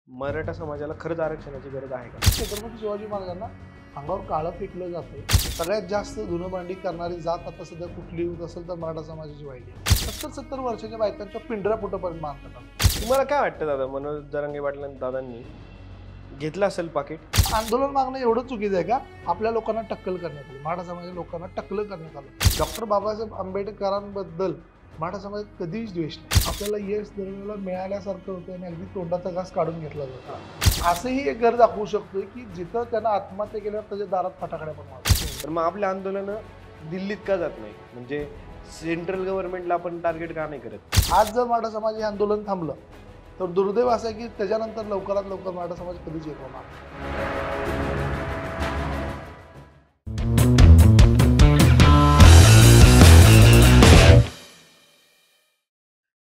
मराठा समाजाला खरंच आरक्षणाची गरज आहे का? छत्रपती शिवाजी महाराजांना अंगावर काळं पिकलं जातं. सगळ्यात जास्त धुणभांडी करणारी जात आता सध्या कुठली होत असेल तर मराठा समाजाची वाहिली. 70-70 वर्षाच्या बायकांच्या पिंढऱ्या फुटापर्यंत मानतात. तुम्हाला काय वाटतं दादा, मनोज जरांगे पाटील दादांनी घेतलं असेल पाकिट? आंदोलन मागणं एवढं चुकीचं आहे का? आपल्या लोकांना टक्कल करण्यात आलं, मराठा समाजाच्या लोकांना टक्कल करण्यात आलं. डॉक्टर बाबासाहेब आंबेडकरांबद्दल मराठा समाजात कधीच द्वेष नाही. आपल्याला यश दरवेळेला मिळाल्यासारखं होतं आणि अगदी तोंडाचा घास काढून घेतला जातो. असंही एक घर दाखवू शकतोय की जिथं त्यांना आत्महत्या केल्यावर त्याच्या दारात फटाकड्या पण वाजतात. तर मग आपले आंदोलन दिल्लीत का जात नाही? म्हणजे सेंट्रल गव्हर्नमेंटला आपण टार्गेट का नाही करत? आज जर मराठा समाज हे आंदोलन थांबलं तर दुर्दैव असं आहे की त्याच्यानंतर लवकरात लवकर मराठा समाज कधीच एक होणार.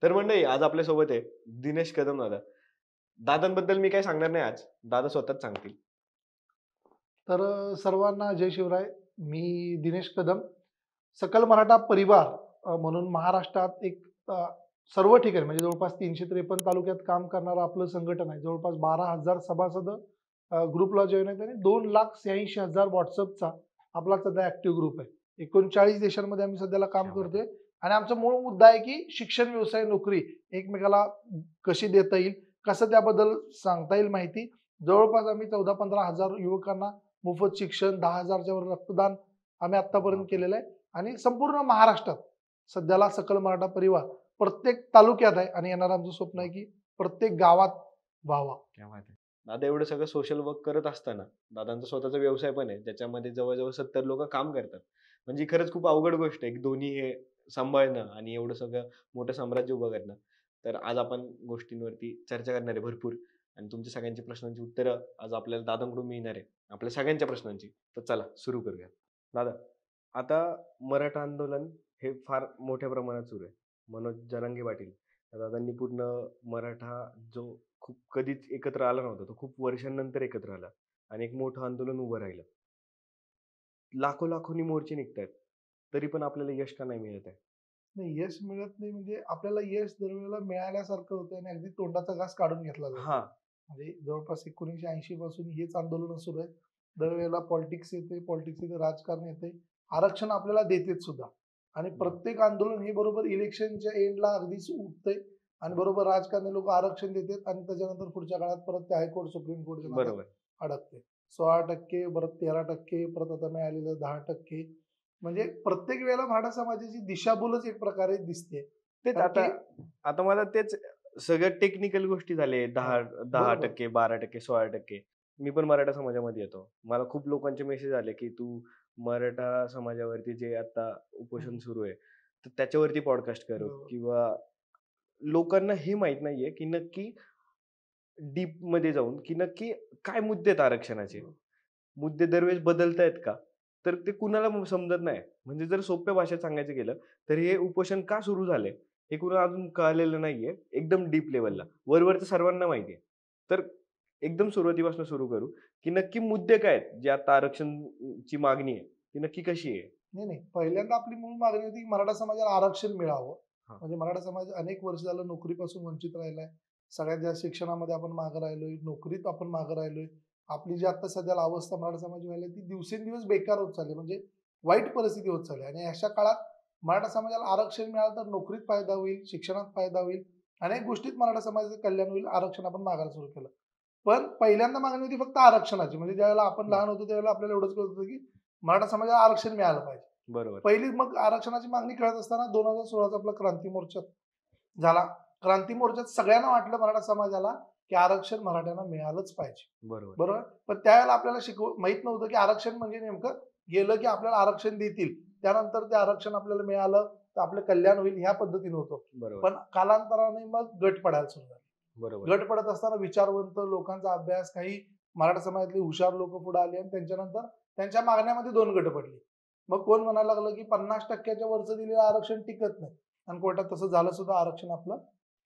तर मंडळी, आज आपल्यासोबत आहे दिनेश कदम दादा. दादांबद्दल मी काय सांगणार नाही आज, दादा स्वतःच सांगतील. तर सर्वांना जय शिवराय. मी दिनेश कदम. सकल मराठा परिवार म्हणून महाराष्ट्रात एक सर्व ठिकाणी म्हणजे जवळपास 353 तालुक्यात काम करणारं आपलं संघटन आहे. जवळपास 12,000 सभासद ग्रुपला जॉईन आहेत आणि 2,86,000 व्हॉट्सअपचा आपला सध्या ऍक्टिव्ह ग्रुप आहे. 39 देशांमध्ये आम्ही सध्याला काम करतोय आणि आमचा मूळ मुद्दा आहे की शिक्षण, व्यवसाय, नोकरी एकमेकाला कशी देता येईल, कसं त्याबद्दल सांगता येईल माहिती. जवळपास आम्ही 14-15 हजार युवकांना मोफत शिक्षण, 10,000च्या वर रक्तदान आम्ही आतापर्यंत केलेलं आहे आणि संपूर्ण महाराष्ट्रात सध्याला सकल मराठा परिवार प्रत्येक तालुक्यात आहे आणि येणारं आमचं स्वप्न आहे की प्रत्येक गावात व्हावा. दादा एवढं सगळं सोशल वर्क करत असताना दादांचा स्वतःचा व्यवसाय पण आहे, ज्याच्यामध्ये जवळजवळ 70 लोक काम करतात. म्हणजे खरंच खूप अवघड गोष्ट आहे की दोन्ही हे सांभाळणं आणि एवढं सगळं मोठं साम्राज्य उभं करणं. तर आज आपण गोष्टींवरती चर्चा करणार आहे भरपूर आणि तुमच्या सगळ्यांची प्रश्नांची उत्तरं आज आपल्याला दादांकडून मिळणार आहे, आपल्या सगळ्यांच्या प्रश्नांची. तर चला सुरू करूया. दादा, आता मराठा आंदोलन हे फार मोठ्या प्रमाणात सुरू आहे. मनोज जरांगे पाटील दादांनी पूर्ण मराठा जो खूप कधीच एकत्र आला नव्हता, तो खूप वर्षांनंतर एकत्र आला आणि एक मोठं आंदोलन उभं राहिलं. लाखोनी मोर्चे निघतायत, तरी पण आपल्याला यश का नाही मिळत आहे? नाही, यश मिळत नाही म्हणजे आपल्याला यश दरवेळेला मिळाल्यासारखं होतं आणि अगदी तोंडाचा घास काढून घेतला जातो. म्हणजे जवळपास 1980 पासून हेच आंदोलन सुरू आहे. दरवेळेला पॉलिटिक्स येते, राजकारण येते, आरक्षण आपल्याला देतेच सुद्धा आणि प्रत्येक आंदोलन हे बरोबर इलेक्शनच्या एंडला अगदीच उठतंय आणि बरोबर राजकारणी लोक आरक्षण देतात आणि त्याच्यानंतर पुढच्या काळात परत ते हायकोर्ट, सुप्रीम कोर्टच्या बरोबर अडकते. 16%, परत 13%, परत आता मिळालेलं 10%. म्हणजे प्रत्येक वेळेला मराठा समाजाची दिशाभूलच एक प्रकारे दिसते. तेच आता मला तेच सगळ्यात टेक्निकल गोष्टी झाले. 10%, 12%, 16%. मी पण मराठा समाजामध्ये येतो. मला खूप लोकांचे मेसेज आले की तू मराठा समाजावरती जे आता उपोषण सुरू आहे तर त्याच्यावरती पॉडकास्ट कर, किंवा लोकांना हे माहित नाहीये की नक्की डीप मध्ये जाऊन की नक्की काय मुद्दे आहेत आरक्षणाचे. मुद्दे दरवेळेस बदलतायत का, तर ते कुणाला समजत नाही. म्हणजे जर सोप्या भाषेत सांगायचं गेलं तर हे उपोषण का सुरू झाले हे कुणाला अजून कळलेलं नाहीये. एकदम डीप लेवलला वरवरचं सर्वांना माहितीये. तर एकदम सुरुवातीपासून सुरू करू की नक्की मुद्दे काय आहेत, जे आता आरक्षणची मागणी आहे ती नक्की कशी आहे? नाही, पहिल्यांदा आपली मूळ मागणी होती की मराठा समाजाला आरक्षण मिळावं. म्हणजे मराठा समाज अनेक वर्ष झालं नोकरीपासून वंचित राहिलाय. सगळ्यात जास्त शिक्षणामध्ये आपण मागे राहिलोय, नोकरीत आपण मागे राहिलोय. आपली जी आता सध्याला अवस्था मराठा समाज व्हायला ती दिवसेंदिवस बेकार होत चालली, म्हणजे वाईट परिस्थिती होत चालली आणि अशा काळात मराठा समाजाला आरक्षण मिळालं तर नोकरीत फायदा होईल, शिक्षणात फायदा होईल, अनेक गोष्टीत मराठा समाजाचं कल्याण होईल. आरक्षण आपण मागायला सुरू केलं. पण पहिल्यांदा मागणी होती फक्त आरक्षणाची. म्हणजे ज्यावेळेला आपण लहान होतो त्यावेळेला आपल्याला एवढंच कळत होतं की मराठा समाजाला आरक्षण मिळालं पाहिजे. बरोबर. पहिली मग आरक्षणाची मागणी करत असताना 2016चा आपला क्रांती मोर्चा झाला. क्रांती मोर्चात सगळ्यांना वाटलं मराठा समाजाला की आरक्षण मराठ्यांना मिळालंच पाहिजे. बरोबर. पण त्यावेळेला आपल्याला माहित नव्हतं की आरक्षण म्हणजे नेमकं गेलं की आपल्याला आरक्षण देतील, त्यानंतर ते आरक्षण आपल्याला मिळालं तर आपलं कल्याण होईल ह्या पद्धतीने होतं. पण कालांतराने मग गट पडायला सुरू झाले. गट पडत असताना विचारवंत लोकांचा अभ्यास, काही मराठा समाजातली हुशार लोक पुढे आली आणि त्यांच्यानंतर त्यांच्या मागण्यामध्ये 2 गट पडले. मग कोण म्हणायला लागलं की 50%च्या वरचं दिलेलं आरक्षण टिकत नाही आणि कोर्टात तसं झालं सुद्धा, आरक्षण आपलं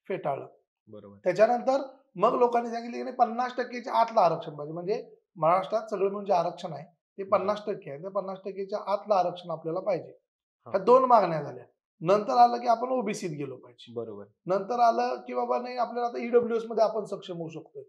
फेटाळलं. बरोबर. त्याच्यानंतर मग लोकांनी सांगितलं की 50%च्या आतलं आरक्षण पाहिजे. म्हणजे महाराष्ट्रात सगळं मिळून जे आरक्षण आहे ते 50% आहे, त्या 50%च्या आतलं आरक्षण आपल्याला पाहिजे. ह्या 2 मागण्या झाल्या. नंतर आलं की आपण ओबीसीत गेलो पाहिजे. बरोबर. नंतर आलं की बाबा नाही, आपल्याला आता ईडब्ल्यूएस मध्ये आपण सक्षम होऊ शकतोय.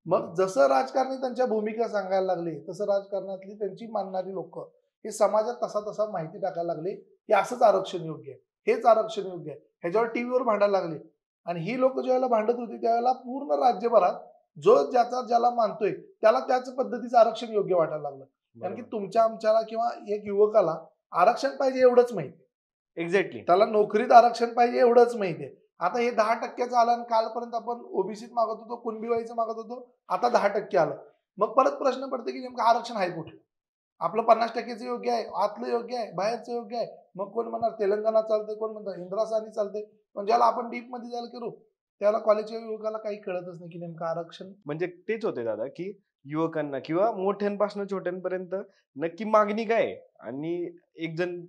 मग जसं राजकारणी त्यांच्या भूमिका सांगायला लागले तसं राजकारणातली त्यांची मानणारी लोक हे समाजात तसा तसा माहिती टाकायला लागले की असंच आरक्षण योग्य आहे, हेच आरक्षण योग्य आहे, ह्याच्यावर टीव्हीवर भांडायला लागले. आणि ही लोक ज्यावेळेला भांडत होती त्यावेळेला पूर्ण राज्यभरात जो ज्याचा ज्याला मानतोय त्याला त्याच पद्धतीचं आरक्षण योग्य वाटायला लागलं. कारण की बरोबर. तुमच्या आमच्याला किंवा एक युवकाला आरक्षण पाहिजे एवढंच माहिती, एक्झॅक्टली. त्याला नोकरीत आरक्षण पाहिजे एवढंच माहिती आहे. आता हे 10% आलं आणि कालपर्यंत आपण ओबीसीत मागत होतो, कुणबीवाईचं मागत होतो, आता 10% आलं. मग परत प्रश्न पडतो की नेमकं आरक्षण आहे कुठे? आपलं 50%चं योग्य आहे, आतलं योग्य आहे, बाहेरचं योग्य आहे. मग कोण म्हणणार तेलंगणा चालतंय, कोण म्हणणार इंद्रासानी चालतंय. पण ज्याला आपण डीप मध्ये जायला करू त्याला कॉलेजच्या युवकाला काही कळतच नाही की नेमकं आरक्षण. म्हणजे तेच होते दादा, की युवकांना किंवा मोठ्यांपासून छोट्यांपर्यंत नक्की मागणी काय आहे? आणि एक जण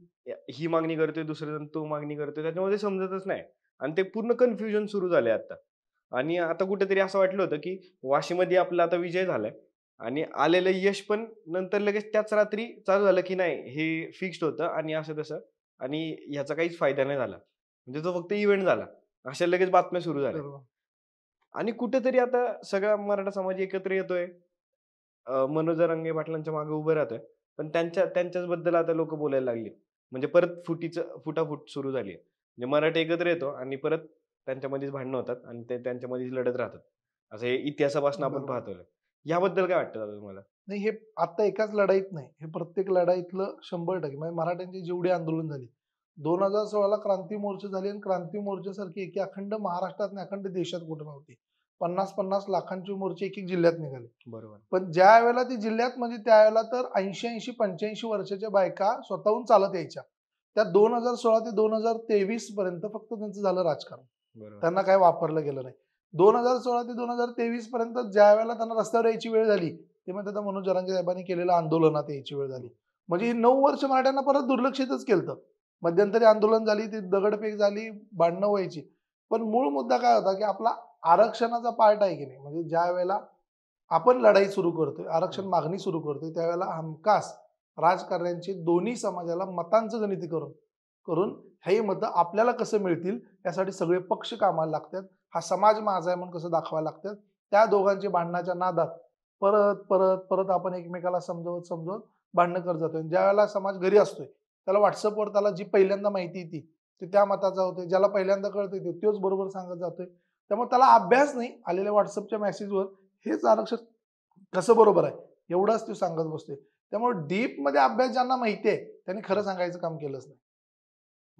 ही मागणी करतोय, दुसरा जण तो मागणी करतोय. त्याच्यामध्ये समजतच नाही. आणि ते पूर्ण कन्फ्युजन सुरू झालंय आता. आणि आता कुठेतरी असं वाटलं होतं, की वाशीमध्ये आपला आता विजय झालाय आणि आलेलं यश पण नंतर लगेच त्याच रात्री चालू झालं, की नाही हे फिक्स्ड होतं आणि असं तसं आणि ह्याचा काहीच फायदा नाही झाला. म्हणजे तो फक्त इव्हेंट झाला. अशा लगेच बातम्या सुरू झाल्या. बरोबर. आणि कुठेतरी आता सगळा मराठा समाज एकत्र येतोय. मनोज जरांगे पाटलांच्या मागे उभं राहतोय. पण त्यांच्याच बद्दल आता लोकं बोलायला लागली. म्हणजे परत फुटाफूट सुरू झाली आहे. म्हणजे मराठा एकत्र येतो आणि परत त्यांच्यामध्येच भांडणं होतात आणि ते त्यांच्यामध्येच लढत राहतात. असं हे इतिहासापासून आपण बरोबर. पाहतोय. याबद्दल काय वाटतं दादा तुम्हाला? नाही, हे आता एकाच लढाईत नाही, हे प्रत्येक लढाईतलं 100% म्हणजे मराठ्यांची जेवढी आंदोलन झाली 2016ला क्रांती मोर्चा झाली आणि क्रांती मोर्चासारखी एकी अखंड महाराष्ट्रात नाही अखंड देशात कुठं नव्हती. 50-50 लाखांचे मोर्चे एक एक जिल्ह्यात निघाले. बरोबर. पण ज्या वेळेला ती जिल्ह्यात म्हणजे त्यावेळेला तर 80-80 85 वर्षाच्या बायका स्वतःहून चालत यायच्या. त्या 2016 ते 2023 पर्यंत फक्त त्यांचं झालं राजकारण. बरोबर. त्यांना काय वापरलं गेलं नाही. 2016 ते 2023 पर्यंत ज्या वेळेला त्यांना रस्त्यावर यायची वेळ झाली ते म्हणतात मनोज जरांगे साहेबांनी केलेल्या आंदोलनात यायची वेळ झाली. म्हणजे ही 9 वर्ष मराठ्यांना परत दुर्लक्षितच केलं. मध्यंतरी आंदोलन झाली, ती दगडफेक झाली, भांडणं व्हायची. पण मूळ मुद्दा काय होता, की आपला आरक्षणाचा पार्ट आहे की नाही, म्हणजे ज्या वेळेला आपण लढाई सुरू करतोय, आरक्षण मागणी सुरू करतोय, त्यावेळेला हमखास राजकारण्यांची दोन्ही समाजाला मतांचं गणितीकरण करून हे मतं आपल्याला कसं मिळतील यासाठी सगळे पक्ष कामाला लागतात. हा समाज माझा आहे म्हणून कसं दाखवायला लागतात. त्या दोघांच्या भांडणाच्या नादात परत परत परत आपण एकमेकाला समजवत समजवत भांडणं करत जातोय. ज्या वेळेला समाज घरी असतोय त्याला व्हॉट्सअपवर त्याला जी पहिल्यांदा माहिती येते ते त्या मताचा होतोय, ज्याला पहिल्यांदा कळतंय ते तोच बरोबर सांगत जातोय. त्यामुळे त्याला अभ्यास नाही, आलेल्या व्हॉट्सअपच्या मेसेजवर हेच आरक्षण कसं बरोबर आहे एवढंच तो सांगत बसतोय. त्यामुळे डीप मध्ये अभ्यास ज्यांना माहिती आहे त्यांनी खरं सांगायचं काम केलंच नाही.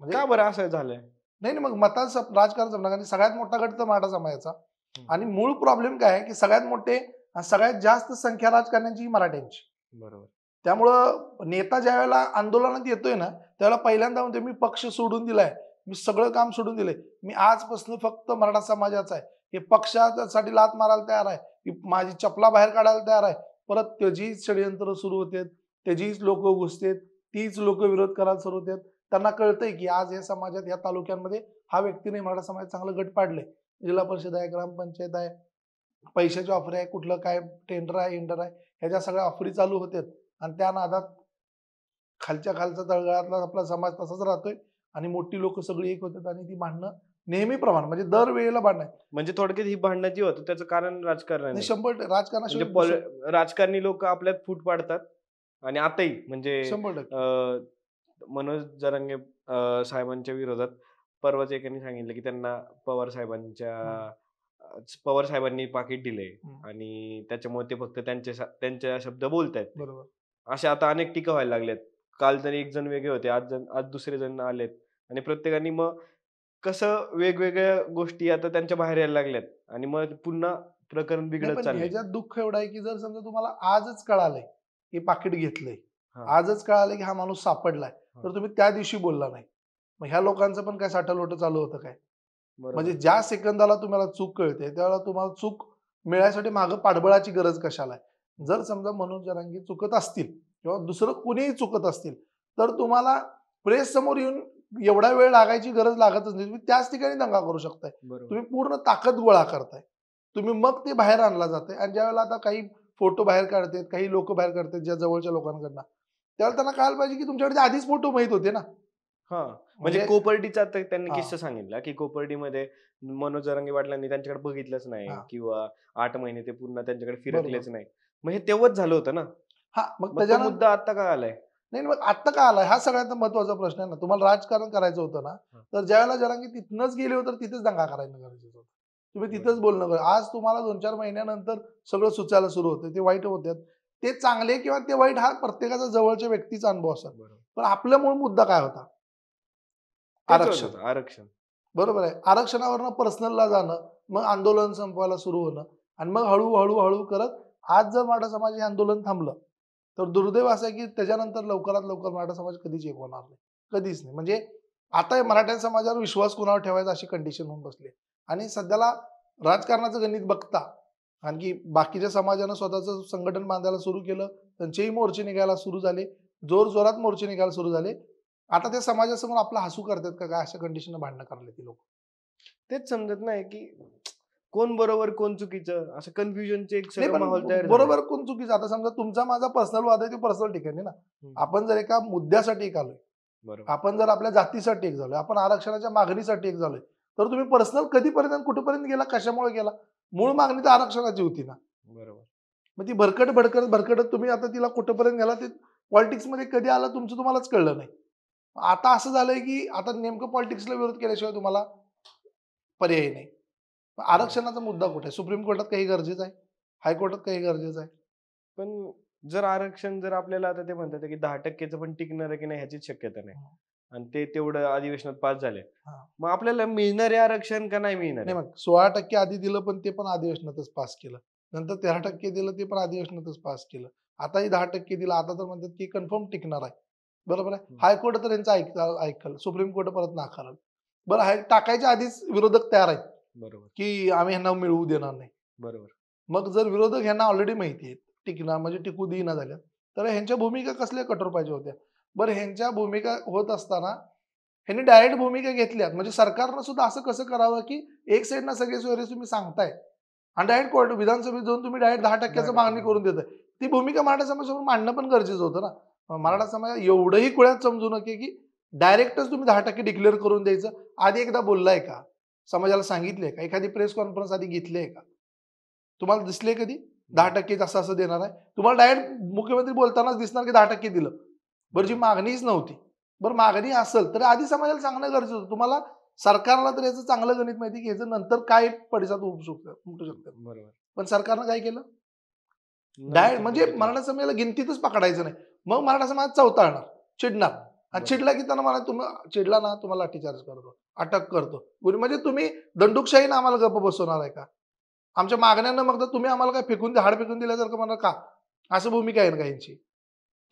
म्हणजे का बरं असं झालंय? नाही नाही, मग मताचं राजकारण जमणार आणि सगळ्यात मोठा गट तर मराठा समाजाचा. हं. आणि मूळ प्रॉब्लेम काय आहे की सगळ्यात मोठे आणि सगळ्यात जास्त संख्या राजकारण्यांची ही मराठ्यांची. बरोबर. त्यामुळं नेता ज्या वेळेला आंदोलनात येतोय ना त्यावेळेला पहिल्यांदा म्हणते मी पक्ष सोडून दिलाय, मी सगळं काम सोडून दिलंय, मी आजपासून फक्त मराठा समाजाचा आहे, हे पक्षासाठी लात मारायला तयार आहे, की माझी चपला बाहेर काढायला तयार आहे. परत त्याचीच षडयंत्र सुरू होते, त्याचीच लोक घुसतेत, तीच लोक विरोध करायला सुरू होतात. त्यांना कळतंय की आज या समाजात या तालुक्यांमध्ये हा व्यक्तीने मराठा समाज चांगलं गट पाडले, जिल्हा परिषद आहे, ग्रामपंचायत आहे, पैशाची ऑफर आहे, कुठलं काय टेंडर आहे, इंडर आहे, ह्याच्या सगळ्या ऑफरी चालू होतात. आणि त्या नादात खालच्या खालचा तळागाळातला आपला समाज तसाच राहतोय आणि मोठी लोक सगळी एक होतात आणि ती भांडणं नेहमीप्रमाणे म्हणजे दरवेळेला भांडणं. म्हणजे थोडक्यात ही भांडणं जी होतं त्याचं कारण राजकारण नाही आहे. 100% म्हणजे राजकारणाशिवाय राजकारणी लोक आपल्यात फूट पाडतात आणि आताही म्हणजे 100%. मनोज जरांगे साहेबांच्या विरोधात परवाच एकाने सांगितलं की त्यांना पवार साहेबांनी पाकीट दिलंय आणि त्याच्यामुळे ते फक्त त्यांच्या शब्द बोलतायत. बरोबर. अशा आता अनेक टीका व्हायला लागल्यात. काल तरी एक जण वेगळे होते, आज दुसरे जण आलेत आणि प्रत्येकाने मग कसं वेगवेगळ्या गोष्टी आता त्यांच्या बाहेर यायला लागल्यात आणि मग पुन्हा प्रकरण नाही, बिघडत पण चाललंय. ह्याच्यात दुःख एवढं आहे की जर समजा तुम्हाला आजच कळालंय की पाकिट घेतलंय, हां. आजच कळालंय की हा माणूस सापडलाय, हां. तर तुम्ही त्या दिवशी बोलला नाही. मग ह्या लोकांचं पण काय साठालोटं चालू होतं काय? बरोबर. म्हणजे ज्या सेकंदाला तुम्हाला चूक कळते त्यावेळेला तुम्हाला चूक मिळायसाठी मागं पाठबळाची गरज कशाला आहे? जर समजा मनोज जरांगे चुकत असतील किंवा दुसरं कुणीही चुकत असतील तर तुम्हाला प्रेस समोर येऊन एवढा वेळ लागायची गरज लागतच नाही. तुम्ही त्याच ठिकाणी दंगा करू शकताय. बरोबर. तुम्ही पूर्ण ताकद गोळा करताय. तुम्ही मग ते बाहेर आणला जाते आणि ज्यावेळेला आता काही फोटो बाहेर काढतात, काही लोक बाहेर काढतात ज्या जवळच्या लोकांकडनं, त्यावेळेला त्यांना कळायला पाहिजे की तुमच्याकडे आधीच फोटो माहित होते ना. हा म्हणजे म्हणजे कोपर्डीचा आता त्यांनी हा किस्सा सांगितला की कोपर्डीमध्ये मनोज जरांगे पाटलांनी त्यांच्याकडे बघितलंच हा नाही किंवा 8 महिने ते पुन्हा त्यांच्याकडे बरोबर. फिरकलेच नाही. मग हे तेव्हाच झालं होतं ना. हा मग मग तो त्याच्यानंतर मुद्दा आता का आलाय? नाही मग आत्ता का आलाय हा सगळ्यात महत्वाचा प्रश्न आहे ना. तुम्हाला राजकारण करायचं होतं ना, हा, तर ज्यावेळेला जरांगे तिथनंच गेले होते तिथेच दंगा करायला गरजेचं होतं. तुम्ही तिथंच बरोबर बोलणं गरजेचं. आज तुम्हाला 2-4 महिन्यानंतर सगळं सुचायला सुरू होतं. ते वाईट होत्यात. ते चांगले किंवा ते वाईट हा प्रत्येकाचा जवळच्या व्यक्तीचा अनुभव असतो. बरोबर पण आपला मूळ मुद्दा काय होता? तेच होत आरक्षण. होतं आरक्षण. बरोबर आहे. आरक्षणावरनं पर्सनलला जाणं, मग आंदोलन संपवायला सुरू होणं आणि मग हळू करत आज जर मराठा समाज हे आंदोलन थांबलं, तर दुर्दैव असं आहे की त्याच्यानंतर लवकरात लवकर मराठा समाज कधीच एक होणार नाही. कधीच नाही. म्हणजे आता हे मराठा समाजावर विश्वास कुणावर ठेवायचा अशी कंडिशन होऊन बसली आहे. आणि सध्याला राजकारणाचं गणित बघता आणखी बाकीच्या समाजानं स्वतःचं संघटन बांधायला सुरू केलं. त्यांचेही मोर्चे निघायला सुरू झाले. जोरजोरात मोर्चे निघायला सुरू झाले. आता त्या समाजासमोर आपला हसू करतात का काय अशा कंडिशननं भांडणं करायला ती लोक. तेच समजत नाही की कोण बरोबर कोण चुकीचं असं कन्फ्युजनचे एक नाही सगळं पण माहोल तयार झालंय. बरोबर कोण चुकीचं आता समजा तुमचा माझा पर्सनल वाद आहे ते पर्सनल ठिकाणी ना. हम्म, आपण जर एका मुद्द्यासाठी एक आलोय, बरोबर आपण जर आपल्या जातीसाठी एक झालोय, आपण आरक्षणाच्या मागणीसाठी एक झालोय, तर तुम्ही पर्सनल कधीपर्यंत आणि कुठेपर्यंत गेला, कशामुळे गेला? मूळ मागणी तर आरक्षणाची होती ना. बरोबर. मग ती भरकटत तुम्ही आता तिला कुठेपर्यंत गेला ते पॉलिटिक्समध्ये कधी आलं तुमचं तुम्हालाच कळलं नाही. आता असं झालंय की आता नेमकं पॉलिटिक्सला विरोध केल्याशिवाय तुम्हाला पर्याय नाही. मग बरोबर. आरक्षणाचा मुद्दा कुठे आहे? सुप्रीम कोर्टात काही गरजेचं आहे? हायकोर्टात काही गरजेचं आहे? पण जर आरक्षण जर आपल्याला आता ते म्हणतात की 10%चं पण टिकणार आहे की नाही ह्याचीच शक्यता नाही. आणि ते तेवढं अधिवेशनात पास झाले. हां. मग आपल्याला मिळणार आहे आरक्षण का नाही मिळणार नाही आहे? मग 16% आधी दिलं पण ते पण अधिवेशनातच पास केलं. नंतर 13% दिलं ते पण अधिवेशनातच पास केलं. आताही 10% दिलं. आता तर म्हणतात की कन्फर्म टिकणार आहे. बरोबर आहे. हम्म, हायकोर्ट तर यांचं ऐकलं. सुप्रीम कोर्ट परत नाकारलं. बरं हाय टाकायच्या आधीच विरोधक तयार आहेत, बरोबर की आम्ही ह्यांना मिळवू देणार नाही. बरोबर. मग जर विरोधक ह्यांना ऑलरेडी माहिती आहे, टिकणार म्हणजे टिकू देईना झाल्यात, तर ह्यांच्या भूमिका कसल्या कठोर पाहिजे होत्या. बरं ह्यांच्या भूमिका होत असताना ह्यांनी डायरेक्ट भूमिका घेतल्यात. म्हणजे सरकारनं सुद्धा असं कसं करावं, की एक साइडनं सगळे सोयरे तुम्ही सांगताय आणि डायरेक्ट कोर्ट विधानसभेत जाऊन तुम्ही डायरेक्ट 10% 10% मागणी बरोबर. करून देताय. ती भूमिका मराठा समाजासमोर मांडणं पण गरजेचं होतं ना. मराठा बरोबर. समाज एवढंही खुळ्यात समजू नये, की डायरेक्टच तुम्ही 10% डिक्लेअर करून द्यायचं. आधी एकदा बोललाय का? समाजाला सांगितलंय का? एखादी प्रेस कॉन्फरन्स आधी घेतली आहे का? तुम्हाला दिसले कधी? नाही. 10% असं देणार आहे. तुम्हाला डायरेक्ट मुख्यमंत्री बोलतानाच दिसणार, की 10% दिलं. बरं जी बरोबर. मागणीच नव्हती. बरं मागणी असेल तर आधी समाजाला सांगणं गरजेचं होतं. तुम्हाला सरकारला तर याचं चांगलं गणित माहिती की याचं नंतर काय पडसाद उमटू शकतात. बरोबर. पण सरकारनं काय केलं? डायरेक्ट नंतर म्हणजे बघितलं. मराठा समाजाला गिनतीतच पकडायचं नाही. मग मराठा समाज चवताळणार, चिडणार आणि बरोबर. चिडला की त्यांना मला तुम्ही चिडला ना तुम्हाला लाठीचार्ज करतो, अटक करतो. म्हणजे तुम्ही दंडुकशाहीनं आम्हाला गप्प बसवणार आहे का? आमच्या मागण्यांना मग तर तुम्ही आम्हाला काय फेकून हाड फेकून दिल्यासारखं म्हणा का? असं भूमिका आहे ना काहींची.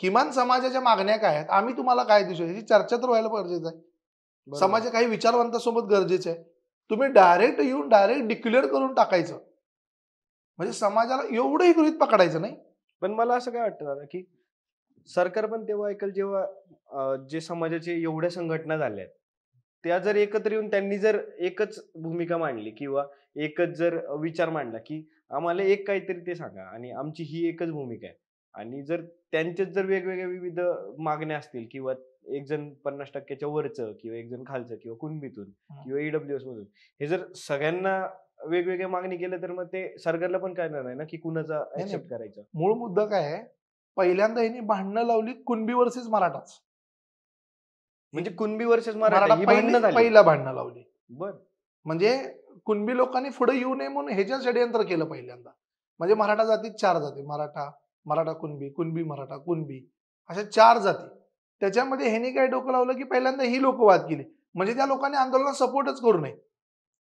किमान समाजाच्या मागण्या काय आहेत? आम्ही तुम्हाला काय देऊ शकतो? याची चर्चा तर व्हायला गरजेचं आहे. बरोबर. समाजाच्या काही विचारवंतांसोबत गरजेचं आहे. तुम्ही डायरेक्ट येऊन डायरेक्ट डिक्लेअर करून टाकायचं. म्हणजे समाजाला एवढंही गृहीत पकडायचं नाही. पण मला असं काय वाटतं दादा, की सरकार पण तेव्हा ऐकेल जेव्हा जे समाजाचे एवढ्या संघटना झाल्या आहेत, त्या जर एकत्र येऊन त्यांनी जर एकच भूमिका मांडली किंवा एकच जर विचार मांडला, की आम्हाला एक काहीतरी ते सांगा आणि आमची ही एकच भूमिका आहे. आणि जर त्यांच्यात जर वेगवेगळ्या विविध मागण्या असतील किंवा एक जण 50% वरचं किंवा एक जण खालचं किंवा कुणबीतून किंवा ईडब्ल्यूएस मधून हे जर सगळ्यांना वेगवेगळ्या मागणी केलं तर मग ते सरकारला पण कळणार नाही ना, की कुणाचा नाही, नाही. ऍक्सेप्ट करायचा. मूळ मुद्दा काय आहे? पहिल्यांदा ह्यांनी भांडणं लावली कुणबी वर्सेस मराठाच. ही म्हणजे कुणबी वर्सेस मराठा मराठा ही भांडणं झाली. पहिला भांडणं लावली. बरं. म्हणजे कुणबी लोकांनी पुढे येऊ नये म्हणून ह्याच्यात षडयंत्र केलं पहिल्यांदा. म्हणजे मराठा जातीत 4 जाती. मराठा, मराठा कुणबी, कुणबी मराठा, कुणबी अशा 4 जाती. त्याच्यामध्ये ह्यांनी काय डोकं लावलं, की पहिल्यांदा ही लोकं वाद केली. म्हणजे त्या लोकांनी आंदोलनाला सपोर्टच करू नये.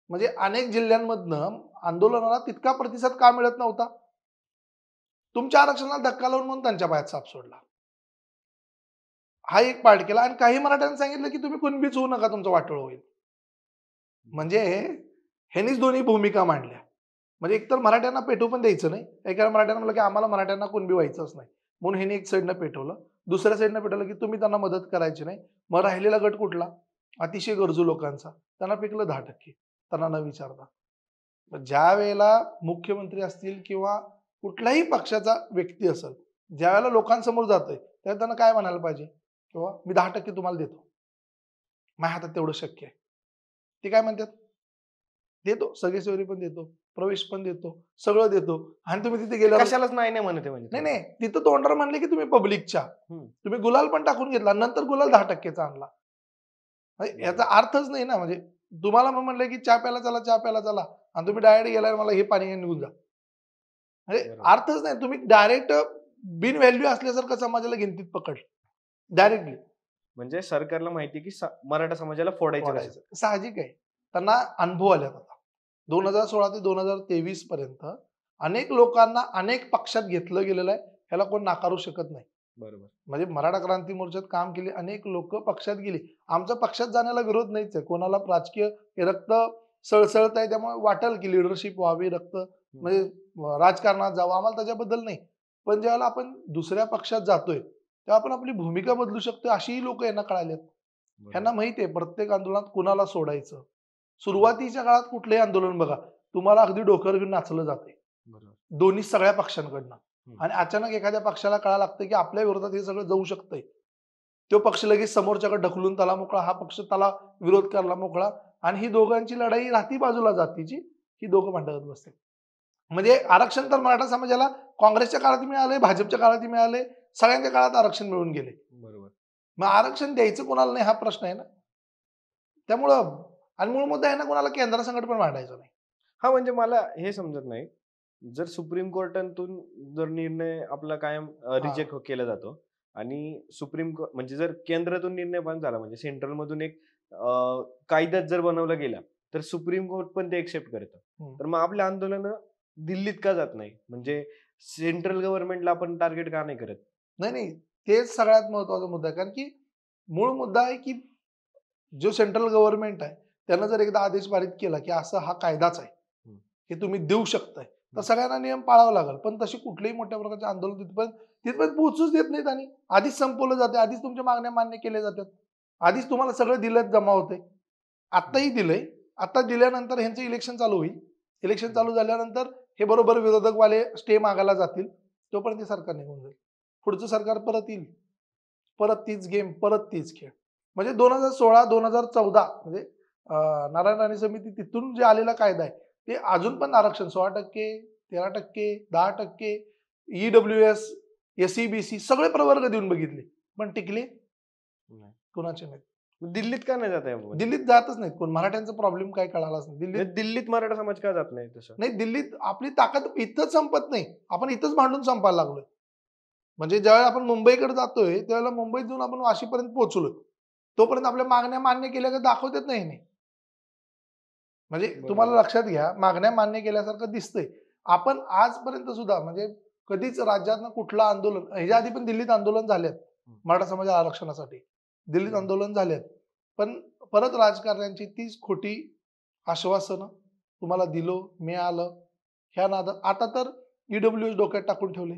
म्हणजे अनेक जिल्ह्यांमधनं आंदोलनाला तितका प्रतिसाद का मिळत नव्हता? तुमच्या आरक्षणाला धक्का लावून म्हणून त्यांच्या पायात साप सोडला. हा एक पार्ट केला आणि काही मराठ्यांनी सांगितलं, की तुम्ही कुणबीच होऊ नका तुमचं वाटोळं होईल. म्हणजे ह्यांनीच दोन्ही भूमिका मांडल्या. म्हणजे एकतर मराठ्यांना पेटवू पण द्यायचं नाही. एका मराठ्यानं म्हटलं, की आम्हाला मराठ्यांना कुणबी व्हायचंच नाही. म्हणून ह्यांनी एक साइडनं पेटवलं. दुसऱ्या साइडनं पेटवलं, की तुम्ही त्यांना मदत करायची नाही. मग राहिलेला गट कुठला? अतिशय गरजू लोकांचा. त्यांना पिकलं 10% त्यांना न विचारता. मग ज्यावेळेला मुख्यमंत्री असतील किंवा कुठल्याही पक्षाचा व्यक्ती असेल, ज्यावेळेला लोकांसमोर जातोय, त्यावेळेला त्यांना काय म्हणायला पाहिजे? किंवा मी 10% तुम्हाला देतो. माझ्या हातात तेवढं शक्य आहे. ते काय म्हणतात, देतो सगळे सोयरी पण देतो, प्रवेश पण देतो, सगळं देतो. आणि तुम्ही तिथे ते गेल्यावर कशालाच नाही नाही म्हणते म्हणजे नाही थोडक्यात. नाही तिथं तोंडावर म्हणले की तुम्ही पब्लिकच्या, हम्म, तुम्ही गुलाल पण टाकून घेतला, नंतर गुलाल 10%चा आणला. म्हणजे याचा बरोबर. अर्थच नाही ना. म्हणजे तुम्हाला मग म्हणलं की चहा प्यायला चला, चहा प्यायला चला, आणि तुम्ही डायरेक्ट गेल्यावर मला हे पाणी घ्या, निघून जा. म्हणजे बरोबर. अर्थच नाही. तुम्ही डायरेक्ट बिन व्हॅल्यू असल्यासारखं समाजाला गिनतीत पकडलं डायरेक्टली. म्हणजे सरकारला माहिती आहे की मराठा समाजाला फोडायचं कसं. वाढायचं साहजिक आहे. त्यांना अनुभव आलेत आता. 2016 ते 2023 पर्यंत अनेक लोकांना अनेक पक्षात घेतलं गेलेलं आहे. ह्याला कोण नाकारू शकत नाही. बरोबर. म्हणजे मराठा क्रांती मोर्चात काम केले अनेक लोक पक्षात गेली. आमचा पक्षात जाण्याला विरोध नाहीच आहे. कोणाला राजकीय हे रक्त सळसळत आहे त्यामुळे वाटेल की लिडरशिप व्हावी, रक्त म्हणजे राजकारणात जावं, आम्हाला त्याच्याबद्दल नाही. पण ज्यावेळेला आपण दुसऱ्या पक्षात जातोय तेव्हा आपण आपली भूमिका बदलू शकतो, अशीही लोक यांना कळालेत. ह्यांना बरोबर. माहिती आहे प्रत्येक आंदोलनात कुणाला सोडायचं. सुरुवातीच्या काळात कुठलंही आंदोलन बघा, तुम्हाला अगदी डोक्यावर घेऊन नाचलं जाते बरोबर. दोन्ही सगळ्या पक्षांकडनं. हम्म. आणि अचानक एखाद्या पक्षाला कळायला लागतं की आपल्या विरोधात हे सगळं जाऊ शकतंय. तो पक्ष लगेच समोरच्याकडे ढकलून त्याला मोकळा, हा पक्ष त्याला विरोध करायला मोकळा, आणि ही दोघांची लढाई राहती बाजूला जातीची, ही दोघं भांडत बसते. म्हणजे आरक्षण तर मराठा समाजाला काँग्रेसच्या काळात मिळाले, भाजपच्या काळात मिळाले, सगळ्यांच्या काळात आरक्षण मिळून गेले. बरोबर. मग आरक्षण द्यायचं कोणाला नाही हा प्रश्न आहे ना. त्यामुळं आणि मूळ मुद्दा आहे ना, कोणाला केंद्रासंकट पण मांडायचं नाही. हा म्हणजे मला हे समजत नाही, जर सुप्रीम कोर्टातून जर निर्णय आपला कायम रिजेक्ट केला जातो आणि म्हणजे जर केंद्रातून निर्णय पण झाला, म्हणजे सेंट्रल मधून एक कायदाच जर बनवला गेला तर सुप्रीम कोर्ट पण ते एक्सेप्ट करतं. तर मग आपले आंदोलन दिल्लीत का जात नाही? म्हणजे सेंट्रल गव्हर्नमेंटला आपण टार्गेट का नाही करत? नाही नाही, तेच सगळ्यात महत्वाचा मुद्दा आहे. कारण की मूळ मुद्दा आहे की जो सेंट्रल गव्हर्नमेंट आहे त्यानं जर एकदा आदेश पारित केला की असं हा कायदाच आहे, हे तुम्ही देऊ शकताय, तर सगळ्यांना नियम पाळावा लागेल. पण तशी कुठलेही मोठ्या प्रकारचे आंदोलन तिथपर्यंत पोहोचूच देत नाहीत. आणि आधीच संपवलं जाते, आधीच तुमच्या मागण्या मान्य केल्या जातात, आधीच तुम्हाला सगळं दिलं जमा होते. आत्ताही दिलंय. आता दिल्यानंतर ह्यांचं इलेक्शन चालू होईल. इलेक्शन चालू झाल्यानंतर हे बरोबर विरोधकवाले स्टे मागायला जातील, तोपर्यंत सरकार निघून जाईल. पुढचं सरकार परत येईल, परत तीच गेम, परत तीच खेळ. म्हणजे 2016-2014 म्हणजे नारायण राणे समिती तिथून जे आलेला कायदा आहे ते अजून पण आरक्षण 16%, 13%, 10%, EWS, SEBC सगळे प्रवर्ग देऊन बघितले, पण टिकले कुणाचे नाही. दिल्लीत का नाही जात आहे? दिल्लीत जातच नाहीत कोण. मराठ्यांचा प्रॉब्लेम काय कळालाच नाही दिल्लीत. दिल्लीत मराठा समाज का जात नाही तसं? नाही, दिल्लीत आपली ताकद इथंच संपत नाही, आपण इथंच भांडून संपायला लागलोय. म्हणजे ज्यावेळेला आपण मुंबईकडे जातोय त्यावेळेला मुंबईत जाऊन आपण वाशीपर्यंत पोहोचलोय, तोपर्यंत आपल्या मागण्या मान्य केल्या का दाखवतात नाही. म्हणजे तुम्हाला लक्षात घ्या, मागण्या मान्य केल्यासारखं दिसतंय. आपण आजपर्यंत सुद्धा म्हणजे कधीच राज्यातनं कुठलं आंदोलन, ह्याच्या आधी पण दिल्लीत आंदोलन झालेत मराठा समाज आरक्षणासाठी, दिल्लीत आंदोलन झालेत, पण परत राजकारण्यांची तीच खोटी आश्वासनं, तुम्हाला दिलो मिळालं ह्या नादात. आता तर ईडब्ल्यूएस डोक्यात टाकून ठेवले.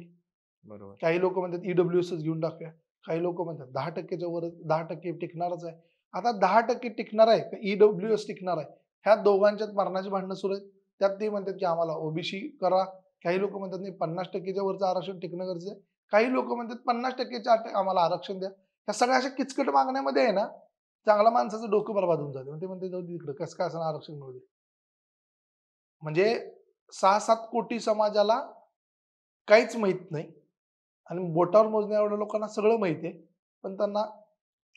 बरोबर. काही लोक म्हणतात ईडब्ल्यूएसच घेऊन टाकूया, काही लोक म्हणतात 10%च्या वर 10% टिकणारच आहे. आता 10% टिकणार आहे का ईडब्ल्यूएस टिकणार आहे, ह्या दोघांच्यात मरणाची भांडणं सुरू आहेत. त्यात ते म्हणतात की आम्हाला ओबीसी करा, काही लोक म्हणतात नाही 50%च्या वरचं आरक्षण टिकणं गरजेचं आहे, काही लोक म्हणतात 50%च्या आम्हाला आरक्षण द्या. ह्या सगळ्या अशा किचकट मागण्यामध्ये आहे ना, चांगला माणसाचं डोकं बरबाद होऊन जाते. ते म्हणते जाऊ दे तिकडे, कसं काय असं आरक्षण मिळू दे. म्हणजे 6-7 कोटी समाजाला काहीच माहित नाही, आणि बोटावर मोजण्या एवढ्या लोकांना सगळं माहिती आहे, पण त्यांना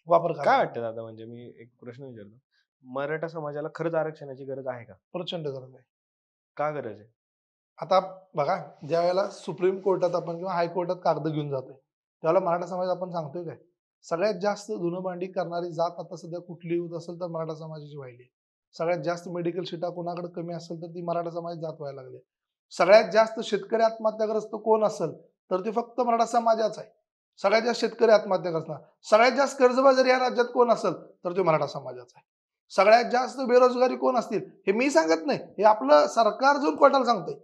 वापर काय वाटतं दादा, म्हणजे मी एक प्रश्न विचारतो, मराठा समाजाला खरंच आरक्षणाची गरज आहे का? प्रचंड गरज आहे. का गरज आहे? आता बघा, ज्या वेळेला सुप्रीम कोर्टात आपण किंवा हायकोर्टात कागद घेऊन जातोय त्यावेळेला मराठा समाज आपण सांगतोय काय, सगळ्यात जास्त धुणभांडी करणारी जात आता सध्या कुठली होत असेल तर मराठा समाजाची व्हायली. सगळ्यात जास्त मेडिकल सीटा कोणाकडे कमी असेल तर ती मराठा समाज जात व्हायला लागले. सगळ्यात जास्त शेतकरी आत्महत्याग्रस्त कोण असेल तर ते फक्त मराठा समाजाच आहे. सगळ्यात जास्त शेतकरी आत्महत्या करतात. सगळ्यात जास्त कर्जबाजारी या राज्यात कोण असेल तर तो मराठा समाजाचा आहे. सगळ्यात जास्त बेरोजगारी कोण असतील हे मी सांगत नाही, हे आपलं सरकार जो कोर्टाला सांगतंय.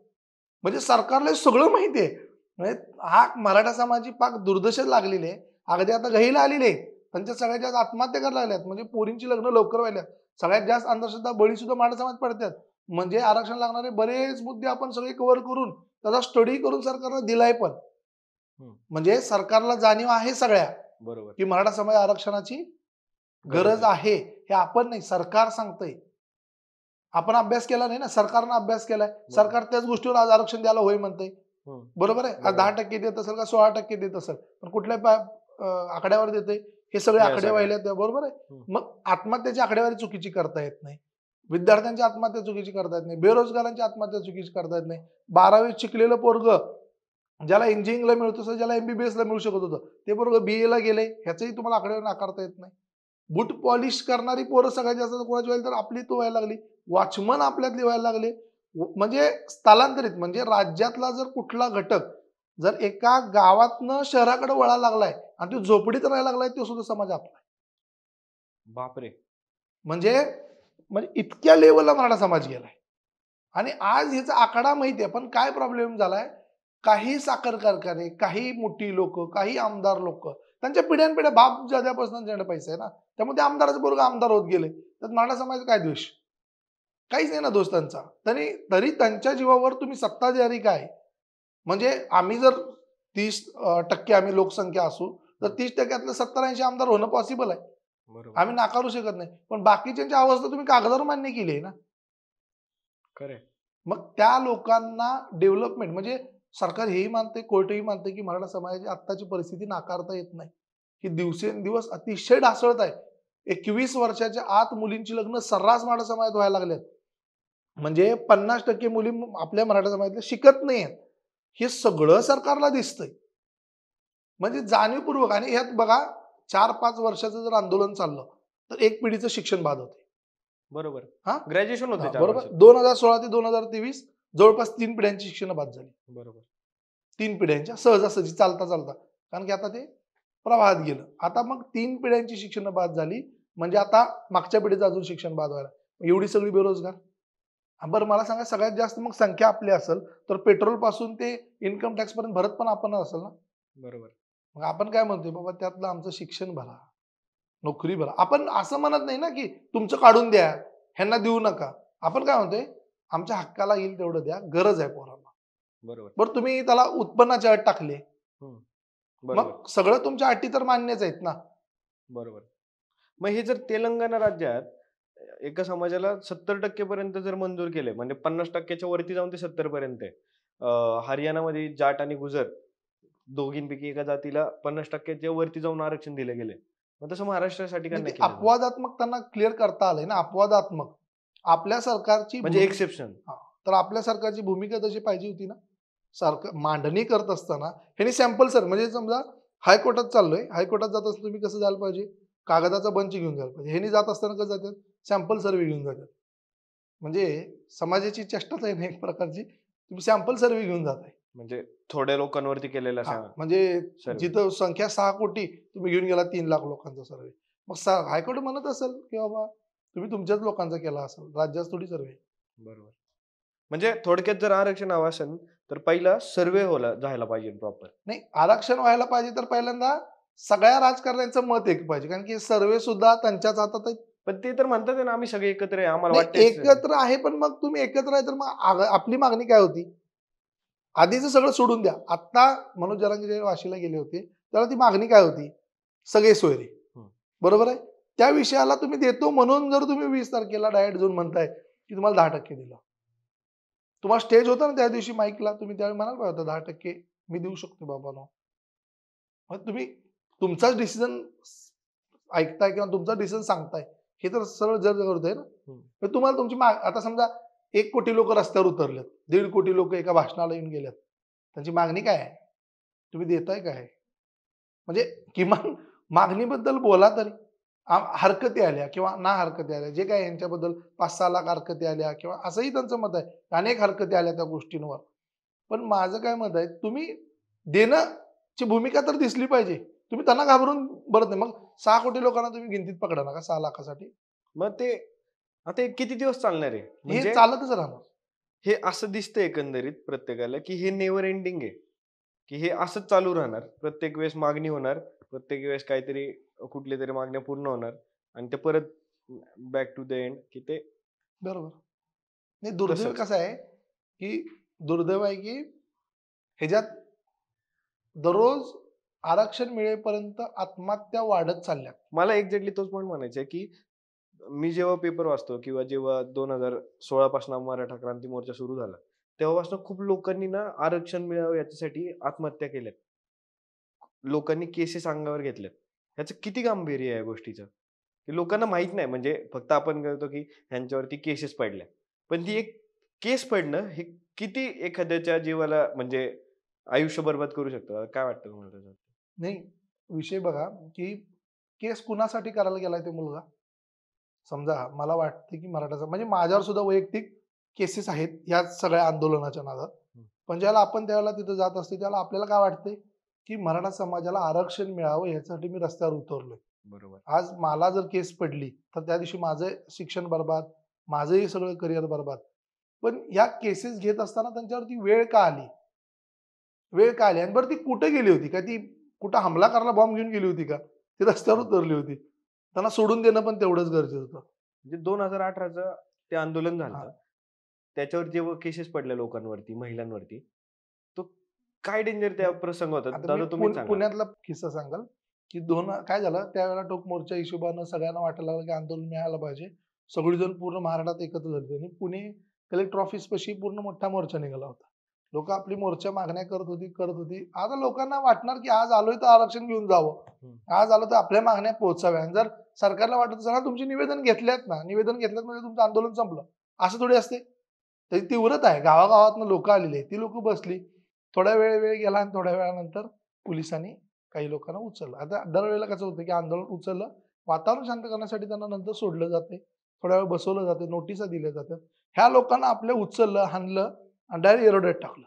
म्हणजे सरकारला सगळं माहिती आहे. म्हणजे हा मराठा समाजाची पाक दुर्दशा लागलेली आहे. अगदी आता घाईला आलेली आहे. त्यांच्या सगळ्यात जास्त आत्महत्या करायला लागल्यात, म्हणजे पोरींची लग्न लवकर व्हायल्यात. सगळ्यात जास्त अंधश्रद्धा बळी सुद्धा मराठा समाज पडतात. म्हणजे आरक्षण लागणारे बरेच मुद्दे आपण सगळे कव्हर करून त्याचा स्टडी करून सरकारला दिलाय पण. म्हणजे सरकारला जाणीव आहे सगळ्या, बरोबर, की मराठा समाज आरक्षणाची गरज आहे हे आपण नाही, सरकार सांगतंय. आपण अभ्यास केला नाही ना, सरकारनं अभ्यास केलाय. सरकार त्याच गोष्टीवर आज आरक्षण द्यायला होय म्हणतंय. बरोबर आहे. आज 10% देत असेल का 16% देत असेल, पण कुठल्या आकड्यावर देते हे सगळे आकडे सगळ्या. वाहिले बरोबर आहे. मग आत्महत्याची आकडेवारी चुकीची करता येत नाही, विद्यार्थ्यांची आत्महत्या चुकीची करता येत नाही, बेरोजगारांची आत्महत्या चुकीची करता येत नाही. 12वी शिकलेलं पोरग ज्याला इंजिनिअरिंगला मिळत होतं, ज्याला MBBS ला मिळू शकत होतं, ते पोरग BA ला गेले, ह्याचंही तुम्हाला आकडेवारी नाकारता येत नाही. बूट पॉलिश करणारी पोरं सगळ्यात जास्त कोणाची व्हायला, तर आपली तो व्हायला लागली. वॉचमन आपल्यातली व्हायला लागले. म्हणजे स्थलांतरित, म्हणजे राज्यातला जर कुठला घटक जर एका गावातनं शहराकडे वळायला लागलाय आणि तो झोपडीत राहायला लागलाय, तो सुद्धा समाज आपला. बापरे. म्हणजे म्हणजे इतक्या लेवलला मराठा समाज गेलाय. आणि आज ह्याचा आकडा माहिती आहे, पण काय प्रॉब्लेम झालाय, काही साखर कारखाने, काही मोठी लोक, काही आमदार लोक, त्यांच्या पिढ्यानपिढ्या बाप जाद्यापासून त्यांच्याकडे पैसा आहे ना, त्यामुळे ते आमदाराचे पोरग आमदार होत गेले. तर मराठा समाज काय दोष? काहीच नाही ना दोष त्यांचा. तरी त्यांच्या जीवावर तुम्ही सत्ताधारी काय, म्हणजे आम्ही जर 30% आम्ही लोकसंख्या असू, तर 30%तले 70-80 आमदार होणं पॉसिबल आहे. आम्ही नाकारू शकत नाही. पण बाकीच्यांची अवस्था तुम्ही कागदावर मान्य केली आहे ना. खरं. मग त्या लोकांना डेव्हलपमेंट, म्हणजे सरकार हेही मानते, कोर्टही मानते की मराठा समाजाची आत्ताची परिस्थिती नाकारता येत नाही, की दिवसेंदिवस अतिशय ढासळत आहे. 21 वर्षाच्या आत मुलींची लग्न सर्रास मराठा समाजात व्हायला लागलेत. म्हणजे 50% मुली आपल्या मराठा समाजातल्या शिकत नाहीयेत. हे सगळं सरकारला दिसतंय. म्हणजे जाणीवपूर्वक. आणि ह्यात बघा 4-5 वर्षाचं जर आंदोलन चाललं तर एक पिढीचं शिक्षण बाद होते. बरोबर. हा ग्रॅज्युएशन होते 4 बरोबर. वर्षात. 2016 ते 2023 जवळपास 3 पिढ्यांची शिक्षण बाद झाली. बरोबर. 3 पिढ्यांच्या सहजासहजी चालता चालता, कारण की आता ते प्रवाहात गेलं. आता मग 3 पिढ्यांची शिक्षण बाद झाली, म्हणजे आता मागच्या पिढीचं अजून शिक्षण बाद व्हायला. एवढी सगळी बेरोजगार. बरं मला सांगा, सगळ्यात जास्त मग संख्या आपली असेल तर पेट्रोल पासून ते इन्कम टॅक्स पर्यंत भरत पण आपण असेल ना. बरोबर. मग आपण काय म्हणतोय, बाबा त्यातलं आमचं शिक्षण भरा, नोकरी भरा. आपण असं म्हणत नाही ना की तुमचं काढून द्या, ह्यांना देऊ नका. आपण काय म्हणतोय, आमच्या हक्काला येईल तेवढं द्या, गरज आहे पोरांना. बरोबर. बरं तुम्ही त्याला उत्पन्नाची अट टाकली, बरोबर. मग सगळं तुमच्या अटी तर मान्यच आहेत ना. बरोबर. मग हे जर तेलंगणा राज्यात एका समाजाला 70% पर्यंत जर मंजूर केले, म्हणजे 50%च्या वरती जाऊन ते 70 पर्यंत आहे. हरियाणामध्ये जाट आणि गुजर दोघींपैकी एका जातीला 50%च्या वरती जाऊन आरक्षण दिले गेले. मग तसं महाराष्ट्रासाठी का नाही, नाही ते केलं जात? अपवादात्मक त्यांना क्लिअर करता आलंय ना. अपवादात्मक आपल्या सरकारची म्हणजे एक्सेप्शन. तर आपल्या सरकारची भूमिका तशी पाहिजे होती ना. सरकार मांडणी करत असताना ह्यांनी सॅम्पल सर, म्हणजे समजा हायकोर्टात चाललोय, हायकोर्टात जात असताना तुम्ही कसं जायला पाहिजे, कागदाचा बंच घेऊन जायला पाहिजे. ह्यांनी जात असताना कसं जातात, सॅम्पल सर्व्हे घेऊन जातात. म्हणजे समाजाची चेष्टाच आहे ना एक प्रकारची. तुम्ही सॅम्पल सर्व्हे घेऊन जाताय. म्हणजे थोड्या लोकांवरती केलेला म्हणजे सर्वे. जिथं संख्या 6 कोटी तुम्ही घेऊन गेला 3 लाख लोकांचा सर्वे. मग हायकोर्ट म्हणत असेल की बाबा तुम्ही तुमच्याच लोकांचा केला असेल, राज्यात थोडी सर्वे. बरोबर. म्हणजे थोडक्यात जर आरक्षण हवं असेल तर पहिला सर्वे झाला पाहिजे प्रॉपर. नाही, आरक्षण व्हायला पाहिजे तर पहिल्यांदा सगळ्या राजकारण्यांचं मत एक पाहिजे, कारण की सर्वे सुद्धा त्यांच्याच हातात आहे. पण ते तर म्हणतात ना आम्ही सगळे एकत्र आहे, आम्हाला नाही, वाटतंय एकत्र आहे, पण मग तुम्ही एकत्र आहे तर मग आपली मागणी काय होती, आधीच सगळं सोडून द्या. आता मनोज जरांगे जे वाशीला गेले होते त्याला ती मागणी काय होती, सगळे सोयरे. बरोबर आहे. त्या विषयाला तुम्ही देतो म्हणून जर तुम्ही 20 तारखेला डायरेक्ट जाऊन म्हणताय की तुम्हाला 10% दिलं, तुम्हाला स्टेज होता ना त्या दिवशी माईकला, तुम्ही त्यावेळी म्हणाल पाहिजे 10% मी देऊ शकतो बाबांनो. मग तुम्ही तुमचाच डिसिजन ऐकताय किंवा तुमचा डिसिजन सांगताय, हे तर सरळ जर करतोय ना. तर तुम्हाला तुमची आता समजा 1 कोटी लोक रस्त्यावर उतरलेत, 1.5 कोटी लोक एका भाषणाला येऊन गेलेत, त्यांची मागणी काय आहे, तुम्ही देताय काय? म्हणजे किमान मागणीबद्दल बोला तरी. हरकती आल्या किंवा ना हरकती आल्या, जे काय यांच्याबद्दल 5-6 लाख हरकती आल्या किंवा असंही त्यांचं मत आहे, अनेक हरकती आल्या त्या गोष्टींवर. पण माझं काय मत आहे, तुम्ही देण्याची भूमिका तर दिसली पाहिजे. तुम्ही त्यांना घाबरून बरत नाही. मग 6 कोटी लोकांना तुम्ही गिनतीत पकडा नका 6 लाखासाठी. मग ते आता किती दिवस चालणार आहे? हे म्हणजे चालतच राहणार. हे असं दिसतंय एकंदरीत प्रत्येकाला की हे नेव्हर एंडिंग आहे, की हे असंच चालू राहणार. प्रत्येक वेळेस मागणी होणार, प्रत्येक वेळेस काहीतरी कुठल्या तरी मागण्या पूर्ण होणार आणि ते परत बॅक टू द एंड की ते बरोबर. नाही, दुर्दैव तसंच. कसं आहे, की दुर्दैव आहे की ह्याच्यात दररोज आरक्षण मिळेपर्यंत आत्महत्या वाढत चालल्या. मला एक्झॅक्टली तोच पॉइंट म्हणायचा आहे, की मी जेव्हा पेपर वाचतो किंवा जेव्हा 2016 पासून मराठा क्रांती मोर्चा सुरू झाला, तेव्हापासून खूप लोकांनी ना आरक्षण मिळावं याच्यासाठी आत्महत्या केल्यात. लोकांनी केसेस अंगावर घेतल्यात. ह्याचं किती गांभीर्य आहे या गोष्टीचं? की लोकांना माहीत नाही. म्हणजे फक्त आपण करतो, की ह्यांच्यावरती केसेस पडल्या. पण ती एक केस पडणं हे किती एखाद्याच्या जीवाला म्हणजे आयुष्य बरबाद करू शकतं. काय वाटतं तुम्हाला त्याच्यावर? नाही, विषय बघा, की केस कुणासाठी करायला गेलाय तो मुलगा? समजा मला वाटतं, की मराठा म्हणजे माझ्यावर सुद्धा वैयक्तिक केसेस आहेत या सगळ्या आंदोलनाच्या नादात. हं. पण ज्यावेळेला आपण त्यावेळेला तिथं जात असतो, त्यावेळेला आपल्याला काय वाटतंय, की मराठा समाजाला आरक्षण मिळावं यासाठी मी रस्त्यावर उतरलोय. बरोबर. आज मला जर केस पडली, तर त्या दिवशी माझं शिक्षण बरबाद, माझंही सगळं करिअर बरबाद. पण या केसेस घेत असताना त्यांच्यावरती वेळ का आली? वेळ का आली? आणि बरं ती कुठे गेली होती? का ती कुठं हमला करायला बॉम्ब घेऊन गेली होती का? ती रस्त्यावर हं. उतरली होती. त्यांना सोडून देणं पण तेवढंच गरजेचं होतं. म्हणजे 2018चं ते आंदोलन हां. झालं. त्याच्यावर जेव्हा केसेस पडल्या लोकांवरती, महिलांवरती, तो काय डेंजर त्या नाही, प्रसंग होता? आता मी दादा तुम्हीच सांगा. पुण्यातला किस्सा सांगाल, की काय झालं त्यावेळेला टोक मोर्चा हिशोबानं सगळ्यांना वाटायला लागलं, की आंदोलन मिळालं पाहिजे. सगळीजण पूर्ण महाराष्ट्रात एकत्र झाली आणि पुणे कलेक्टर ऑफिसपाशी पूर्ण मोठा मोर्चा निघाला होता. लोकं आपली मोर्चा मागण्या करत होती. आता लोकांना वाटणार, की आज आलोय तर आरक्षण घेऊन जावं. हं. आज आलो तर आपल्या मागण्या पोहोचाव्या. आणि जर सरकारला वाटत असेल, "हां, तुमची निवेदन घेतल्यात ना, निवेदन घेतल्यात म्हणजे तुमचं आंदोलन संपलं." असं थोडी असते. त्याची तीव्रता आहे. गावागावातनं लोकं आलेली आहेत. ती लोकं बसली. थोडा वेळ गेला आणि थोड्या वेळानंतर पोलिसांनी काही लोकांना उचललं. आता दरवेळेला कसं होतं, की आंदोलन उचललं, वातावरण शांत करण्यासाठी त्यांना नंतर सोडलं जाते. थोडा वेळ बसवलं जाते, नोटिसा दिल्या जातात. ह्या लोकांना आपल्या उचललं, हाणलं आणि डायरेक्ट एरोड्यात टाकलं.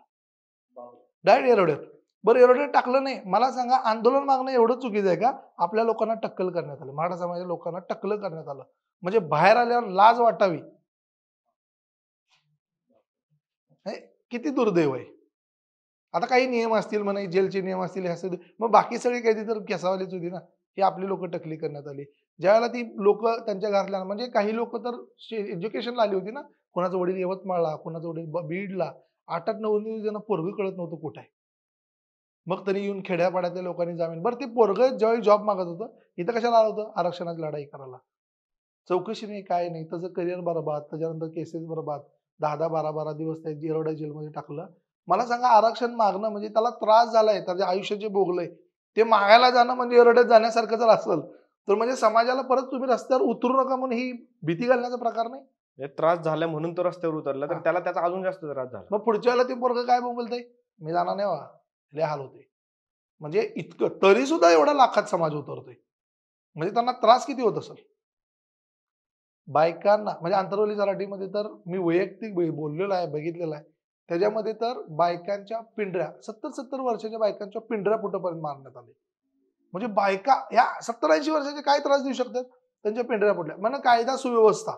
डायरेक्ट एरोड्यात. बरं एरोड्यात टाकलं नाही. मला सांगा आंदोलन मागणं एवढं चुकीचं आहे का? आपल्या लोकांना टक्कल करण्यात आलं. मराठा समाजाच्या लोकांना टक्कल करण्यात आलं. म्हणजे बाहेर आल्यावर लाज वाटावी. हे किती दुर्दैव आहे. आता काही नियम असतील म्हणा, जेलचे नियम असतील, हे असतील. मग बाकी सगळी कैदी तर केसावालीच होती ना. ही आपली लोकं टकली करण्यात आली. ज्यावेळेला ती लोकं त्यांच्या घरातल्या म्हणजे काही लोकं तर एज्युकेशनला आली होती ना. कोणाचं वडील यवतमाळला, कोणाचं वडील बीडला. 8-8, 9-9 जण पोरगं कळत नव्हतं कुठे आहे. मग तरी येऊन खेड्यापाड्यातल्या लोकांनी जामीन. बरं ते पोरगं ज्यावेळी जॉब मागत होतं, इथं कशाला आलं होतं? आरक्षणाची लढाई करायला. चौकशी नाही, काय नाही. त्याचं करिअर बरबाद, त्याच्यानंतर केसेस बरबाद. 10-10, 12-12 दिवस त्या येरवडा जेलमध्ये टाकलं. मला सांगा आरक्षण मागणं म्हणजे त्याला त्रास झालाय, त्याच्या आयुष्य जे भोगलंय, ते मागायला जाणं म्हणजे येरवड्यात जाण्यासारखं जर असेल, तर म्हणजे समाजाला परत तुम्ही रस्त्यावर उतरू नका म्हणून ही भीती घालण्याचा प्रकार नाही? म्हणजे त्रास झाला म्हणून तो रस्त्यावर उतरला, तर हां. त्याला त्याचा अजून जास्त त्रास झाला. मग पुढच्या वेळेला ते पोरगं काय बोलतंय? "मी जाणार नाही बाबा, लय हाल होते." म्हणजे इतकं तरी सुद्धा एवढा लाखात समाज उतरतोय. म्हणजे त्यांना त्रास किती होत असेल? बायकांना म्हणजे आंतरवली तलाठीमध्ये तर मी वैयक्तिक बोललेलो आहे, बघितलेलं आहे. त्याच्यामध्ये तर बायकांच्या पिंढऱ्या 70-70 वर्षाच्या बायकांच्या पिंढऱ्या फुटेपर्यंत मारण्यात आले. म्हणजे बायका ह्या 70-80 वर्षाचे काय त्रास देऊ शकतात? त्यांच्या पिंढऱ्या फुटल्या. म्हणा कायदा सुव्यवस्था.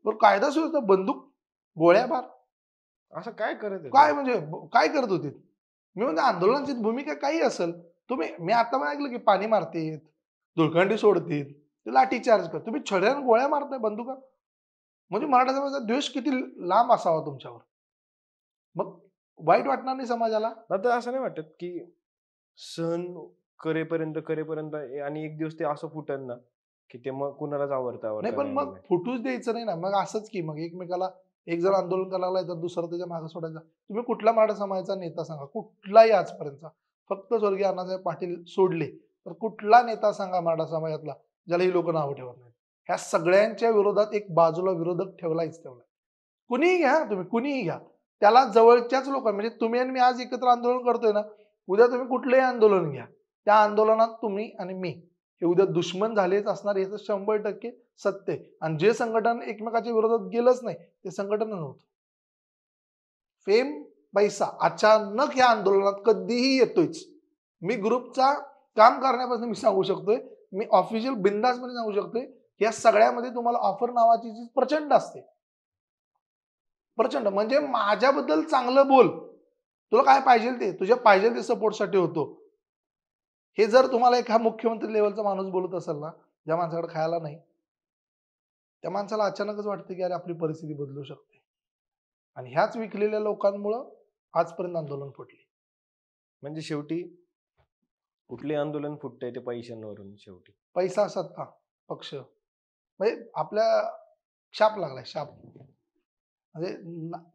बरं कायदा सुव्यवस्था बंदूक, गोळ्या बार असं काय करत आहे काय ते? म्हणजे काय करत होते? मी म्हणतो आंदोलनाची भूमिका काही असेल. मी आता पण ऐकलं की पाणी मारतील, धुळखंडी सोडतील, लाठीचार्ज कर. तुम्ही छड्यानं गोळ्या मारताय बंदुका. म्हणजे मराठा समाजाचा द्वेष किती लांब असावा तुमच्यावर. मग वाईट वाटणार नाही समाजाला? आता असं नाही वाटत, की सहन करेपर्यंत आणि एक दिवस ते असं फुटेल ना, की ते मग कुणालाच नाही आवरता पण येणार मग नाही. फुटूच द्यायचं नाही ना. मग असंच की मग एकमेकाला एक जण आंदोलन करायला लागलाय तर दुसरा त्याच्या मागे सोडायचा. तुम्ही कुठला मराठा समाजाचा नेता सांगा, कुठलाही आजपर्यंतचा. फक्त स्वर्गीय अण्णासाहेब पाटील सोडले, तर कुठला नेता सांगा मराठा समाजातला, ज्याला ही लोकं नावं ठेवत नाहीत. ह्या सगळ्यांच्या विरोधात एक बाजूला विरोधक ठेवलाच ठेवला. कुणीही घ्या तुम्ही, कुणीही घ्या. त्याला जवळच्याच लोक म्हणजे तुम्ही आणि मी आज एकत्र आंदोलन करतोय ना, उद्या तुम्ही कुठलंही आंदोलन घ्या. त्या आंदोलनात तुम्ही आणि मी हे उद्या दुश्मन झालेच असणार याचं 100% सत्य आहे. आणि जे संघटन एकमेकाच्या विरोधात गेलंच नाही, ते संघटन नव्हतं. फेम, पैसा अचानक या आंदोलनात कधीही येतोच. मी ग्रुपचा काम करण्यापासून मी सांगू शकतोय. मी ऑफिशियल बिनधास्तपणे सांगू शकतोय. या सगळ्यामध्ये तुम्हाला ऑफर नावाची चीज प्रचंड असते. प्रचंड. म्हणजे माझ्याबद्दल चांगलं बोल. तुला काय पाहिजे ते, तुझ्या पाहिजे ते सपोर्टसाठी होतो. हे जर तुम्हाला एका मुख्यमंत्री लेव्हलचा माणूस बोलत असेल ना, ज्या माणसाकडे खायला नाही, त्या माणसाला अचानकच वाटतं, की अरे आपली परिस्थिती बदलू शकते. आणि ह्याच विकलेल्या लोकांमुळं आजपर्यंत आंदोलन फुटले. म्हणजे शेवटी कुठले आंदोलन फुटतंय ते पैशांवरून शेवटी. पैसा, सत्ता, पक्ष म्हणजे आपल्या शाप लागलाय, शाप. म्हणजे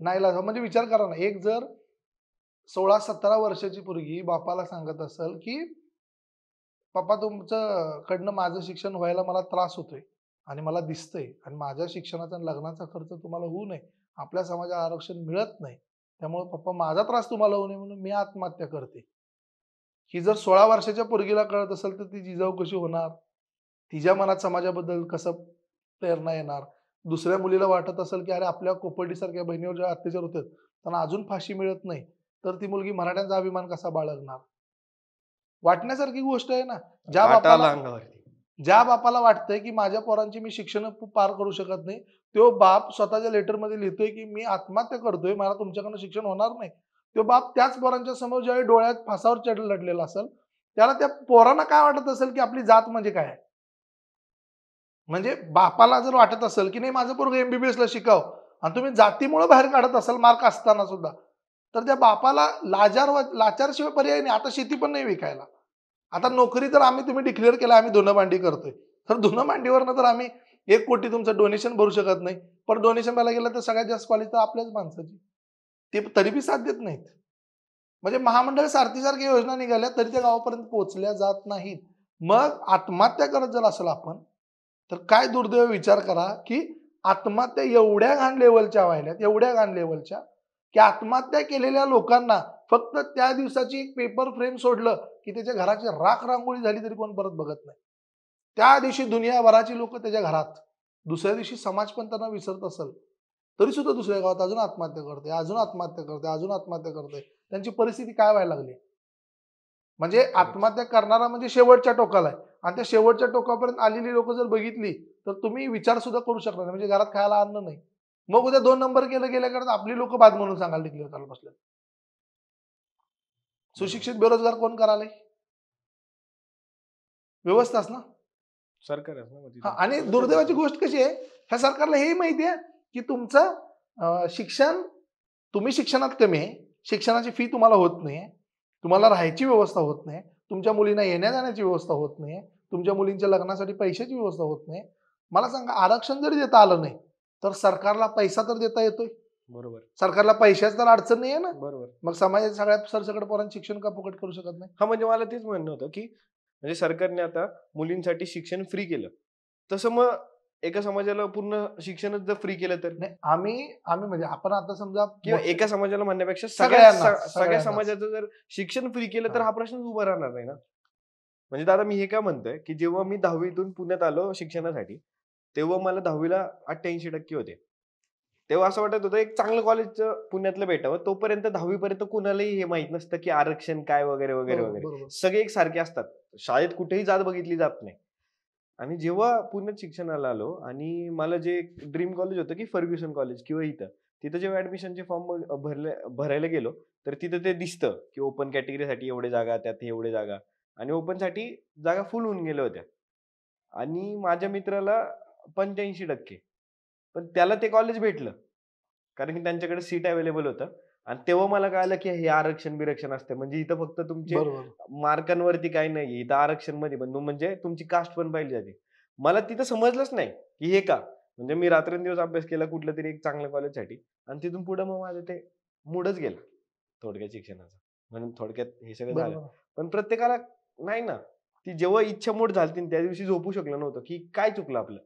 नाईलाज. म्हणजे विचार करा ना, एक जर 16-17 वर्षाची पोरगी बापाला सांगत असेल की पप्पा तुमचं कडनं माझं शिक्षण व्हायला मला त्रास होतोय आणि मला दिसतंय आणि माझ्या शिक्षणाचा आणि लग्नाचा खर्च तुम्हाला होऊ नये, आपल्या समाजाला आरक्षण मिळत नाही, त्यामुळे पप्पा माझा त्रास तुम्हाला होऊ नये म्हणून मी आत्महत्या करते. ही जर 16 वर्षाच्या पोरगीला कळत असेल तर ती जिजाऊ कशी होणार? तिच्या मनात समाजाबद्दल कसं प्रेरणा येणार? दुसऱ्या मुलीला वाटत असेल की अरे आपल्या कोपर्डीसारख्या बहिणीवर जेव्हा अत्याचार होतात त्यांना अजून फाशी मिळत नाही, तर ती मुलगी मराठ्यांचा अभिमान कसा बाळगणार? वाटण्यासारखी गोष्ट आहे ना. ज्या काटा आला बापाला अंगावरती. ज्या बापाला वाटतंय की माझ्या पोरांची मी शिक्षण पार करू शकत नाही, तो बाप स्वतःच्या लेटरमध्ये लिहितोय की मी आत्महत्या करतोय, मला तुमच्याकडनं शिक्षण होणार नाही. तो बाप त्याच पोरांच्या समोर ज्यावेळी डोळ्यात फासावर लढलेला असेल, त्याला त्या पोरांना काय वाटत असेल की आपली जात म्हणजे काय? म्हणजे बापाला जर वाटत असेल की नाही माझं पोरगं MBBS ला शिकाव आणि तुम्ही जातीमुळे बाहेर काढत असाल मार्क असताना सुद्धा, तर त्या बापाला लाचारशिवाय पर्याय नाही. आता शेती पण नाही विकायला. आता नोकरी तर आम्ही तुम्ही डिक्लेअर केला आम्ही धुणं भांडी करतोय, तर धुणं भांडीवरनं तर आम्ही 1 कोटी तुमचं डोनेशन भरू शकत नाही. पण डोनेशन द्यायला गेलं तर सगळ्यात जास्त क्वालिटी तर आपल्याच माणसाची. ते तरी बी साथ देत नाहीत. म्हणजे महामंडळ सारथीसारख्या योजना निघाल्या तरी त्या गावापर्यंत पोहोचल्या जात नाहीत. मग आत्महत्या करत जर असेल आपण, तर काय दुर्दैव विचार करा की आत्महत्या एवढ्या घाण लेवलच्या व्हायल्यात, एवढ्या घाण लेवलच्या, की आत्महत्या केलेल्या लोकांना फक्त त्या दिवसाची एक पेपर फ्रेम सोडलं की त्याच्या घराची राख रांगोळी झाली तरी कोण परत बघत नाही. त्या दिवशी दुनियाभराची लोक त्याच्या घरात, दुसऱ्या दिवशी समाज पण त्यांना विसरत असेल तरी सुद्धा दुसऱ्या गावात अजून आत्महत्या करते, अजून आत्महत्या करते, अजून आत्महत्या करते. त्यांची परिस्थिती काय व्हायला लागली? म्हणजे आत्महत्या करणारा म्हणजे शेवटच्या टोकाला आहे आणि त्या शेवटच्या टोकापर्यंत आलेली लोक जर बघितली तर तुम्ही विचार सुद्धा करू शकणार नाही. म्हणजे घरात खायला अन्न नाही. मग उद्या 2 नंबर केलं गेल्याकडे आपली लोक बाद म्हणून सांगायला डिक्लेअर करायला बसले. सुशिक्षित बेरोजगार कोण करायला? व्यवस्थाच ना. सरकारच ना मग हा, तिथं. आणि दुर्दैवाची गोष्ट कशी आहे, ह्या सरकारला हेही माहिती आहे की तुमचं शिक्षण, तुम्ही शिक्षणात कमी आहे, शिक्षणाची फी तुम्हाला होत नाही, तुम्हाला राहायची व्यवस्था होत नाही, तुमच्या मुलींना येण्या जाण्याची व्यवस्था होत नाही, तुमच्या मुलींच्या लग्नासाठी पैशाची व्यवस्था होत नाही. मला सांगा, आरक्षण जरी देता आलं नाही तर सरकारला पैसा तर देता येतोय. बरोबर. सरकारला पैशाच तर अडचण नाही आहे ना. बरोबर. मग समाजात सगळ्या सरसकट पोरांचं शिक्षण का फुकट करू शकत नाही? हा, म्हणजे मला तेच म्हणणं होतं की म्हणजे सरकारने आता मुलींसाठी शिक्षण फ्री केलं, तसं मग एका समाजाला पूर्ण शिक्षणच जर फ्री केलं तर? नाही, आम्ही म्हणजे आपण आता समजा किंवा एका समाजाला म्हणण्यापेक्षा सगळ्यांनाच. सगळ्या समाजाचं जर शिक्षण फ्री केलं तर हा प्रश्नच उभा राहणार नाही ना. म्हणजे दादा मी हे काय म्हणतोय की जेव्हा मी 10वीतून पुण्यात आलो शिक्षणासाठी, तेव्हा मला 10वीला 88% होते. तेव्हा असं वाटत होतं एक चांगलं कॉलेज पुण्यातलं भेटावं. तोपर्यंत 10वी पर्यंत कुणालाही हे माहित नसतं की आरक्षण काय वगैरे वगैरे बरोबर, वगैरे. बरोबर. सगळे एक सारखे असतात. शाळेत कुठेही जात बघितली जात नाही. आणि जेव्हा पुण्यात शिक्षणाला आलो आणि मला जे ड्रीम कॉलेज होतं की फर्ग्युसन कॉलेज किंवा तिथं जेव्हा ऍडमिशनचे फॉर्म भरायला गेलो, तर तिथं ते दिसतं की ओपन कॅटेगरीसाठी एवढे जागा, त्यात एवढे जागा, आणि ओपनसाठी जागा फुल होऊन गेल्या होत्या. आणि माझ्या मित्राला 85%, पण त्याला ते कॉलेज भेटलं कारण की त्यांच्याकडे सीट अवेलेबल होतं. आणि तेव्हा मला कळालं की हे आरक्षण बिरक्षण असते, म्हणजे इथं फक्त तुमचे बरोबर. मार्कांवरती काही नाही, इथं आरक्षण मध्ये पण म्हणजे तुमची कास्ट पण पाहिली जाते. मला तिथं समजलंच नाही की हे का. म्हणजे मी रात्रंदिवस अभ्यास केला कुठल्या तरी एक चांगल्या कॉलेजसाठी, आणि तिथून पुढे मग माझं ते मूडच गेलं थोडक्यात शिक्षणाचा. म्हणून थोडक्यात हे सगळं झालं. बरोबर. पण प्रत्येकाला नाही ना, ती जेव्हा इच्छा मूड झाली त्या दिवशी झोपू शकलं नव्हतं की काय चुकलं आपलं.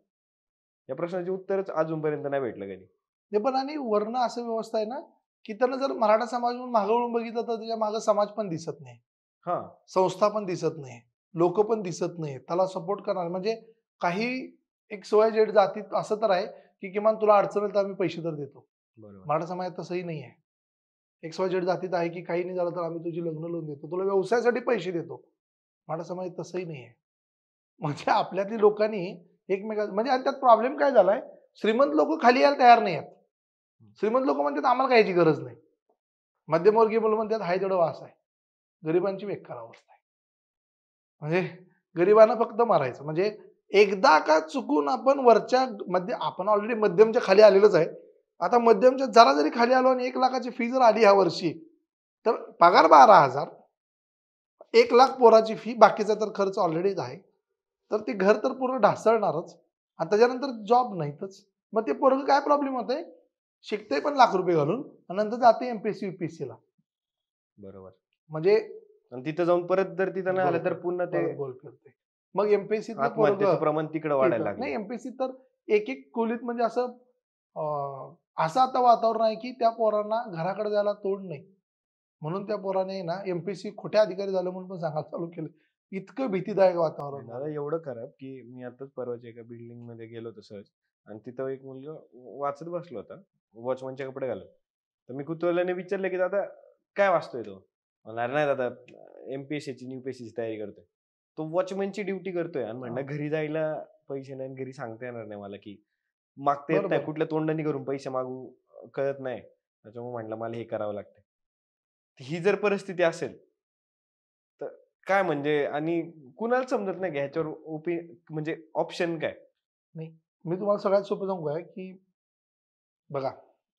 या प्रश्नाचे उत्तरच अजूनपर्यंत नाही भेटलं कधी. ते पण, आणि वर्ण असं व्यवस्था आहे ना की त्यानं जर मराठा समाज म्हणून मागं वळून बघितलं तर त्याच्या मागं समाज पण दिसत नाही, हा, संस्था पण दिसत नाही, लोक पण दिसत नाही त्याला सपोर्ट करणार. म्हणजे काही एक 16 जातीत असं तर आहे की किमान तुला अडचण आली तर आम्ही पैसे तर देतो. बरोबर. मराठा समाजात तसंही नाही आहे. XYZ जातीत आहे की काही नाही झालं तर आम्ही तुझी लग्न लावून देतो, तुला व्यवसायासाठी पैसे देतो. मराठा समाजात तसंही नाही आहे. म्हणजे आपल्यातली लोकांनी एकमेकां, म्हणजे आणि त्यात प्रॉब्लेम काय झालाय, श्रीमंत लोक खाली यायला तयार नाही आहेत. श्रीमंत लोक म्हणतात आम्हाला कायची गरज नाही. मध्यमवर्गीय मुलं म्हणतात हाय तेवढं वास आहे. गरिबांची बेकार अवस्था आहे. म्हणजे गरिबांना फक्त मारायचं. म्हणजे एकदा का चुकून आपण वरच्या आपण ऑलरेडी मध्यमच्या खाली आलेलोच आहे. आता मध्यमच्या जरा जरी खाली आलो आणि 1 लाखाची फी जर आली ह्या वर्षी, तर पगार 12,000, 1,00,000 पोराची फी, बाकीचा तर खर्च ऑलरेडीच आहे. तर ते घर तर पूर्ण ढासळणारच आणि त्याच्यानंतर जॉब नाहीतच. मग ते पोरगं काय प्रॉब्लेम होतंय, शिकतंय पण लाख रुपये घालून आणि नंतर जाते एमपीएससी युपीएससीला. बरोबर. म्हणजे आणि तिथं जाऊन परत जर तिथं नाही आलं तर बरोबर, पुन्हा ते परत गोल फिरते. मग एमपीएससीतलं आत्महत्येचं पोरगं प्रमाण तिकडे वाढायला तिथं लागले. नाही, एमपीएससी तर एक खोलीत म्हणजे असं आता वातावरण आहे की त्या पोरांना घराकडे जायला तोड नाही. म्हणून त्या पोराने ना एमपीएससी खोटे अधिकारी झालं म्हणून पण सांगायला चालू केलं. इतकं भीतीदायक वातावरण दादा झालं. एवढं खराब की मी आताच परवाच्या एका बिल्डिंग मध्ये गेलो होतो सहज, आणि तिथं एक मुलगा वाचत बसला होता, वॉचमनचे कपडे घालून. तर मी कुतूहलाने विचारलं की दादा काय वाचतोय तो? म्हणणार नाही दादा, एमपीएससीची यूपीएससीची तयारी करतोय. तो वॉचमनची ड्युटी करतोय आणि म्हणणार घरी जायला पैसे नाही आणि घरी सांगता येणार नाही मला की मागता येत नाही, बरोबर. कुठल्या तोंडाने करून पैसे मागू कळत नाही. त्याच्यामुळे म्हटलं मला हे करावं लागतं. ही जर परिस्थिती असेल तर काय म्हणजे, आणि कुणाला समजत नाही की ह्याच्यावर म्हणजे ऑप्शन काय? नाही, मी तुम्हाला सगळ्यात सोपं सांगू काय, की बघा,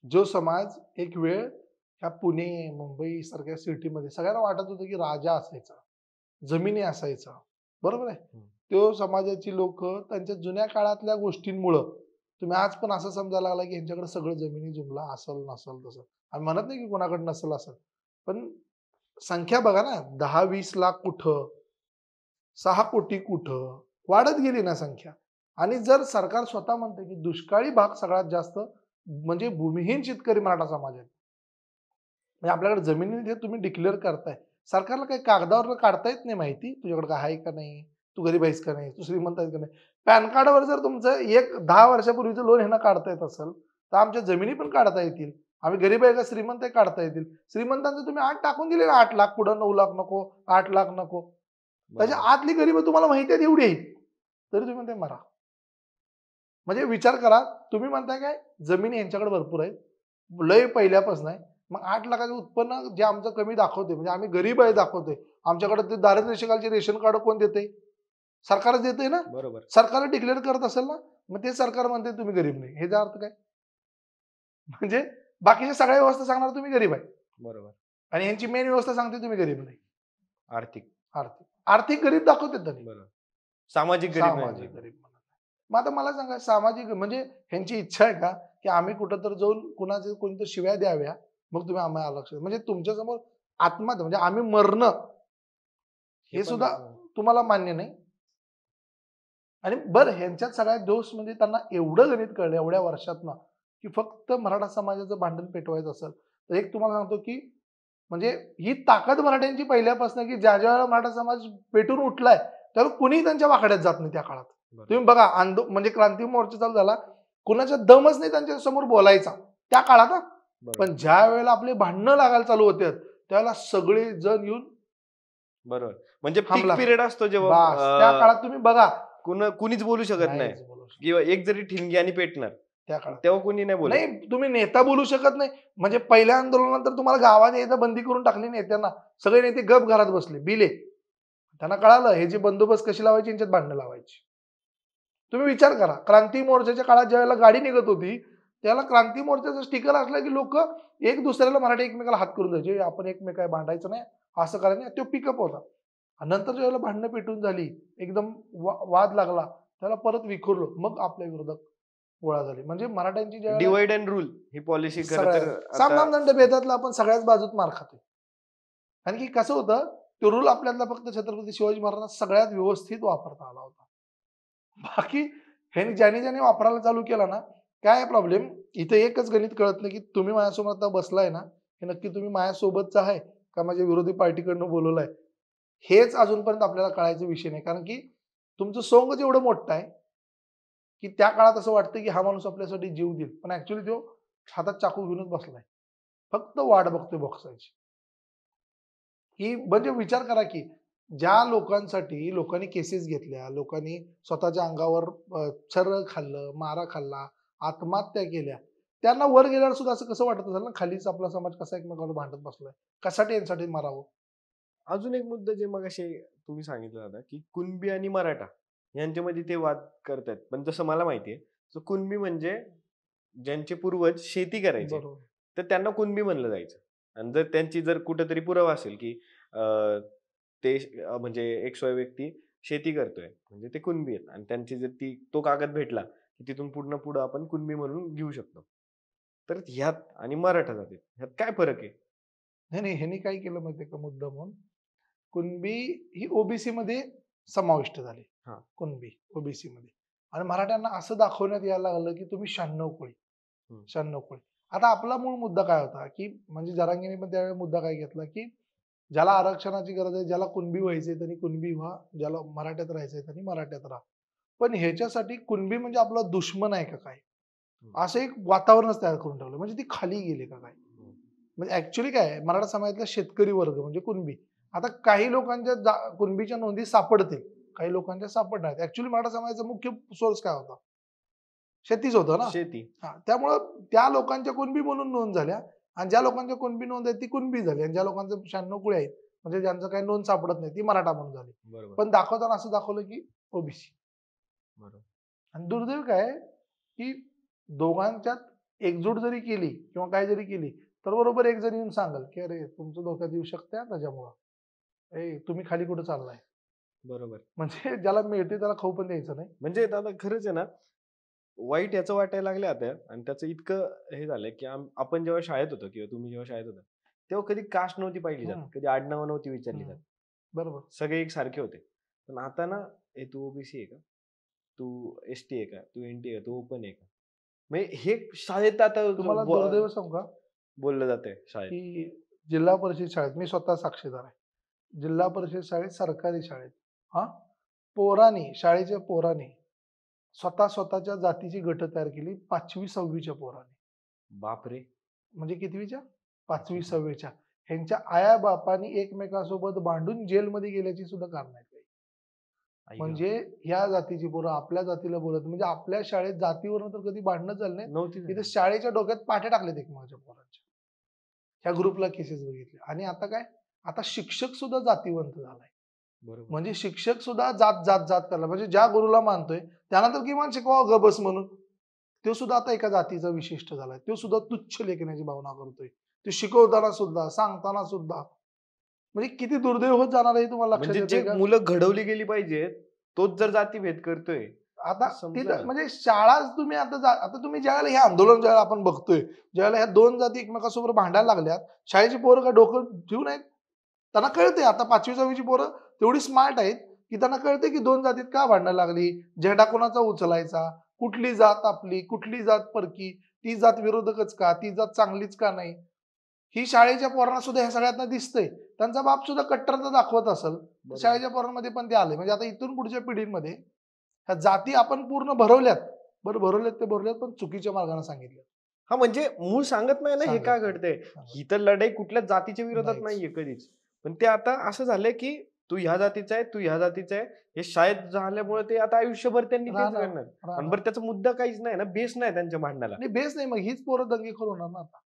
जो समाज एक वेळ ह्या पुणे, मुंबई सारख्या सिटीमध्ये सगळ्यांना वाटत होतं की राजा असायचा, जमिनी असायचा. बरोबर आहे? हम्म. तो समाजाची लोकं त्यांच्या जुन्या काळातल्या गोष्टींमुळं तुम्ही आज पण असं समजायला लागला की ह्यांच्याकडे सगळं जमिनी जुमला असल, नसल तसं. आम्ही म्हणत नाही की कोणाकडे नसल असेल. पण संख्या बघा ना, 10-20 लाख कुठं, 6 कोटी कुठं, वाढत गेली ना संख्या. आणि जर सरकार स्वतः म्हणतं की दुष्काळी भाग सगळ्यात जास्त म्हणजे भूमिहीन शेतकरी मराठा समाज आहे. म्हणजे आपल्याकडे जमिनी जे तुम्ही डिक्लेअर करताय, सरकारला काही कागदावर काढता येत नाही माहिती, तुझ्याकडे काय आहे का नाही, तू गरीब आहेस का नाही, तू श्रीमंत आहेस का नाही. पॅन कार्डवर जर तुमचं 10 वर्षापूर्वीचं लोन ह्यांना काढता येत असेल, तर आमच्या जमिनी पण काढता येतील. आम्ही गरीब आहे का श्रीमंत आहे काढता येतील. श्रीमंतांचं तुम्ही 8 टाकून दिले ना, 8 लाख पुढं 9 लाख नको, 8 लाख नको. त्याच्या बरोबर. आतली गरिबी तुम्हाला माहिती आहेत एवढी आहेत. तरी तुम्ही म्हणताय मरा. म्हणजे विचार करा, तुम्ही म्हणताय काय जमिनी यांच्याकडे भरपूर आहेत. लय पहिल्यापासून आहे. मग 8 लाखाचं उत्पन्न जे आमचं कमी दाखवते, म्हणजे आम्ही गरीब आहे दाखवतोय. आमच्याकडे ते दारिद्र्य रेषेखालचे रेशन कार्ड कोण देते? सरकारच देते ना. बरोबर. सरकार डिक्लेअर करत असेल ना, मग ते सरकार म्हणते तुम्ही गरीब नाही. ह्याचा अर्थ काय? म्हणजे बाकीच्या सगळ्या व्यवस्था सांगणार तुम्ही गरीब आहे बरोबर. आणि ह्यांची मेन व्यवस्था सांगते तुम्ही गरीब नाही. आर्थिक. आर्थिक आर्थिक गरीब दाखवतात त्यांनी. बरोबर. सामाजिक गरीब नाही सामाजिक म्हणजे. गरीब म्हणत. मग आता मला सांगा, सामाजिक म्हणजे ह्यांची इच्छा आहे का, की आम्ही कुठंतरी जाऊन कुणाच्या कोणत्या शिव्या द्याव्या, मग तुम्ही आम्हाला लक्ष म्हणजे तुमच्यासमोर आत्महत्या म्हणजे आम्ही मरणं हे हे पण सुद्धा तुम्हाला मान्य नाही. आणि बरं ह्यांच्यात सगळ्यात दोष म्हणजे त्यांना एवढं गणित कळलं एवढ्या वर्षातनं, की फक्त मराठा समाजाचं भांडण पेटवायचं असेल, तर एक तुम्हाला सांगतो, की म्हणजे ही ताकद मराठ्यांची पहिल्यापासून, की ज्या वेळेला मराठा समाज पेटून उठलाय, त्यावेळेला कुणीही त्यांच्या वाकड्यात जात नाही त्या काळात. बरोबर. तुम्ही बघा म्हणजे क्रांती मोर्चा चालू झाला, कुणाच्या दमच नाही त्यांच्या समोर बोलायचा त्या काळात हा. बरोबर. पण ज्या वेळेला आपले भांडणं लागायला चालू होते, त्यावेळेला सगळे जण येऊन बरोबर. म्हणजे पीक हमला पिरियड असतो जेव्हा बास त्या काळात तुम्ही बघा कुणीच बोलू शकत नाही नाहीच बोलू शकत किंवा एक जरी ठिणगी आणि पेटणार त्या काळात. तेव्हा कोणी नाही बोलत. नाही, तुम्ही नेता बोलू शकत नाही. म्हणजे पहिल्या आंदोलनानंतर तुम्हाला गावात यायला बंदी करून टाकली नेत्यांना. सगळे नेते गप घरात बसले, बिले. त्यांना कळालं हे जे बंदोबस्त कशी लावायची, यांच्यात भांडणं लावायची. तुम्ही विचार करा, क्रांती मोर्चाच्या काळात ज्यावेळेला गाडी निघत होती, त्यावेळेला क्रांती मोर्चाचं स्टिकर असलं की लोक एक दुसऱ्याला मराठी एकमेकाला हात करून द्यायचे, आपण एकमेकाला भांडायचं नाही, असं करायचं नाही. तो पिकअप होता. आणि नंतर ज्यावेळेला भांडणं पेटून झाली, एकदम वाद लागला, त्याला परत विखुरलो. मग आपल्या विरोधात गोळा झाली. म्हणजे मराठ्यांची ज्यावेळेला divide and rule he policy खरं तर सगळ्या सामनाम दंड भेदातला आपण सगळ्याच बाजूत मार खातोय. कारण की कसं होतं, तो रूल आपल्यातला फक्त छत्रपती शिवाजी महाराजांना सगळ्यात व्यवस्थित वापरता आला होता. बाकी ह्यांनी ज्याने वापरायला चालू केला ना, काय प्रॉब्लेम इथे एकच गणित कळत नाही, की तुम्ही माझ्यासमोर आता बसलाय ना, हे नक्की तुम्ही माझ्यासोबतच आहे का माझ्या विरोधी पार्टीकडनं बोलवलंय? हेच अजूनपर्यंत आपल्याला कळायचा विषय नाही. कारण की तुमचं सोंगच एवढं मोठं आहे, की त्या काळात असं वाटतं, की हा माणूस आपल्यासाठी जीव देईल. पण ऍक्च्युअली तो हातात चाकू घेऊनच बसलाय. फक्त वाट बघतोय बॉक्सायची. की म्हणजे विचार करा, की ज्या लोकांसाठी लोकांनी केसेस घेतल्या, लोकांनी स्वतःच्या अंगावर छर्र खाल्लं, मारा खाल्ला, आत्महत्या केल्या. त्यांना वर गेल्यावर सुद्धा असं कसं वाटत असेल ना, खालीच आपला समाज कसा एकमेकावर भांडत बसलाय. कशासाठी यांच्यासाठी मारावं? अजून एक मुद्दा जे मगाशी तुम्ही सांगितलं होता की कुणबी आणि मराठा यांच्यामध्ये ते वाद करतात, पण जसं मला माहितीये तर कुणबी म्हणजे ज्यांचे पूर्वज शेती करायचे बरोबर. तर त्यांना कुणबी म्हणलं जायचं. आणि जर त्यांची जर कुठेतरी पुरावा असेल की अं, ते म्हणजे XY व्यक्ती शेती करतोय म्हणजे ते कुणबी आहेत आणि त्यांची जर तो कागद भेटला की तिथून पुढं आपण कुणबी म्हणून घेऊ शकतो. तर ह्यात आणि मराठा जातीत ह्यात काय फरक आहे? नाही, नाही. ह्यांनी काय केलं माहितीये का मुद्दामून, कुणबी ही ओबीसी मध्ये समाविष्ट झाली. हां. कुणबी ओबीसीमध्ये आणि मराठ्यांना असं दाखवण्यात यायला लागलं, की तुम्ही 96 कोळी, हं. 96 कोळी. आता आपला मूळ मुद्दा काय होता, की म्हणजे जरांगेने पण त्यावेळी मुद्दा काय घेतला, की ज्याला आरक्षणाची गरज आहे, ज्याला कुणबी व्हायचंय त्यांनी कुणबी व्हा, ज्याला मराठ्यात राहायचंय त्यांनी मराठ्यात राहा. पण ह्याच्यासाठी कुणबी म्हणजे आपला दुश्मन आहे का काय? हं. असं एक वातावरणच तयार करून ठेवलं. म्हणजे ती खाली गेली का काय? हं. म्हणजे ॲक्चुअली काय आहे, मराठा समाजातला शेतकरी वर्ग म्हणजे कुणबी. आता काही लोकांच्या कुणबीच्या नोंदी सापडतील, काही लोकांच्या सापडणार नाहीत. ॲक्चुअली मराठा समाजाचा मुख्य सोर्स काय होता? शेतीच होतं ना. शेती. हां, त्यामुळं त्या लोकांच्या कुणबी म्हणून नोंद झाल्या आणि ज्या लोकांच्या कुणबी नोंद आहे ती कुणबी झाली आणि ज्या लोकांचं 96 कुळी आहेत, म्हणजे ज्यांचं काही नोंद सापडत नाही ती मराठा म्हणून झाली. बरोबर. पण दाखवताना असं दाखवलं की ओबीसी. बरोबर. आणि दुर्दैव काय आहे, की दोघांच्यात एकजूट जरी केली किंवा काय जरी केली, तर बरोबर एक जण येऊन सांगेल, की "अरे, तुमचं धोक्यात येऊ शकतंय हां त्याच्यामुळं. ए, तुम्ही खाली कुठं चाललाय?" बरोबर. म्हणजे ज्याला मिळते त्याला खाऊ पण द्यायचं नाही. म्हणजे दादा खरंच आहे ना, वाईट याचं वाटायला लागलं आता आणि त्याचं इतकं हे झालंय, की आपण जेव्हा शाळेत होतो किंवा तुम्ही जेव्हा शाळेत होता, तेव्हा कधी कास्ट नव्हती पाहिली जात. हं, कधी आडनावं नव्हती विचारली जात. हं. बरोबर. सगळे एकसारखे होते. पण आता ना, "ए तू ओबीसी आहे का? तू एसटी आहे का? तू एनटी आहे का? तू ओपन आहे का?" म्हणजे हे शाळेत आता तुम्हाला दुर्दैव सांगू का, बोललं जातंय शाळेत. की जिल्हा परिषद शाळेत मी स्वतः साक्षीदार आहे. जिल्हा परिषद शाळेत, सरकारी शाळेत हां, पोरांनी, शाळेच्या पोरांनी स्वतःच्या जातीची गटं तयार केली 5वी 6वीच्या पोरांनी. बापरे! म्हणजे कितवीच्या? 5वी 5वी. 6वीच्या. ह्यांच्या आया-बापांनी एकमेकांसोबत भांडून जेलमध्ये गेल्याची सुद्धा कारणं आहेत काही. आई गं! म्हणजे ह्या जातीची पोरं आपल्या जातीला बोलत म्हणजे आपल्या शाळेत जातीवरून तर कधी भांडणं झाली नाहीत. नव्हती तिथे झाली. शाळेच्या डोक्यात पाट्या टाकलेत एकमेकांच्या पोरांच्या. ह्या ग्रुपला केसेस बघितल्या आणि आता काय? आता शिक्षक सुद्धा जातीवंत झालाय. बरोबर. म्हणजे शिक्षक सुद्धा जात करायला म्हणजे ज्या गुरुला मानतोय त्यांना तर किमान शिकवावं ग बस म्हणून. तो सुद्धा आता एका जातीचा विशिष्ट झालाय. तो सुद्धा तुच्छ लेखण्याची भावना करतोय. तो शिकवताना सुद्धा, सांगताना सुद्धा. म्हणजे किती दुर्दैव होत जाणार आहे हे तुम्हाला लक्षात म्हणजे जे येतंय का? मुलं घडवली गेली पाहिजेत, तोच जर जातीभेद करतोय, आता तर समजा तिथं म्हणजे शाळाच तुम्ही आता तुम्ही ज्यावेळेला हे आंदोलन ज्यावेळेला आपण बघतोय, ज्यावेळेला ह्या 2 जाती एकमेकांसोबत भांडायला लागल्यात, शाळेची पोरं काय डोकं ठेवून आहेत? त्यांना कळतंय आता 5वी 6वीची पोरं तेवढी स्मार्ट आहेत, की त्यांना कळतंय की 2 जातीत का भांडायला लागली? झेंडा कोणाचा उचलायचा? कुठली जात आपली? कुठली जात परकी? ती जात विरोधकच का? ती जात चांगलीच का नाही? ही शाळेच्या पोरांना सुद्धा ह्या सगळ्यातनं दिसतंय. त्यांचा बाप सुद्धा कट्टरता दाखवत असेल, तर बरोबर. शाळेच्या पोरांमध्ये पण ते आले. म्हणजे आता इथून पुढच्या पिढीमध्ये ह्या जाती आपण पूर्ण भरवल्यात. बरं भरवल्यात ते भरवल्यात, पण चुकीच्या मार्गाने सांगितल्या. हां, म्हणजे मूळ सांगत नाही ना हे सांगत का नाही. घडतंय. सांगत ही तर लढाई कुठल्याच जातीच्या विरोधात नाहीच. नाहीये कधीच. पण ते आता असं झालंय, की तू ह्या जातीचा आहे, तू ह्या जातीचा आहे. हे शाळेत झाल्यामुळे ते आता आयुष्यभर त्यांनी तेच राहणार, करणार. आणि राहणार. बरं त्याचा मुद्दा काहीच नाही ना, बेस नाही त्यांच्या भांडणाला. आणि बेस नाही मग हीच पोरं दंगेखोर होणार ना आता.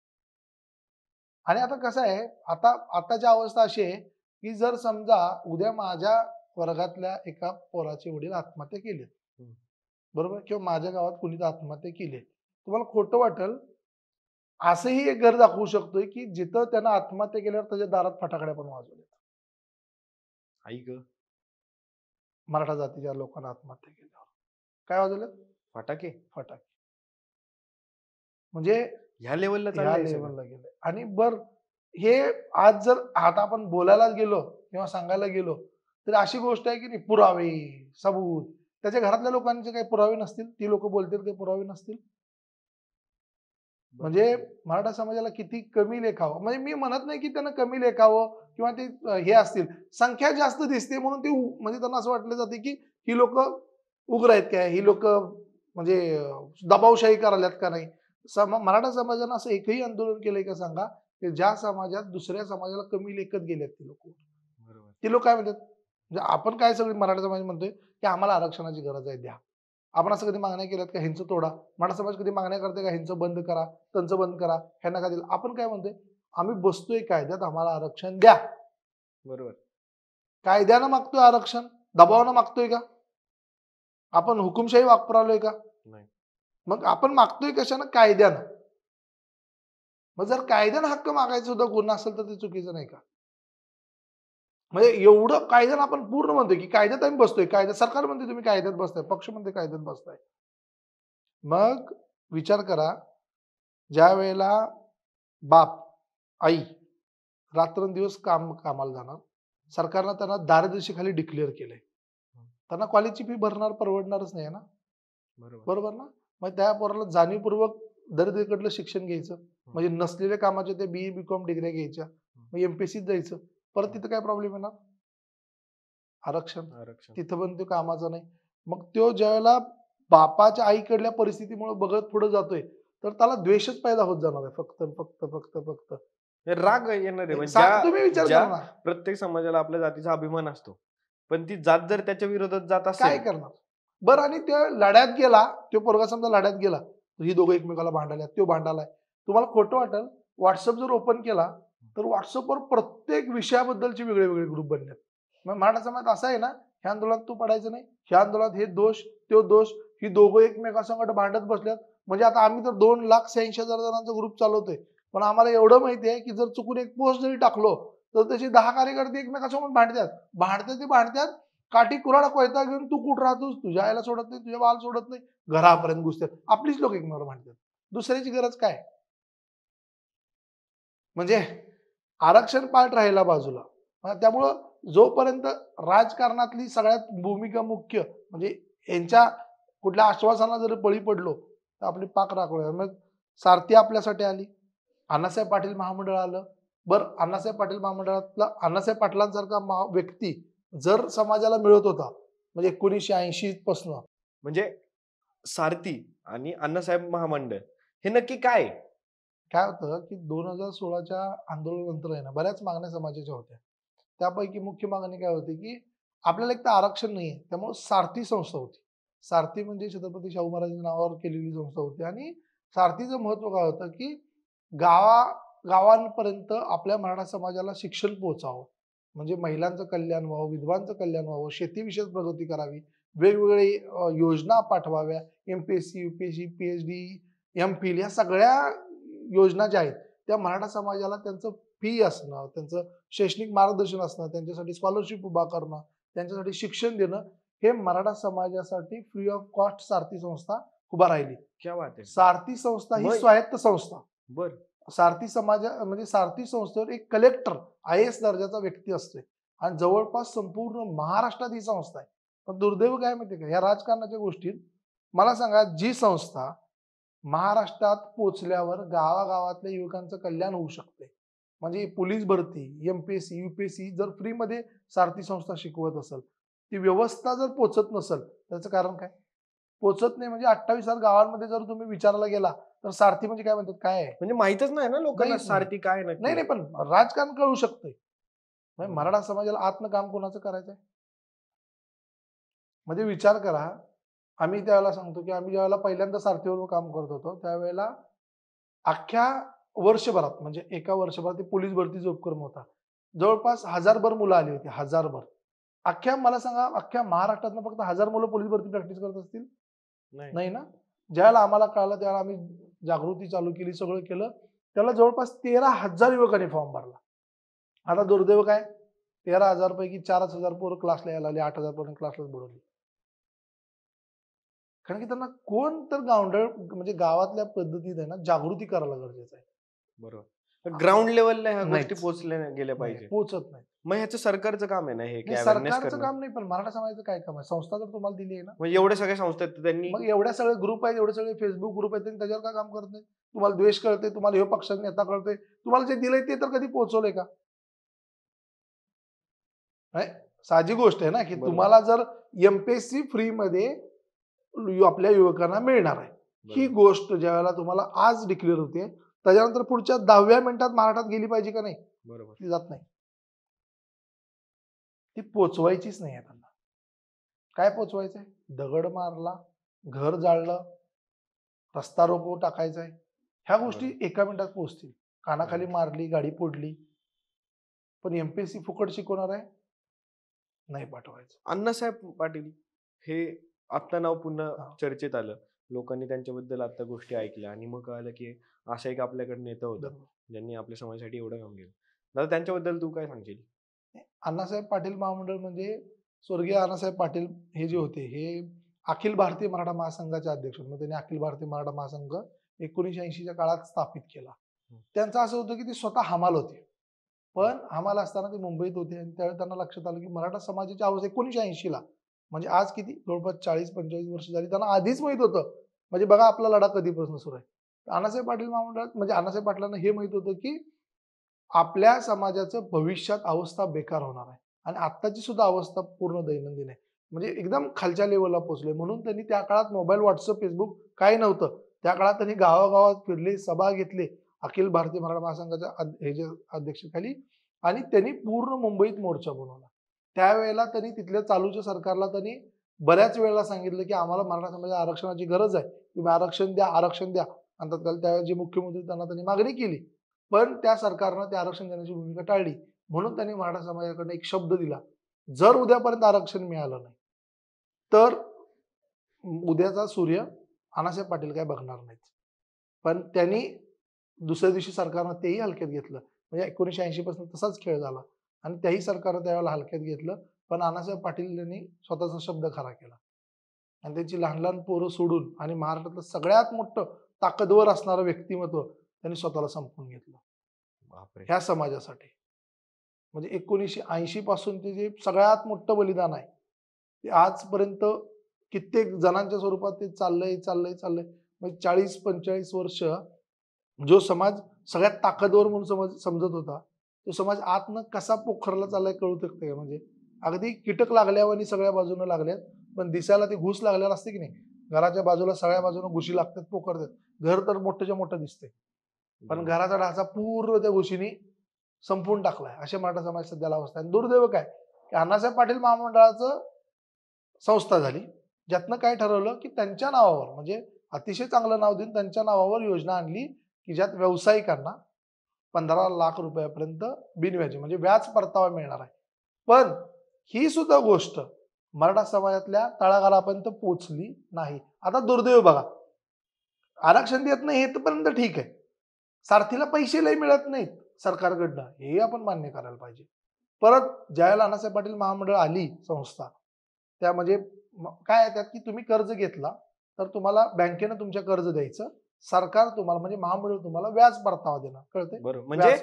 आणि आता कसं आहे, आताची अवस्था अशी आहे, की जर समजा उद्या माझ्या वर्गातल्या एका पोराचे वडील आत्महत्या केली, हं. बरोबर? किंवा माझ्या गावात कुणीतरी आत्महत्या केली. तुम्हाला खोटं वाटेल, असंही एक घर दाखवू शकतोय, की जिथं त्यानं आत्महत्या केल्यावर त्याच्या दारात फटाकड्या पण वाजवल्यात. आई गं! मराठा जातीच्या लोकांना आत्महत्या केल्यावर. काय वाजवल्यात? फटाके? फटाके. म्हणजे ह्या लेव्हलला ह्या चाललंय सगळं. लेव्हलला गेलंय. आणि हे आज जर आता आपण बोलायला गेलो किंवा सांगायला गेलो, तर अशी गोष्ट आहे की नाही पुरावे, सबूत. त्याच्या घरातल्या लोकांचे काही पुरावे नसतील, ती लोकं बोलतील काही पुरावे नसतील. म्हणजे बरोबर. मराठा समाजाला किती कमी लेखावं. म्हणजे मी म्हणत नाही की त्यांना कमी लेखावं किंवा ते हे असतील. संख्या जास्त दिसते म्हणून ते म्हणजे त्यांना असं वाटलं जाते की ही लोकं उग्र आहेत काय? ही लोकं म्हणजे दबावशाही करायल्यात का नाही? मराठा समाजानं असं एकही आंदोलन केलंय का सांगा, की ज्या समाजात दुसऱ्या समाजाला कमी लेखत गेलेत ते लोकं. बरोबर. ते लोक काय म्हणतात? म्हणजे आपण काय सगळे मराठा समाज म्हणतोय, की आम्हाला आरक्षणाची गरज आहे द्या. आपण असं कधी मागण्या केल्यात का ह्यांचं तोडा? मराठा समाज कधी मागण्या करते का ह्यांचं बंद करा, त्यांचं बंद करा, ह्यांना का दिलं? आपण काय म्हणतोय? आम्ही बसतोय कायद्यात आम्हाला आरक्षण द्या. बरोबर. कायद्यानं मागतोय आरक्षण, दबावानं मागतोय का? आपण हुकुमशाही वापरालोय का? नाही. मग आपण मागतोय कशानं? कायद्यानं. मग जर कायद्यानं हक्क मागायचा सुद्धा गुन्हा असेल तर ते चुकीचं नाही का? म्हणजे एवढं कायद्याला आपण पूर्ण म्हणतोय की कायद्यात आम्ही बसतोय, कायद्यात सरकार म्हणते तुम्ही कायद्यात बसताय, पक्ष म्हणते कायद्यात बसताय. मग विचार करा, ज्या वेळेला बाप, आई रात्रंदिवस कामाला जाणार, सरकारनं त्यांना दारिद्र्यरेषेखाली डिक्लेअर केलंय. त्यांना कॉलेजची फी परवडणारच नाही ना, बरोबर. बरोबर ना? मग त्या पोराला जाणीवपूर्वक दरिद्रीकडलं शिक्षण घ्यायचं, म्हणजे नसलेल्या कामाच्या त्या BE BCom डिग्र्या घ्यायच्या, मग MPSCत जायचं, परत तिथं काय प्रॉब्लेम येणार? आरक्षण. आरक्षण. तिथं पण तो कामाचा नाही. मग तो ज्यावेळेला बापाच्या आईकडल्या परिस्थितीमुळे बघत पुढे जातोय, तर त्याला द्वेषच पैदा होत जाणार आहे फक्त, फक्त, फक्त, फक्त. हे राग येणार आहे म्हणजे तुम्ही विचार ज्या करा ना, प्रत्येक समाजाला आपल्या जातीचा अभिमान असतो. पण ती जात जर त्याच्या विरोधात जात काय असेल, करणार? बरं, आणि त्या लढ्यात गेला, तो पोरगा समजा लढ्यात गेला, तर ही दोघं एकमेकाला भांडायला, तो भांडालाय. तुम्हाला खोटं वाटेल, WhatsApp जर ओपन केला, तर WhatsAppवर प्रत्येक विषयाबद्दलचे वेगळे वेगळे ग्रुप बनलेत. मग मराठा समाज असा आहे ना, ह्या आंदोलनात तू पडायचं नाही, ह्या आंदोलनात हे दोष, तो दोष, ही दोघं एकमेकांसंगत भांडत बसल्यात. म्हणजे आता आम्ही तर 2,86,000 जणांचा ग्रुप चालवतोय, पण आम्हाला एवढं माहिती आहे की जर चुकून एक पोस्ट जरी टाकलो, तर त्याचे 10 कार्यकर्ते एकमेकांसोबत भांडतात, भांडतात, काठी कुऱ्हाड कोयता घेऊन तू कुठं राहतोस, तुझ्या आईला सोडत नाही, तुझ्या बाळाला सोडत नाही, घरापर्यंत घुसतात. आपलीच लोक एकमेकांवर भांडतात. दुसऱ्याची गरज काय? म्हणजे आरक्षण पार्ट राहिला बाजूला. त्यामुळं जोपर्यंत राजकारणातली सगळ्यात भूमिका मुख्य म्हणजे यांच्या कुठल्या आश्वासनाला जर बळी पडलो, तर आपली पाक राखोळ. मग सारथी आपल्यासाठी आली, अण्णासाहेब पाटील महामंडळ आलं. बरं, अण्णासाहेब पाटील महामंडळातला अण्णासाहेब पाटलांसारखा व्यक्ती जर समाजाला मिळत होता, म्हणजे 1980 पासून, म्हणजे सारथी आणि अण्णासाहेब महामंडळ हे नक्की काय आहे? काय होतं की 2016च्या आंदोलनानंतर आहे ना, बऱ्याच मागण्या समाजाच्या होत्या. त्यापैकी मुख्य मागणी काय होती की आपल्याला एक तर आरक्षण नाहीये, त्यामुळे सारथी संस्था होती. सारथी म्हणजे छत्रपती शाहू महाराजांच्या नावावर केलेली संस्था होती. आणि सारथीचं महत्व काय होतं की गावांपर्यंत आपल्या मराठा समाजाला शिक्षण पोहोचावं, म्हणजे महिलांचं कल्याण व्हावं, विधवांचं कल्याण व्हावं, शेतीविषयक प्रगती करावी, वेगवेगळे योजना पाठवाव्या, MPSC, UPSC, PhD, MPhil या सगळ्या योजना ज्या आहेत त्या मराठा समाजाला त्यांचं फी असणं, त्यांचं शैक्षणिक मार्गदर्शन असणं, त्यांच्यासाठी स्कॉलरशिप उभा करणं, त्यांच्यासाठी शिक्षण देणं, हे मराठा समाजासाठी फ्री ऑफ कॉस्ट सारथी संस्था उभा राहिली. क्या बात आहे. सारथी संस्था ही मग स्वायत्त संस्था. बर सारथी म्हणजे सारथी संस्थेवर एक कलेक्टर IAS दर्जाचा व्यक्ती असतोय आणि जवळपास संपूर्ण महाराष्ट्रात ही संस्था आहे. पण दुर्दैव काय माहितीये का, या राजकारणाच्या गोष्टीत मला सांगा, जी संस्था महाराष्ट्रात पोचल्यावर गावागावातल्या युवकांचं कल्याण होऊ शकते, म्हणजे पोलीस भरती, MPSC, UPSC जर फ्रीमध्ये सारथी संस्था शिकवत असेल, ती व्यवस्था जर पोचत नसेल, त्याचं कारण काय? पोचत नाही म्हणजे 28,000 गावांमध्ये जर तुम्ही विचारायला गेला, तर सारथी म्हणजे काय म्हणतात, काय आहे? म्हणजे माहितच नाही ना लोकांना नाहीच नाही. सारथी काय नक्की. नाही, पण राजकारण कळू शकतंय. म्हणजे मराठा समाजाला आतनं काम कोणाचं करायचंय? म्हणजे विचार करा, आम्ही त्यावेळेला सांगतो की आम्ही ज्यावेळेला पहिल्यांदा सारथीवर काम करत होतो, त्यावेळेला अख्ख्या वर्षभरात, म्हणजे एका वर्षभरात ते पोलीस भरतीचा उपक्रम होता, जवळपास 1000भर मुलं आली होती, 1000भर. मला सांगा, अख्ख्या महाराष्ट्रातनं फक्त 1000 मुलं पोलीस भरती प्रॅक्टिस करत असतील? नाही ना. ज्यावेळेला आम्हाला कळलं त्यावेळेला आम्ही जागृती चालू केली, सगळं केलं, त्याला जवळपास 13,000 युवकांनी फॉर्म भरला. आता दुर्दैव काय, 13,000 पैकी 4,000 पोरं क्लासला यायला लागली, 8,000 पोरं क्लासलाच बुडवली. कारण की त्यांना कोण तर गावंढळ म्हणजे गावातल्या पद्धतीत आहे ना जागृती करायला गरजेचं आहे. बरोबर. ग्राउंड लेवलला ह्या गोष्टी नाहीच. पोहोचल्या गेल्या नाही, पाहिजे. पोचत नाही. मग ह्याचं सरकारचं काम आहे ना हे की नाही, अवेअरनेस सरकारचं करणं. काम नाही, पण मराठा समाजाचं काय काम आहे? संस्था जर तुम्हाला दिली आहे ना, म्हणजे एवढ्या सगळ्या संस्था आहेत, तर त्यांनी मग एवढ्या सगळे ग्रुप आहेत, एवढे सगळे फेसबुक ग्रुप आहेत, त्यांनी त्याच्यावर का काम करत नाही? तुम्हाला द्वेष कळते, तुम्हाला हे पक्षाचा नेता कळतोय, तुम्हाला जे दिलंय ते तर कधी पोहोचवलंय का? नाही, साहजिक गोष्ट आहे ना की बरोबर. तुम्हाला जर MPSC फ्रीमध्ये आपल्या युवकांना मिळणार आहे, ही बरोबर. गोष्ट ज्यावेळेला तुम्हाला आज डिक्लेअर होते, त्याच्यानंतर पुढच्या 10व्या मिनिटात महाराष्ट्रात गेली पाहिजे का नाही? बरोबर. ती जात नाही. ती पोचवायचीच नाही आहे त्यांना. काय पोचवायचंय? दगड मारला, घर जाळलं, रस्ता रोको टाकायचाय, ह्या गोष्टी बरोबर. एका मिनिटात पोहोचतील. कानाखाली बरोबर. मारली, गाडी फोडली, पण MPSC फुकट शिकवणार आहे? नाही पाठवायचं. अण्णासाहेब पाटील हे आता नाव पुन्हा हा. चर्चेत आलं. लोकांनी त्यांच्याबद्दल आता गोष्टी ऐकल्या आणि मग कळालं की असं एक आपल्याकडे नेता होतं बरोबर. ज्यांनी आपल्या समाजासाठी एवढं काम केलं. दादा त्यांच्याबद्दल तू काय सांगशील? अण्णासाहेब पाटील महामंडळ म्हणजे स्वर्गीय अण्णासाहेब पाटील हे जे होते हे अखिल भारतीय मराठा महासंघाचे अध्यक्ष होते. मग त्यांनी अखिल भारतीय मराठा महासंघ 1980च्या काळात स्थापित केला. त्यांचं असं होतं की ते स्वतः हमाल होते, पण हमाल असताना ते मुंबईत होते आणि त्यावेळी त्यांना लक्षात आलं की मराठा समाजाची अवस्था 1980ला म्हणजे आज किती जवळपास 40-45 वर्ष झाली, त्यांना आधीच माहित होतं. म्हणजे बघा आपला लढा कधीपासून सुरू आहे. अण्णासाहेब पाटील महामंडळात म्हणजे अण्णासाहेब पाटलांना हे माहित होतं की आपल्या समाजाचं भविष्यात अवस्था बेकार होणार आहे आणि आत्ताची सुद्धा अवस्था पूर्ण दैनंदिन आहे, म्हणजे एकदम खालच्या लेवलला पोहोचले. म्हणून त्यांनी त्या काळात मोबाईल, व्हॉट्सअप, फेसबुक काही नव्हतं. त्या काळात त्यांनी गावागावात फिरले, सभा घेतले अखिल भारतीय मराठा महासंघाच्या हे जे अध्यक्षतेखाली, आणि त्यांनी पूर्ण मुंबईत मोर्चा बनवला. त्यावेळेला त्यांनी तिथल्या चालूच्या सरकारला त्यांनी बऱ्याच वेळेला सांगितलं की आम्हाला मराठा समाजाच्या आरक्षणाची गरज आहे, तुम्ही आरक्षण द्या, आरक्षण द्या. आणि त्यावेळेस जे मुख्यमंत्री त्यांना त्यांनी मागणी केली, पण त्या सरकारनं ते आरक्षण देण्याची भूमिका टाळली. म्हणून त्यांनी मराठा समाजाकडनं एक शब्द दिला, जर उद्यापर्यंत आरक्षण मिळालं नाही तर उद्याचा सूर्य अण्णासाहेब पाटील काय बघणार नाहीत. पण त्यांनी दुसऱ्या दिवशी सरकारनं तेही हलक्यात घेतलं. म्हणजे 1980 पासून तसाच खेळ झाला आणि त्याही सरकारनं त्यावेळेला हलक्यात घेतलं. पण अण्णासाहेब पाटील यांनी स्वतःचा शब्द खरा केला आणि त्यांची लहान लहान पोरं सोडून आणि महाराष्ट्रातलं सगळ्यात मोठं ताकदवर असणारं व्यक्तिमत्व त्यांनी स्वतःला संपवून घेतलं बापरे. ह्या समाजासाठी. म्हणजे 1980 पासून ते जे सगळ्यात मोठं बलिदान आहे ते आजपर्यंत कित्येक जणांच्या स्वरूपात ते चाललंय. म्हणजे 40-45 वर्ष जो समाज सगळ्यात ताकदवर म्हणून समजत होता, तो समाज आतनं कसा पोखरला चाललाय कळू शकते का? म्हणजे अगदी कीटक लागल्यावर आणि सगळ्या बाजूने लागल्यात, पण दिसायला ते घुस लागलेला असते की नाही, घराच्या बाजूला सगळ्या बाजूने घुशी लागतात, पोखरतात. घर तर मोठ्याच्या मोठं दिसते, पण घराचा ढाचा पूर्ण त्या घुशीने संपवून टाकलाय. अशा मराठा समाज सध्याला अवस्था आहे. दुर्दैव काय की अण्णासाहेब पाटील महामंडळाचं संस्था झाली, ज्यातनं काय ठरवलं की त्यांच्या नावावर, म्हणजे अतिशय चांगलं नाव देऊन त्यांच्या नावावर योजना आणली की ज्यात व्यावसायिकांना 15 लाख रुपयापर्यंत बिनव्याजी म्हणजे व्याज परतावा मिळणार आहे. पण ही सुद्धा गोष्ट मराठा समाजातल्या तळागाळापर्यंत पोहोचली नाही. आता दुर्दैव बघा, आरक्षण देत नाही हे पर्यंत ठीक आहे, सारथीला पैसे लई मिळत नाहीत सरकारकडनं, हे आपण मान्य करायला पाहिजे. परत ज्यावेळेला अण्णासाहेब पाटील महामंडळ आली संस्था, त्या म्हणजे काय आहे त्यात की तुम्ही कर्ज घेतला तर तुम्हाला बँकेनं तुमच्या कर्ज द्यायचं, सरकार तुम्हाला म्हणजे महामंडळ तुम्हाला व्याज परतावा देणार. कळते? बरोबर. म्हणजे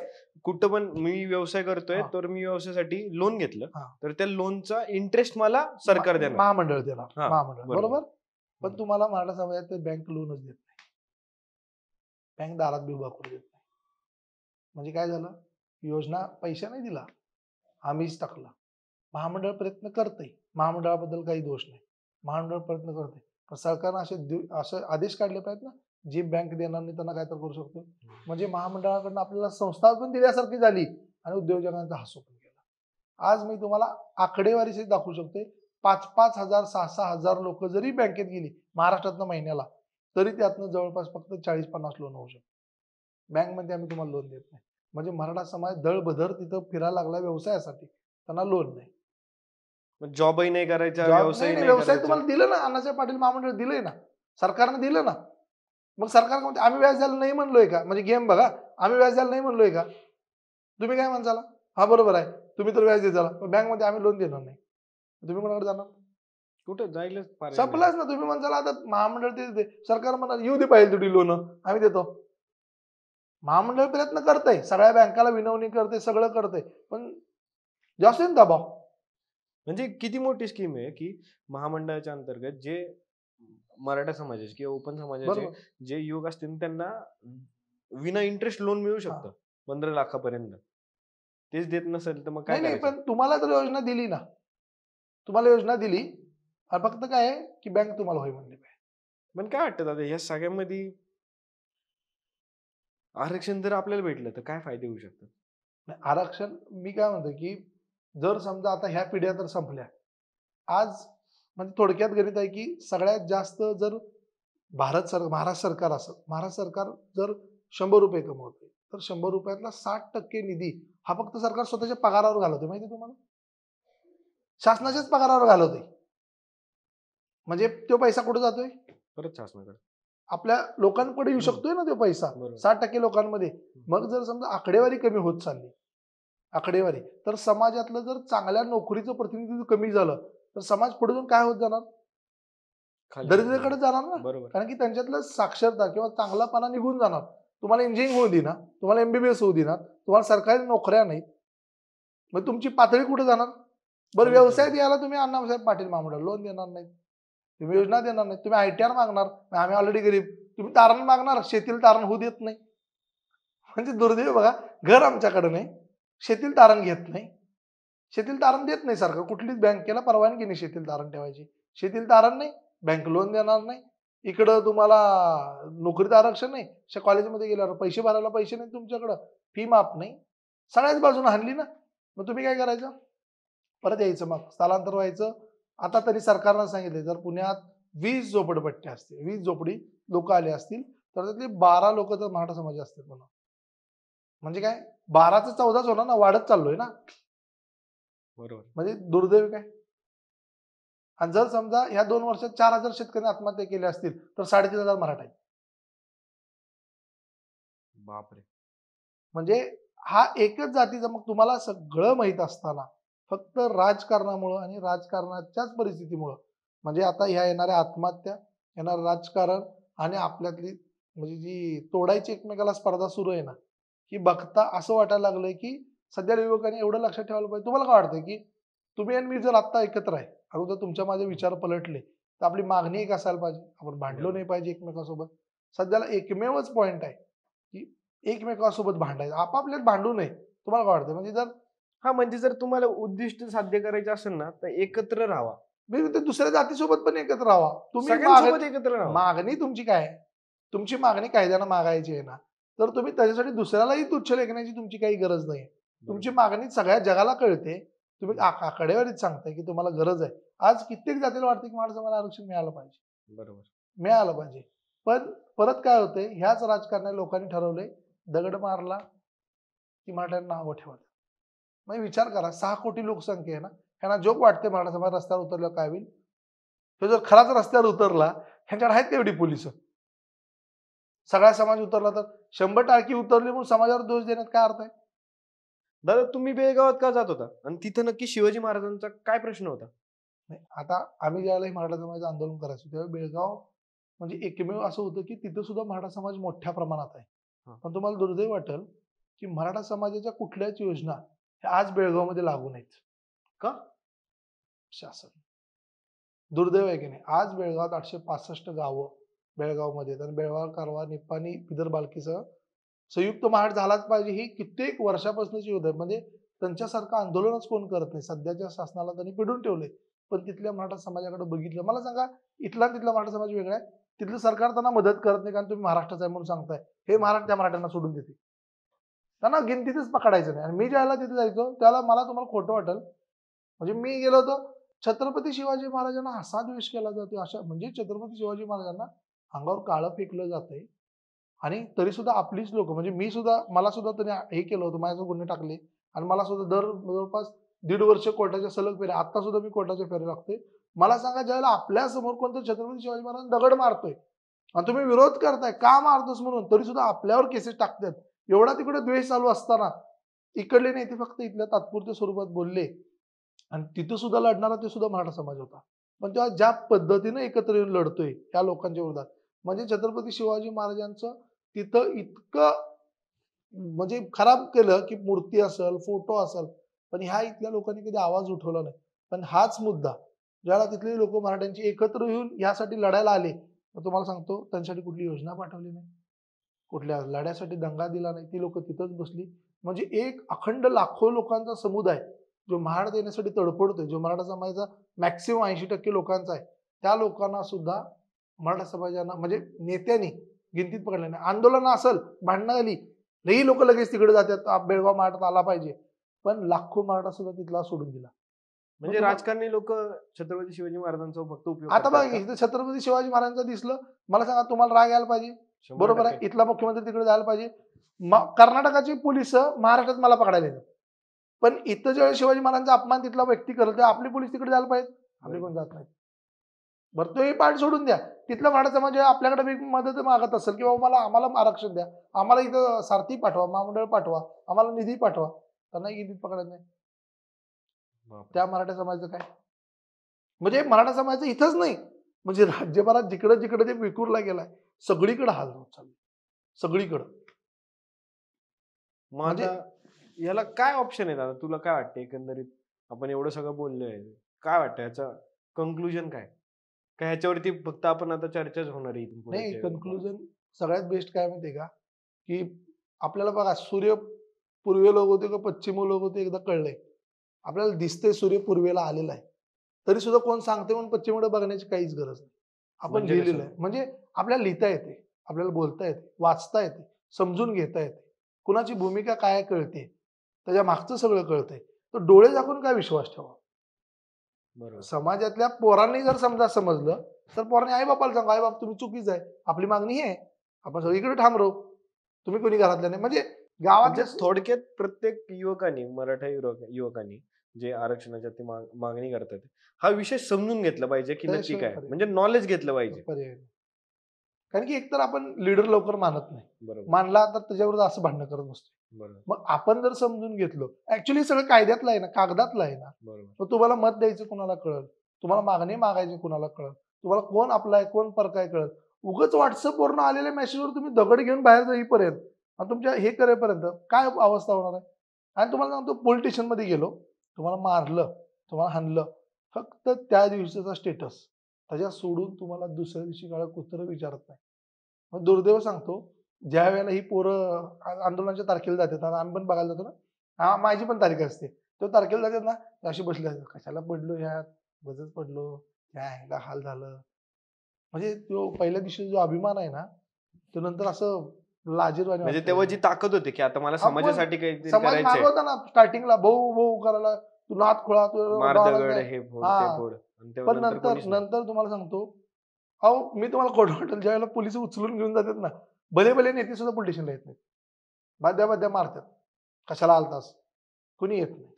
कुठं पण मी व्यवसाय करतोय तर मी व्यवसायासाठी लोन घेतलं तर त्या लोनचा इंटरेस्ट मला सरकार देणार, महामंडळ देणार. महामंडळ बरोबर. पण तुम्हाला मराठा समाजात बँक लोनच देत नाही, बँक दारात बी उभा करू देत नाही. म्हणजे काय झालं, योजना पैसा नाही दिला, आम्हीच टाकला. महामंडळ प्रयत्न करते, महामंडळाबद्दल काही दोष नाही, महामंडळ प्रयत्न करते, पण सरकारनं असे आदेश काढले पाहिजेत ना, जी बँक देणार नाही त्यांना काय तर करू शकतो. म्हणजे महामंडळाकडनं आपल्याला संस्था पण दिल्यासारखी झाली आणि उद्योजकांचा हसू पण केला. आज मी तुम्हाला आकडेवारी दाखवू शकते, 5-5 हजार 6-6 हजार लोक जरी बँकेत गेली महाराष्ट्रातनं महिन्याला, तरी त्यातनं जवळपास फक्त 40-50 लोन होऊ शकतो. बँकमध्ये आम्ही तुम्हाला लोन देत नाही. म्हणजे मराठा समाज दळबदर तिथं फिरायला लागला व्यवसायासाठी, त्यांना लोन नाही, जॉबही नाही करायचा, व्यवसाय तुम्हाला दिलं ना, अण्णासाहेब पाटील महामंडळ दिलंय ना, सरकारनं दिलं ना. मग सरकार म्हणते आम्ही व्याज द्यायला नाही म्हणलोय का? म्हणजे गेम बघा, आम्ही व्याज द्यायला नाही म्हणलोय का? तुम्ही काय म्हणसाला? हा बरोबर आहे, तुम्ही तर व्याज देताला, बँकमध्ये आम्ही लोन देणार नाही, तुम्ही कोणाकडे जाणार? कुठं जाईलच, संपलाच ना. तुम्ही म्हणसाला आता महामंडळ ते सरकार म्हणा येऊ दे पाहिजे तेवढी लोन आम्ही देतो. महामंडळ प्रयत्न करतंय, सगळ्या बँकाला विनवणी करते, सगळं करते, पण जास्त दबाव. म्हणजे किती मोठी स्कीम आहे की महामंडळाच्या अंतर्गत जे मराठा समाजाचे किंवा ओपन समाजाचे जे युवक असतील त्यांना विना इंटरेस्ट लोन मिळू शकतं 15 लाखापर्यंत. तेच देत नसेल तर मग काय? नाही, पण तुम्हाला तर योजना दिली ना, तुम्हाला योजना दिली, फक्त काय आहे की बँक तुम्हाला होय म्हणली पाहिजे. पण काय वाटतं दादा, या सगळ्यामध्ये आरक्षण जर आपल्याला भेटलं तर काय फायदे होऊ शकतात? आरक्षण मी काय म्हणतो की जर समजा आता ह्या पिढ्या तर संपल्या, आज म्हणजे थोडक्यात गणित आहे की सगळ्यात जास्त जर महाराष्ट्र सरकार असं, महाराष्ट्र सरकार जर 100 रुपये कमवते तर 100 रुपयातला 60% निधी हा फक्त सरकार स्वतःच्या पगारावर घालवते. माहिती तुम्हाला, शासनाच्याच पगारावर घालवते. म्हणजे तो पैसा कुठे जातोय? परत शासनाकडे, आपल्या लोकांकडे येऊ शकतोय ना तो पैसा, 60% लोकांमध्ये. मग जर समजा आकडेवारी कमी होत चालली आकडेवारी. तर समाजातलं जर चांगल्या नोकरीचं प्रतिनिधित्व कमी झालं तर समाज पुढे जाऊन काय होत जाणार? खाली होत दरिद्रीकडे जाणार. जाणार ना. बरोबर. कारण की त्यांच्यातलं साक्षरता किंवा चांगलापणा निघून जाणार. तुम्हाला इंजिनिअरिंग होऊ देणार, तुम्हाला MBBS होऊ देणार, तुम्हाला सरकारी नोकऱ्या नाहीत. मग तुमची पातळी कुठे जाणार? बरं, खालीच व्यवसाय जाणार. द्यायला तुम्ही अण्णासाहेब पाटील महामंडळ लोन देणार नाही, तुम्ही योजना देणार नाही, तुम्ही ITR मागणार, मग आम्ही ऑलरेडी गरीब, तुम्ही तारण मागणार, शेतीला तारण होऊ देत नाही. म्हणजे दुर्दैव बघा, घर आमच्याकडे नाही, शेतीला तारण घेत नाही, शेतीला तारण देत नाही सरकार, कुठलीच बँकेला परवानगी नाही शेतीला तारण ठेवायची. शेतीला तारण नाही, बँक लोन देणार नाही. इकडं तुम्हाला नोकरीत आरक्षण नाही, कॉलेजमध्ये गेल्यावर पैसे भरायला पैसे नाही तुमच्याकडं, फी माफ नाही, सगळ्याच बाजूने हाणली ना. मग तुम्ही काय करायचं? परत यायचं, मग स्थलांतर व्हायचं. आता तरी सरकारनं सांगितले जर पुण्यात 20 झोपडपट्ट्या असतील, 20 झोपडी लोक आले असतील तर त्यातले 12 लोक तर मराठा समाज असतील म्हणून. म्हणजे काय, 12चं 14च होणार ना, वाढत चाललोय ना. बरोबर. म्हणजे दुर्दैव काय. आणि जर समजा ह्या 2 वर्षात 4000 शेतकरी आत्महत्या केल्या असतील तर 3500 मराठा आहेत. बापरे. म्हणजे हा एकच जातीचा, मग तुम्हाला सगळं माहित असताना फक्त राजकारणामुळं आणि राजकारणाच्याच परिस्थितीमुळं, म्हणजे आता ह्या येणाऱ्या आत्महत्या, येणारं राजकारण आणि आपल्यातली म्हणजे जी तोडायची एकमेकाला स्पर्धा सुरू आहे ना, ही बघता असं वाटायला लागलंय की सध्या युवकांनी एवढं लक्षात ठेवायला पाहिजे. तुम्हाला काय वाटतंय की तुम्ही आणि मी जर आत्ता एकत्र आहे, अगोदर तुमच्या माझे विचार पलटले तर आपली मागणी एक असायला पाहिजे, आपण भांडलो नाही पाहिजे एकमेकांसोबत. सध्याला एकमेवच पॉइंट आहे की एकमेकांसोबत भांडायचं, आपापल्यात भांडू नये. तुम्हाला काय वाटतं? म्हणजे जर हा, म्हणजे जर तुम्हाला उद्दिष्ट साध्य करायचे असेल ना तर एकत्र राहावा, ते दुसऱ्या जातीसोबत पण एकत्र राहावा. तुम्ही सगळ्यांसोबत एकत्र राहावा. मागणी तुमची काय आहे? तुमची मागणी कायद्यानं मागायची आहे ना, तर तुम्ही त्याच्यासाठी दुसऱ्यालाही तुच्छ लेखण्याची तुमची काही गरज नाही. तुमची बरोबर. मागणी सगळ्या जगाला कळते. तुम्ही आकडेवारीच सांगताय की तुम्हाला गरज आहे. आज कित्येक जातीला वाटतं की मराठा समाजाला आरक्षण मिळालं पाहिजे, बरोबर. मिळालं पाहिजे. पण परत काय होतंय, ह्याच राजकारणाने लोकांनी ठरवलंय, दगड मारला की मराठ्यांना नावं ठेवत. मग विचार करा, 6 कोटी लोकसंख्या आहे ना, ह्यांना जोक वाटते मराठा समाज रस्त्यावर उतरल्यावर काय होईल? तो जर खराच रस्त्यावर उतरला, ह्यांच्याकडे आहेत का एवढी पोलिस? सगळा समाज उतरला तर 100% उतरली म्हणून समाजावर दोष देण्यात काय अर्थ आहे? दादा, तुम्ही बेळगावात का जात होता आणि तिथं नक्की शिवाजी महाराजांचा काय प्रश्न होता? नाही, आता आम्ही ज्यावेळेला मराठा समाजाचं आंदोलन करायचो त्यावेळी बेळगाव म्हणजे एकमेव असं होतं की तिथं सुद्धा मराठा समाज मोठ्या प्रमाणात आहे. हा. पण तुम्हाला दुर्दैव वाटेल की मराठा समाजाच्या कुठल्याच योजना ह्या आज बेळगावमध्ये लागू नाहीत. का? शासन. दुर्दैव आहे की नाही? आज बेळगावात 865 गावं बेळगावमध्ये आहेत आणि बेळगाव, कारवार, निप्पाणी, बिदर, बाल्कीसह संयुक्त महाड झालाच पाहिजे ही कित्येक वर्षापासूनची योजना आहे. म्हणजे त्यांच्यासारखं आंदोलनच कोण करत नाही. सध्याच्या शासनाला त्यांनी पिडून ठेवले. पण तिथल्या मराठा समाजाकडे बघितलं, मला सांगा, इथला तिथला मराठा समाज वेगळा आहे. तिथलं सरकार त्यांना मदत करत नाही, कारण तुम्ही महाराष्ट्राचा आहे म्हणून सांगताय. हे महाराष्ट्र त्या मराठ्यांना सोडून देते. त्यांना गिनतीतच पकडायचं नाही. आणि मी ज्यावेळेला तिथे जायचो त्याला मला तुम्हाला खोटं वाटेल, म्हणजे मी गेलो होतो, छत्रपती शिवाजी महाराजांना असा द्वेष केला जातो, अशा म्हणजे छत्रपती शिवाजी महाराजांना अंगावर काळं फेकलं जातंय. आणि तरी सुद्धा आपलीच लोक, म्हणजे मी सुद्धा, मला सुद्धा त्यांनी हे केलं होतं, माझ्यावर गुन्हे टाकले आणि मला सुद्धा जवळपास 1.5 वर्ष कोर्टाच्या सलग फेऱ्या, आता सुद्धा मी कोर्टाच्या फेऱ्या लागतोय. मला सांगा, ज्यावेळेला आपल्या समोर कोणतं छत्रपती शिवाजी महाराज दगड मारतोय आणि तुम्ही विरोध करताय, का मारतोस म्हणून, तरी सुद्धा आपल्यावर केसेस टाकतात. एवढा तिकडे द्वेष चालू असताना इकडले नाही, ते फक्त इथल्या तात्पुरत्या स्वरूपात बोलले. आणि तिथं सुद्धा लढणारा ते सुद्धा मराठा समाज होता. पण तेव्हा ज्या पद्धतीने एकत्र येऊन लढतोय त्या लोकांच्या विरोधात, म्हणजे छत्रपती शिवाजी महाराजांचं तिथं इतकं म्हणजे खराब केलं की मूर्ती असेल, फोटो असेल, पण ह्या इथल्या लोकांनी कधी आवाज उठवला नाही. पण हाच मुद्दा ज्याला तिथले लोक मराठ्यांची एकत्र येऊन यासाठी लढायला आले, तर तुम्हाला सांगतो त्यांच्यासाठी कुठली योजना पाठवली नाही, कुठल्या लढ्यासाठी दंगा दिला नाही, ती लोक तिथंच बसली. म्हणजे एक अखंड लाखो लोकांचा समुदाय जो महाड देण्यासाठी तडफडतोय, जो मराठा समाजाचा मॅक्सिमम 80% लोकांचा आहे, त्या लोकांना सुद्धा मराठा समाजानं म्हणजे नेत्यांनी गिनतीत पकडलं नाही. आंदोलन असेल, भांडणं झाली, ही लोक लगेच तिकडे जातात, बेळगाव मराठात आला पाहिजे, पण लाखो मराठा सुद्धा तिथला सोडून दिला. म्हणजे राजकारणी लोक छत्रपती शिवाजी महाराजांचा फक्त उपयोग आता बघा, करतात का? इथं छत्रपती शिवाजी महाराजांचं दिसलं, मला सांगा, तुम्हाला राग यायला पाहिजे? 100% बरोबर आहे, इथला मुख्यमंत्री तिकडे जायला पाहिजे. कर्नाटकाची पोलिस महाराष्ट्रात मला पकडायला येतात, पण इथं ज्यावेळेस शिवाजी महाराजांचा अपमान तिथला व्यक्ती करत, आपली पोलीस तिकडे जायला पाहिजे, आपली कोण जात नाही. बरं, तो हे पार्ट सोडून द्या, तिथला मराठा समाज आपल्याकडे मदत मागत असेल की बाबा आम्हाला आरक्षण द्या, आम्हाला इथं सारथी पाठवा, महामंडळ पाठवा, आम्हाला निधी पाठवा, त्यांना ईदीत पकडत नाही. बापरे. त्या मराठा समाजाचं काय? म्हणजे मराठा समाजाचं इथंच नाही, म्हणजे राज्यभरात जिकडं जिकडं ते विखुरला गेलाय सगळीकडे हाल होत चालले, सगळीकडं. मग म्हणजे आता याला काय ऑप्शन आहे दादा, तुला काय वाटतं एकंदरीत? आपण एवढं सगळं बोललोय, काय वाटतं याचं कन्क्लुजन काय? काय ह्याच्यावरती फक्त आपण आता चर्चाच होणार आहे इथून नाही, पुढे? कन्क्लुजन सगळ्यात बेस्ट काय माहितीये का, की आपल्याला बघा सूर्य पूर्वेला होते का पश्चिमेला होते एकदा कळलंय. आपल्याला दिसतंय सूर्य पूर्वेला आलेला आहे. तरी सुद्धा कोण सांगते म्हणून पश्चिमेकडे बघण्याची काहीच गरज नाही. आपण म्हणजे लिहिलेलं कसं? आहे. म्हणजे आपल्याला लिहिता येते, आपल्याला बोलता येते, वाचता येते, समजून घेता येते. कुणाची भूमिका काय कळते, त्याच्या मागचं सगळं कळतंय. तर डोळे झाकून काय विश्वास ठेवा. बरोबर. समाजातल्या पोरांनी जर समजा समजलं, तर पोरांनी आई-बापाला सांगा, आई-बाप तुम्ही चुकीचं आहे. आपली मागणी ही आहे. आपण सगळीकडे ठाम राहू. तुम्ही कोणी घरातल्या नाही. म्हणजे म्हणजे गावातल्या थोडक्यात प्रत्येक युवकांनी, मराठा युवकांनी जे आरक्षणाच्या ती मागणी करतात, हा विषय समजून घेतला पाहिजे की नक्की त्याशिवाय काय, पर्याय म्हणजे नॉलेज घेतलं पाहिजे. पर्याय नाही. कारण की एकतर आपण लीडर लवकर मानत नाही. बरोबर. मानला तर त्याच्यावर असं भांडणं करत बसतो. बरोबर. मग आपण जर समजून घेतलं, ऍक्च्युली सगळं कायद्यातलं आहे ना, कागदातलं आहे ना. बरोबर. मग तुम्हाला मत द्यायचं कुणाला कळल, तुम्हाला मागणी मागायची कुणाला कळल, तुम्हाला कोण आपला आहे कोण परकाय कळल. उगाच व्हॉट्सअपवरून आलेल्या मेसेजवर तुम्ही दगड घेऊन बाहेर जाईपर्यंत आणि तुमच्या हे करेपर्यंत काय अवस्था होणार आहे. आणि तुम्हाला सांगतो पोलिटिशियन मध्ये गेलो, तुम्हाला मारलं, तुम्हाला हाणलं, फक्त त्या दिवसाचा स्टेटस, त्याच्या सोडून तुम्हाला दुसऱ्या दिवशी काळ कुत्रं विचारत नाही. मग दुर्दैव सांगतो, ज्या वेळेला ही पोरं आंदोलनाच्या तारखेला जातात, आता आम्ही पण बघायला जातो ना, हा माझी पण तारीख असते, तो तारखेला जातात ना, ते अशी बसले असतात, कशाला पडलो ह्यात, बजच पडलो, त्या ह्याला हाल झालं. म्हणजे तो पहिल्या दिवशी जो अभिमान आहे ना, तो नंतर असं लाजीरवाणी म्हणजे तेव्हा जी वाटतं. ताकद होती की आता मला आपण समाजासाठी काहीतरी समाज करायचंय, मागवता ना स्टार्टिंगला भाऊ भाऊ करायला, तू नात खोळा, तू मार डॉनच दगड नाही. हे फोड ते हा, फोड, आणि तेव्हा पण नंतर नंतर कोणीच नाही. नंतर तुम्हाला सांगतो, अहो मी तुम्हाला खोटं वाटेल, ज्या वेळेला पोलिस उचलून घेऊन जातात ना, भले भले नेते सुद्धा पोलिटिशियनला येत नाहीत. बाद्या बाद्या मारतात. कशाला आलतास? कुणी येत नाही.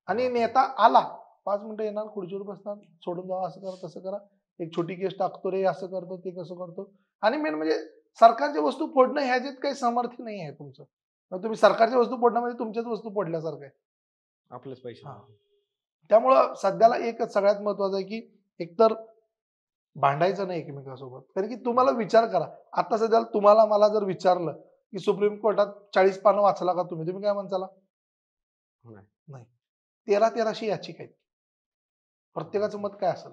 आणि बापरे. नेता आला, 5 मिनिटं येणार, खुर्चीवर बसणार, सोडून जावा, असं करा, तसं करा. एक छोटी केस टाकतो रे, असं करतो, ते कसं करतो. आणि मेन म्हणजे सरकारच्या वस्तू फोडणं ह्याच्यात काही सामर्थ्य नाही आहे तुमचं. मग तुम्ही सरकारच्या वस्तू फोडणं म्हणजे तुमच्याच वस्तू फोडल्यासारखं आहे. आपलेच पैसे. हां. त्यामुळं सध्याला एकच सगळ्यात महत्वाचं आहे, की एकतर भांडायचं नाही एकमेकांसोबत. कारण की तुम्हाला विचार करा, आता सध्या तुम्हाला मला जर विचारलं, की सुप्रीम कोर्टात 40 पानं वाचला का तुम्ही? तुम्ही काय म्हणसाला? नाही. नाही. 1300 याचिका आहेत. प्रत्येकाचं मत काय असेल?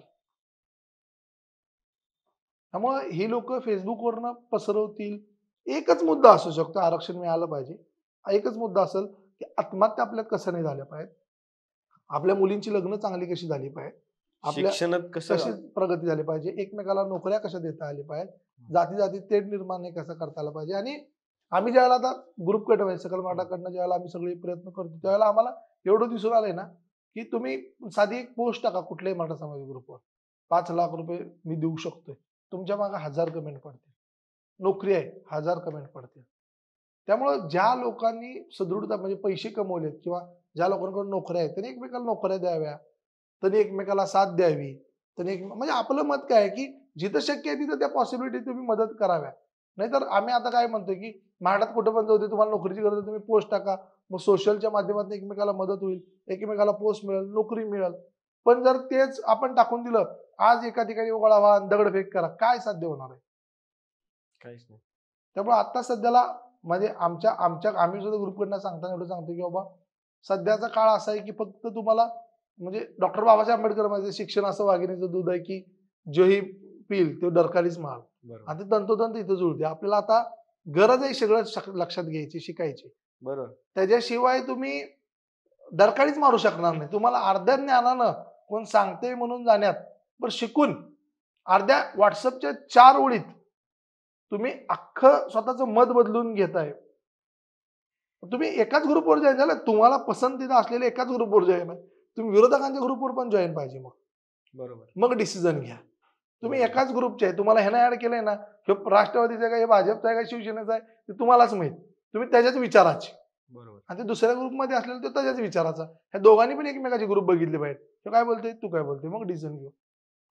त्यामुळे ही लोक फेसबुकवरनं पसरवतील. एकच मुद्दा असू शकतो, आरक्षण मिळालं पाहिजे. एकच मुद्दा असेल, की आत्महत्या आपल्यात कसं नाही झाल्या पाहिजेत. आपल्या मुलींची लग्न चांगली कशी झाली पाहिजे. आपल्या शिक्षणात कशी कसं प्रगती झाली पाहिजे. एकमेकाला नोकऱ्या कशा देता आल्या पाहिजेत. जाती-जाती तेढ निर्माण नाही कसं करता आलं पाहिजे. आणि आम्ही ज्यावेळेला आता ग्रुप कट व्हायचं सकल मराठाकडनं ज्यावेळेला आम्ही सगळे प्रयत्न करतो, त्यावेळेला आम्हाला एवढं दिसून आलंय ना, की तुम्ही साधी एक पोस्ट टाका कुठल्याही मराठा समाज ग्रुपवर. 5 लाख रुपये मी देऊ शकतोय. तुमच्या मागे 1000 कमेंट पडतील. नोकरी आहे, 1000 कमेंट पडतील. त्यामुळं ज्या लोकांनी सदृढता म्हणजे पैसे कमवलेत किंवा ज्या लोकांकडे नोकऱ्या आहेत, त्यांनी एकमेकाला नोकऱ्या द्याव्या. त्यांनी एकमेकाला साथ द्यावी. त्यांनी म्हणजे आपलं मत काय आहे, की जिथं शक्य आहे तिथं त्या पॉसिबिलिटी तुम्ही मदत कराव्या. नाहीतर आम्ही आता काय म्हणतोय, की महाराष्ट्रात कुठं पण जाऊ दे, तुम्हाला नोकरीची गरज आहे, तुम्ही पोस्ट टाका. मग सोशलच्या माध्यमातून एकमेकाला मदत होईल, एकमेकाला पोस्ट मिळेल, नोकरी मिळेल. पण जर तेच आपण टाकून दिलं, आज एका ठिकाणी गोळा व्हा, दगडफेक करा, काय साध्य होणार आहे? काहीच नाही. त्यामुळे आता सध्याला म्हणजे आमच्या आमच्या आम्ही सुद्धा ग्रुपकडनं सांगताना एवढं सांगतो, की बाबा सध्याचा काळ असा आहे, की फक्त तुम्हाला म्हणजे डॉक्टर बाबासाहेब आंबेडकर म्हणजे शिक्षण असं वाघिणीचं दूध आहे, की जोही पिल तो डरकाळीच माल. बरोबर. आणि ते तंतोतंत इथं जुळते. आपल्याला आता गरज आहे सगळं लक्षात घ्यायची, शिकायची. बरोबर. त्याच्याशिवाय तुम्ही डरकाळीच मारू शकणार नाही. तुम्हाला अर्ध्या ज्ञानानं कोण सांगते म्हणून जाण्यात, पण शिकून अर्ध्या WhatsAppच्या 4 ओळीत तुम्ही अख्खं स्वतःचं मत बदलून घेताय. तुम्ही एकाच ग्रुपवर जॉईन झाला, तुम्हाला पसंतीदा असलेल्या एकाच ग्रुपवर जॉईन आहे. तुम्ही विरोधकांच्या ग्रुपवर पण जॉईन पाहिजे मग. बरोबर. मग डिसिजन घ्या. तुम्ही बरोबर. एकाच ग्रुपचे आहे. तुम्हाला ह्यानं ऍड केलंय ना, हे राष्ट्रवादीचं आहे का, हे भाजपचं आहे का, शिवसेनेचं आहे, ते तुम्हालाच माहित. तुम्ही त्याच्याच विचाराचे. बरोबर. आणि ते दुसऱ्या ग्रुपमध्ये असलेलं तो त्याच्याच विचाराचा. ह्या दोघांनी पण एकमेकाचे ग्रुप बघितले पाहिजे. तो काय बोलतोय, तू काय बोलतोय, मग डिसिजन घेऊ.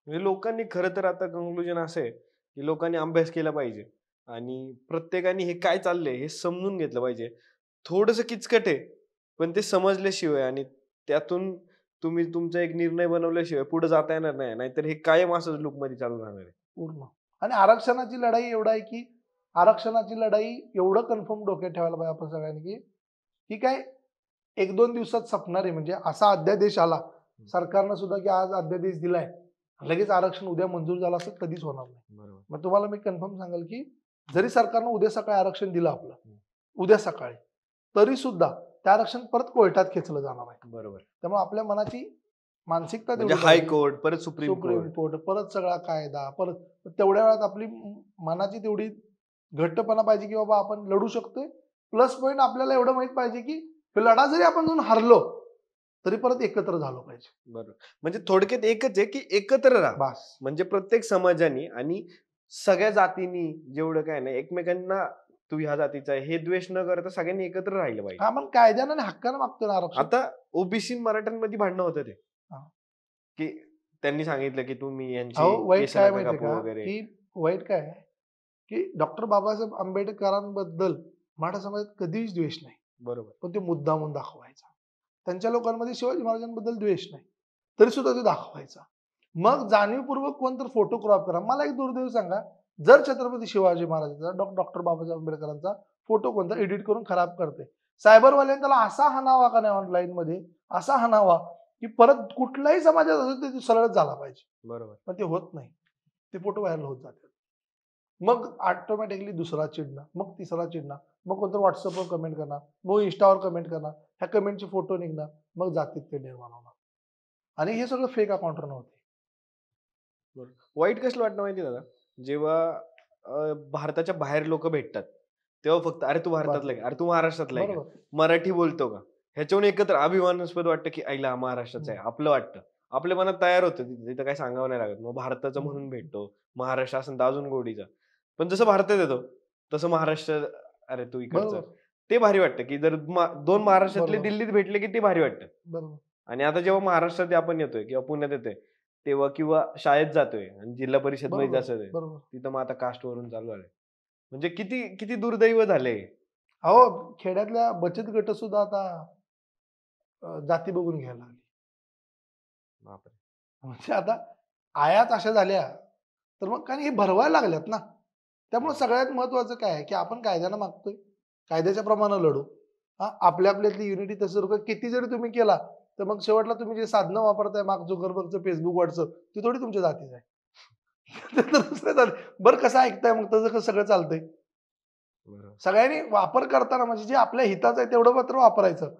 म्हणजे लोकांनी खरं तर आता कन्क्लुजन असं आहे, की लोकांनी अभ्यास केला पाहिजे आणि प्रत्येकाने हे काय चाललंय हे समजून घेतलं पाहिजे. थोडंसं किचकट आहे, पण ते समजल्याशिवाय आणि त्यातून तुम्ही तुमचा एक निर्णय बनवल्याशिवाय पुढे जाता येणार नाही. नाहीतर हे कायम असंच लूपमध्ये चालू राहणार आहे. पूर्ण. आणि आरक्षणाची लढाई एवढा आहे, की आरक्षणाची लढाई एवढं कन्फर्म डोक्यात ठेवायला पाहिजे आपण सगळ्यांनी, की ही काय 1-2 दिवसात संपणार आहे. म्हणजे असा अध्यादेश आला सरकारनं सुद्धा, की आज अध्यादेश दिलाय, लगेच आरक्षण उद्या मंजूर झालं असं कधीच होणार नाही. बरोबर. मग तुम्हाला मी कन्फर्म सांगेल, की जरी सरकारनं उद्या सकाळी आरक्षण दिलं आपलं, उद्या सकाळी, तरी सुद्धा ते आरक्षण परत कोर्टात खेचलं जाणार आहे. बरोबर. त्यामुळे आपल्या मनाची मानसिकता म्हणजे तेवढी पाहिजे. हायकोर्ट, परत सुप्रीम सुप्रीम कोर्ट. कोर्ट, परत सगळा कायदा, परत तेवढ्या वेळात आपली मनाची तेवढी घट्टपणा पाहिजे, की बाबा आपण लढू शकतोय. प्लस पॉईंट आपल्याला एवढं माहित पाहिजे, की तो लढा जरी आपण जाऊन हरलो, तरी परत एकत्र झालो पाहिजे. बरोबर. म्हणजे थोडक्यात एकच आहे, की एकत्र राहा. बास. म्हणजे प्रत्येक समाजाने आणि सगळ्या जातींनी जेवढं काय नाही एकमेकांना तू ह्या जातीचा आहे हे द्वेष न करता सगळ्यांनी एकत्र राहिलं पाहिजे. आपण कायद्यानं आणि हक्कानं मागतो ना आरक्षण. आता ओबीसी मराठ्यांमध्ये भांडणं होतं ते, हा. की त्यांनी सांगितलं की तुम्ही यांची अहो, वाईट केस काय नका माहितीये कापू का, वगैरे. की वाईट काय आहे, की डॉक्टर बाबासाहेब आंबेडकरांबद्दल मराठा समाजात कधीच द्वेष नाही. बरोबर. पण ते मुद्दामून दाखवायचा. त्यांच्या लोकांमध्ये शिवाजी महाराजांबद्दल द्वेष नाही, तरी सुद्धा ते दाखवायचा. मग जाणीवपूर्वक कोण तर फोटो क्रॉप करा. मला एक दुर्दैव सांगा, जर छत्रपती शिवाजी महाराजांचा डॉक्टर बाबासाहेब आंबेडकरांचा फोटो कोणता एडिट करून खराब करते, सायबरवाल्यांनी त्याला असा हाणावा का नाही ऑनलाईन मध्ये, असा हाणावा की परत कुठल्याही समाजात असेल ते सरळच झाला पाहिजे. बरोबर. पण ते होत नाही. ते फोटो व्हायरल होत जातात. मग ऑटोमॅटिकली दुसरा चिडणं, मग तिसरा चिडणं, मग कोणतं व्हॉट्सअपवर कमेंट करणार, मग इंस्टावर कमेंट करणार, ह्या कमेंटचे फोटो निघणार, मग जातीत ते निर्माण होणार. आणि हे सगळं फेक अकाउंटवरनं होते. वाईट कसलं वाटतं माहिती दादा, जेव्हा भारताच्या बाहेर लोक भेटतात तेव्हा फक्त अरे तू भारतातला आहे, अरे तू महाराष्ट्रातला आहे का, बरोबर. मराठी बोलतो का, ह्याच्याहून एकत्र अभिमानास्पद वाटतं की आईला महाराष्ट्राचा आहे आपलं वाटतं. आपल्या मनात तयार होतं तिथं काही सांगावं नाही लागत. मग भारताचं म्हणून भेटतो, महाराष्ट्र असेल तर अजून गोडीचा. पण जसं भारतात येतो तसं महाराष्ट्र, अरे तू इकडचं, बरोबर. ते भारी वाटतं की जर दोन महाराष्ट्रातले बरोबर. दिल्लीत भेटले की ते भारी वाटतं. बरोबर. आणि आता जेव्हा महाराष्ट्रात आपण येतोय किंवा पुण्यात येतोय तेव्हा किंवा शाळेत जातोय आणि जिल्हा परिषद मध्ये बरोबर. जातोय बरोबर. तिथं मग आता कास्ट वरून चालू आहे. म्हणजे किती किती दुर्दैव झाले. अहो, खेड्यातल्या बचत गट सुद्धा आता जाती बघून घ्यायला लागली. बापरे. म्हणजे आता आयात अशा झाल्या, तर मग कारण हे भरवायला लागल्यात ना. त्यामुळे सगळ्यात महत्वाचं काय आहे, की आपण कायद्यानं मागतोय, कायद्याच्या प्रमाणे लढू. हा, आपल्या आपल्यातली युनिटी तसं किती जरी तुम्ही केला, तर मग शेवटला तुम्ही जे साधनं वापरताय मार्क झुकरबर्गचं फेसबुक, व्हॉट्सअप, ती थोडी तुमच्या जातीचं आहे. तर दुसरं बरं कसं ऐकताय मग तसं कसं सगळं चालतंय. सगळ्यांनी वापर करताना म्हणजे जे आपल्या हिताचं आहे तेवढं मात्र वापरायचं.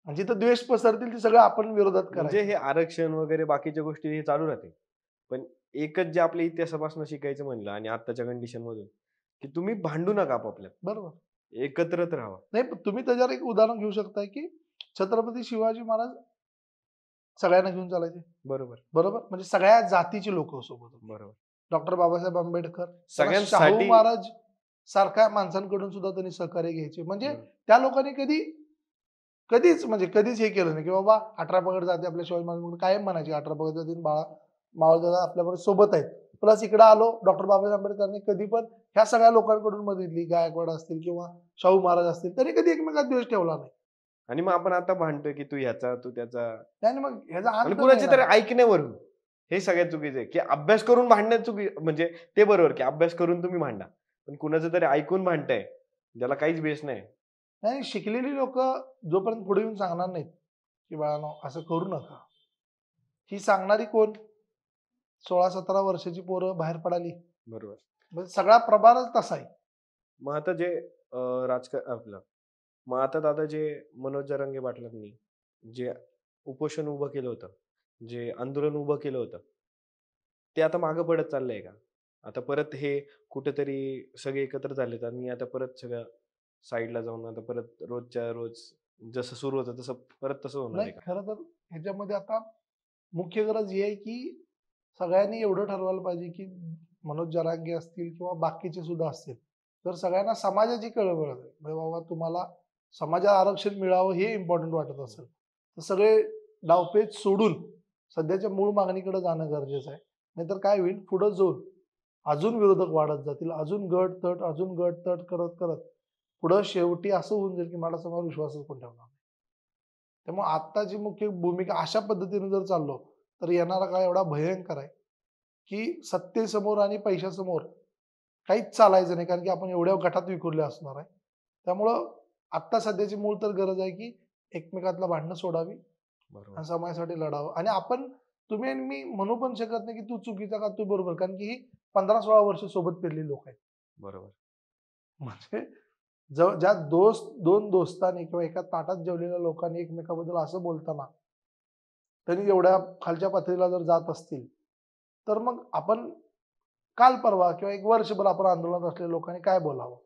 आणि जिथं द्वेष पसरतील ते सगळं आपण विरोधात म्हणजे हे करायचं. आरक्षण वगैरे बाकीच्या गोष्टी हे चालू राहते. पण एकच जे आपल्या इतिहासापासून शिकायचं म्हणलं आणि आताच्या कंडिशन मधून, की तुम्ही भांडू नका आपापल्यात, बरोबर. एकत्रच राहावा. नाही, पण तुम्ही त्याच्यावर एक उदाहरण घेऊ शकताय, की छत्रपती शिवाजी महाराज सगळ्यांना घेऊन चालायचे. बरोबर. बरोबर. म्हणजे सगळ्या जातीची लोक सोबत होती. बरोबर. डॉक्टर बाबासाहेब आंबेडकर, शाहू सगळ्यांसाठी महाराज सारख्या माणसांकडून सुद्धा त्यांनी सहकार्य घ्यायचे. म्हणजे त्या लोकांनी कधीच म्हणजे कधीच हे केलं नाही, की बाबा 18 पगड जाती आपल्या शिवाजी महाराज कायम म्हणायचे 18 पगड जाती बाळा मावळदादा आपल्याबरोबर सोबत आहेत. प्लस इकडे आलो डॉक्टर बाबासाहेब आंबेडकरांनी कधी पण ह्या सगळ्या लोकांकडून मदत घेतली, गायकवाड असतील किंवा शाहू महाराज असतील, त्यांनी कधी एकमेकात द्वेष ठेवला नाही. आणि मग आपण आता भांडतोय की तू ह्याचा तू त्याचा, त्याने मग ह्याचा आणि अंत कुणाची नाही तरी ना. ऐकण्यावरून हे सगळ्यात चुकीचं आहे. की अभ्यास करून भांडणं म्हणजे ते बरोबर की अभ्यास करून तुम्ही भांडा, पण कुणाचं तरी ऐकून भांडताय ज्याला काहीच बेस नाही. नाही, शिकलेली लोक जोपर्यंत पुढे येऊन सांगणार नाहीत, की बाळांनो असं करू नका. ही सांगणारी कोण? 16-17 वर्षाची पोरं बाहेर पडाली. बरोबर. म्हणजे सगळा प्रभावच तसा आहे. मग आता जे राजकारण आपलं, मग आता दादा जे मनोज जरांगे पाटलांनी जे उपोषण उभं केलं होतं, जे आंदोलन उभं केलं होतं, ते आता मागं पडत चाललंय का? आता परत हे कुठेतरी सगळे एकत्र झालेत आणि आता परत सगळं साईडला जाऊन आता परत रोजच्या रोज जसं सुरू होतं तसं परत तसं होणार नाही, आहे का? खरं तर ह्याच्यामध्ये आता मुख्य गरज ही आहे, की सगळ्यांनी एवढं ठरवायला पाहिजे, की मनोज जरांगे असतील किंवा बाकीचे सुद्धा असतील, तर सगळ्यांना समाजाची कळवळ आहे. म्हणजे बाबा तुम्हाला समाजात आरक्षण मिळावं हे इम्पॉर्टंट वाटत असेल, तर सगळे डावपेच सोडून सध्याच्या मूळ मागणीकडे जाणं गरजेचं आहे. नाहीतर काय होईल, पुढे जाऊन अजून विरोधक वाढत जातील, अजून गट तट करत करत पुढं शेवटी असं होऊन जाईल की मराठा समाजावर विश्वासच कोण ठेवणार नाही. त्यामुळे आत्ताची मुख्य भूमिका अशा पद्धतीने जर चाललो तर येणारा काळ एवढा भयंकर आहे की सत्तेसमोर आणि पैशासमोर काहीच चालायचं नाही, कारण की आपण एवढ्या गटात विखुरले असणार आहे. त्यामुळं आत्ता सध्याची मूळ तर गरज आहे की एकमेकातला भांडणं सोडावी आणि समाजासाठी लढावं. आणि आपण तुम्ही आणि मी म्हणू पण शकत नाही की तू चुकीचा का तू बरोबर, कारण की ही 15-16 वर्ष सोबत फिरलेली लोक आहेत. बरोबर. म्हणजे ज्या दोन दोस्तांनी किंवा एका ताटात जेवलेल्या लोकांनी एकमेकाबद्दल असं बोलताना त्यांनी एवढ्या खालच्या पातळीला जर जात असतील तर मग आपण काल परवा किंवा एक वर्षभर आपण आंदोलनात असलेल्या लोकांनी काय बोलावं.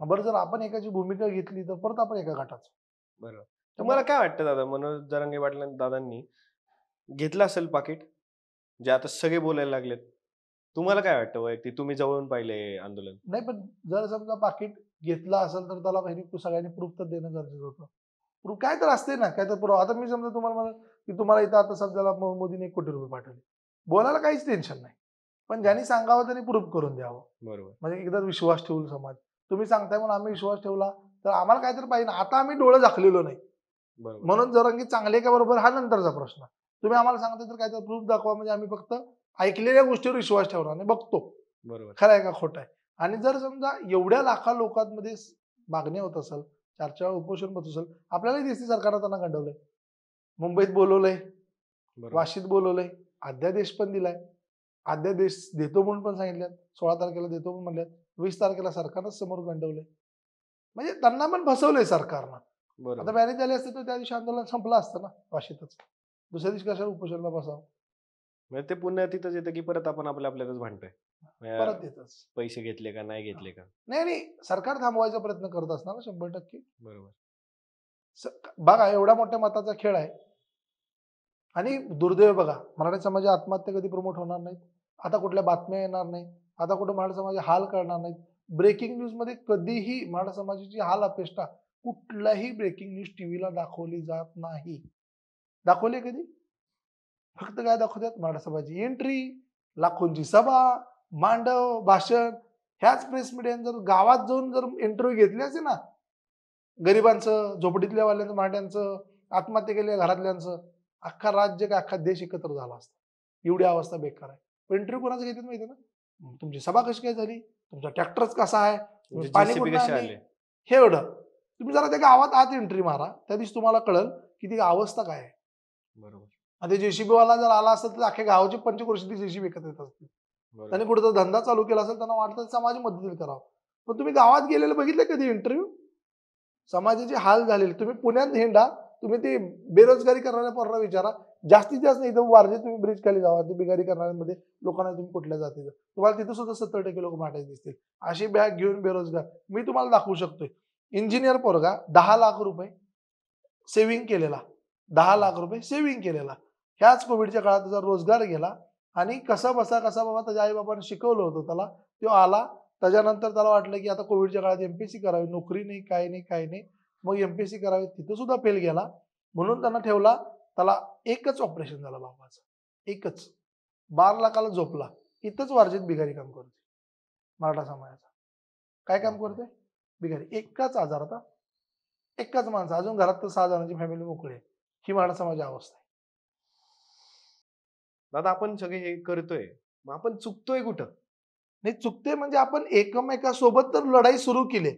बरं, जर आपण एकाची भूमिका घेतली तर परत आपण एका गटाच. बरोबर. तुम्हाला काय वाटतं दादा, मनोज जरांगे पाटील दादांनी घेतलं असेल पाकिट, जे आता सगळे बोलायला लागलेत, तुम्हाला काय वाटतं वैयक्तिक, तुम्ही जवळून पाहिले आंदोलन? नाही, पण जर समजा पाकिट घेतला असेल तर त्याला सगळ्यांनी प्रूफ तर देणं गरजेचं होतं. प्रूफ काय तर असते ना, काय तर पुरावा. आता मी समजा तुम्हाला म्हणलं की तुम्हाला इथं आता सध्याला मोदीने 1 कोटी रुपये पाठवले, बोलायला काहीच टेन्शन नाही, पण ज्यांनी सांगावं त्यांनी प्रूफ करून द्यावं. बरोबर. म्हणजे एकदा विश्वास ठेवून समाज, तुम्ही सांगताय म्हणून आम्ही विश्वास ठेवला तर आम्हाला काहीतरी पाहिजे ना. आता आम्ही डोळं झाकलेलो नाही, बरोबर. म्हणून जरांगी चांगले का बरोबर हा नंतरचा प्रश्न. तुम्ही आम्हाला सांगताय तर काहीतरी प्रूफ दाखवा, म्हणजे आम्ही फक्त ऐकलेल्या गोष्टीवर विश्वास ठेवणार नाही, बघतो बरोबर. खरं आहे का खोटं आहे. आणि जर समजा एवढ्या लाखा लोकांमध्ये मागणी होत असेल, 4 उपोषण होत असेल, आपल्यालाही दिसते सरकारनं त्यांना गंडवलंय, मुंबईत बोलवलंय, बरोबर. वाशीत बोलवलंय, अध्यादेश पण दिलाय, अध्यादेश देतो म्हणून पण सांगितल्यात, 16 तारखेला देतो म्हणून म्हणल्यात, 20 तारखेला सरकारच समोर गंडवलंय. म्हणजे त्यांना पण फसवलंय सरकारनं. आता बरोबर. मॅरेज झाले असते तर त्या दिवशी आंदोलन संपलं असतं ना वाशीतच, दुसऱ्या दिवशी कशाला उपोषणाला बसावं. म्हणजे ते पुन्हा तिथंच येतं की परत आपण आपल्यातच भांडतोय, परत येतच. पैसे घेतले का नाही घेतले का. नाही, सरकार थांबवायचा प्रयत्न करत असणार ना 100%. बरोबर. बघा, एवढ्या मोठ्या मताचा खेळ आहे आणि दुर्दैव बघा, मराठा समाज आत्महत्या कधी प्रमोट होणार नाहीत, आता कुठल्या बातम्या येणार नाही, आता कुठं मराठा समाज हाल करणार नाहीत. ब्रेकिंग न्यूज मध्ये कधीही मराठा समाजाची हाल अपेष्टा कुठल्याही ब्रेकिंग न्यूज टीव्हीला दाखवली जात नाही. दाखवली कधी? फक्त काय दाखवतात, मराठा समाजाची एंट्री, लाखोंची सभा, मांडव, भाषण. ह्याच प्रेस मीडियाने जर गावात जाऊन जर इंटरव्ह्यू घेतले असते ना, गरिबांचं, झोपडीतल्या वाल्यांचं, मराठ्यांचं, आत्महत्या केलेल्या घरातल्यांचं, अख्खा राज्य काय अख्खा देश एकत्र झाला असता. एवढी अवस्था बेकार आहे. इंटरव्ह्यू कोणाचं घेतात माहिती ना, तुमची सभा कशी काय झाली, तुमचा ट्रॅक्टरच कसा आहे, पाणी कुठून आणले, हे एवढं. तुम्ही जरा त्या गावात आत एंट्री मारा, त्या दिवशी तुम्हाला कळल की ती अवस्था काय आहे. बरोबर. आणि जेसीबी वाला जर आला असता तर अख्ख्या गावाची पंचक्रोशी जेसीबी एकत्र येत असतील. त्यांनी कुठे धंदा चालू केला असेल, त्यांना वाटतं समाज मदतीला करावं. पण तुम्ही गावात गेलेले बघितले कधी इंटरव्ह्यू? समाजाचे हाल झालेले. तुम्ही पुण्यात हिंडा, तुम्ही ते बेरोजगारी करणाऱ्या पोरांना विचारा, जास्तीत जास्त नाही इथं वारजे तुम्ही ब्रिज खाली जावा, ते बेकारी करणाऱ्यांमध्ये लोकांना तुम्ही कुठल्या जातीचं, तुम्हाला तिथं सुद्धा 70% लोक माठायचे दिसतील. अशी बॅग घेऊन बेरोजगार मी तुम्हाला दाखवू शकतोय. इंजिनियर पोरगा 10 लाख रुपये सेव्हिंग केलेला, 10 लाख रुपये सेव्हिंग केलेला, ह्याच कोविडच्या काळात त्याचा रोजगार गेला आणि कसा बाबा त्याच्या आई बाबांनी शिकवलं होतं त्याला, तो आला. त्याच्यानंतर त्याला वाटलं की आता कोविडच्या काळात एमपीएससी करावी, नोकरी नाही, काय नाही, मग एमपीएससी करावी, तिथं सुद्धा फेल गेला. म्हणून त्यांना ठेवला. त्याला एकच ऑपरेशन झालं बाबाचं, एकच. 12 लाखाला झोपला. इथंच वारजेत बिगारी काम करते मराठा समाजाचा. काय काम करते? बिगारी. एकाच आजारात, एकाच माणसं, अजून घरात तर 6 जणांची फॅमिली मोकळी आहे. ही मराठा समाजाची अवस्था आहे. दादा आपण सगळे हे करतोय, मग आपण चुकतोय कुठं? नाही, चुकते म्हणजे आपण एकमेकासोबत तर लढाई सुरू केली,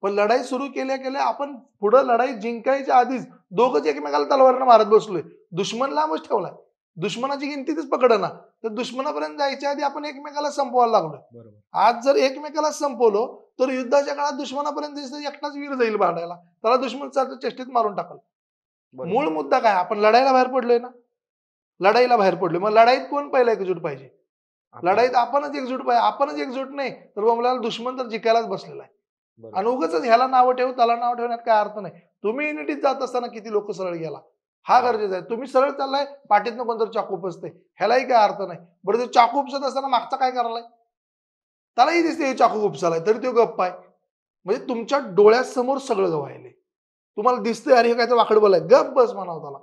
पण लढाई सुरू केल्या आपण पुढे लढाई जिंकायच्या आधीच दोघंच एकमेकाला तलवारनं मारत बसलोय. दुश्मन लांबच ठेवलाय, दुश्मनाची गिनतीच पकडना, तर दुश्मनापर्यंत जायच्या आधी आपण एकमेकाला संपवायला लागलोय. बरोबर. आज जर एकमेकाला संपवलो तर युद्धाच्या काळात दुश्मनापर्यंत एकटाच वीर जाईल भांडायला, त्याला दुश्मन चेष्टीत मारून टाकल. मूळ मुद्दा काय, आपण लढायला बाहेर पडलोय ना, लढाईला बाहेर पडलोय. मग लढाईत कोण पहिला एकजूट पाहिजे? लढाईत आपणच एकजूट पाहिजे. आपणच एकजूट नाही तर आपल्याला दुश्मन तर जिकायलाच बसलेला आहे. आणि उगाच ह्याला नावं ठेव, त्याला नाव ठेवण्यात काय अर्थ नाही. तुम्ही युनिटीत जात असताना किती लोक सरळ गेला, हा गरजेचा आहे. तुम्ही सरळ चाललाय, पाठीतनं कोणतरी चाकू उपसते, ह्यालाही काय अर्थ नाही. बरं, ते चाकू उपसत असताना मागचा काय करायलाय, त्यालाही दिसते चाकू उपसालाय, तरी तो गप्प आहे. म्हणजे तुमच्या डोळ्यासमोर सगळं गवायले, तुम्हाला दिसतंय अरे हे काय तर वाकड बोलाय, गप बस म्हणावं त्याला.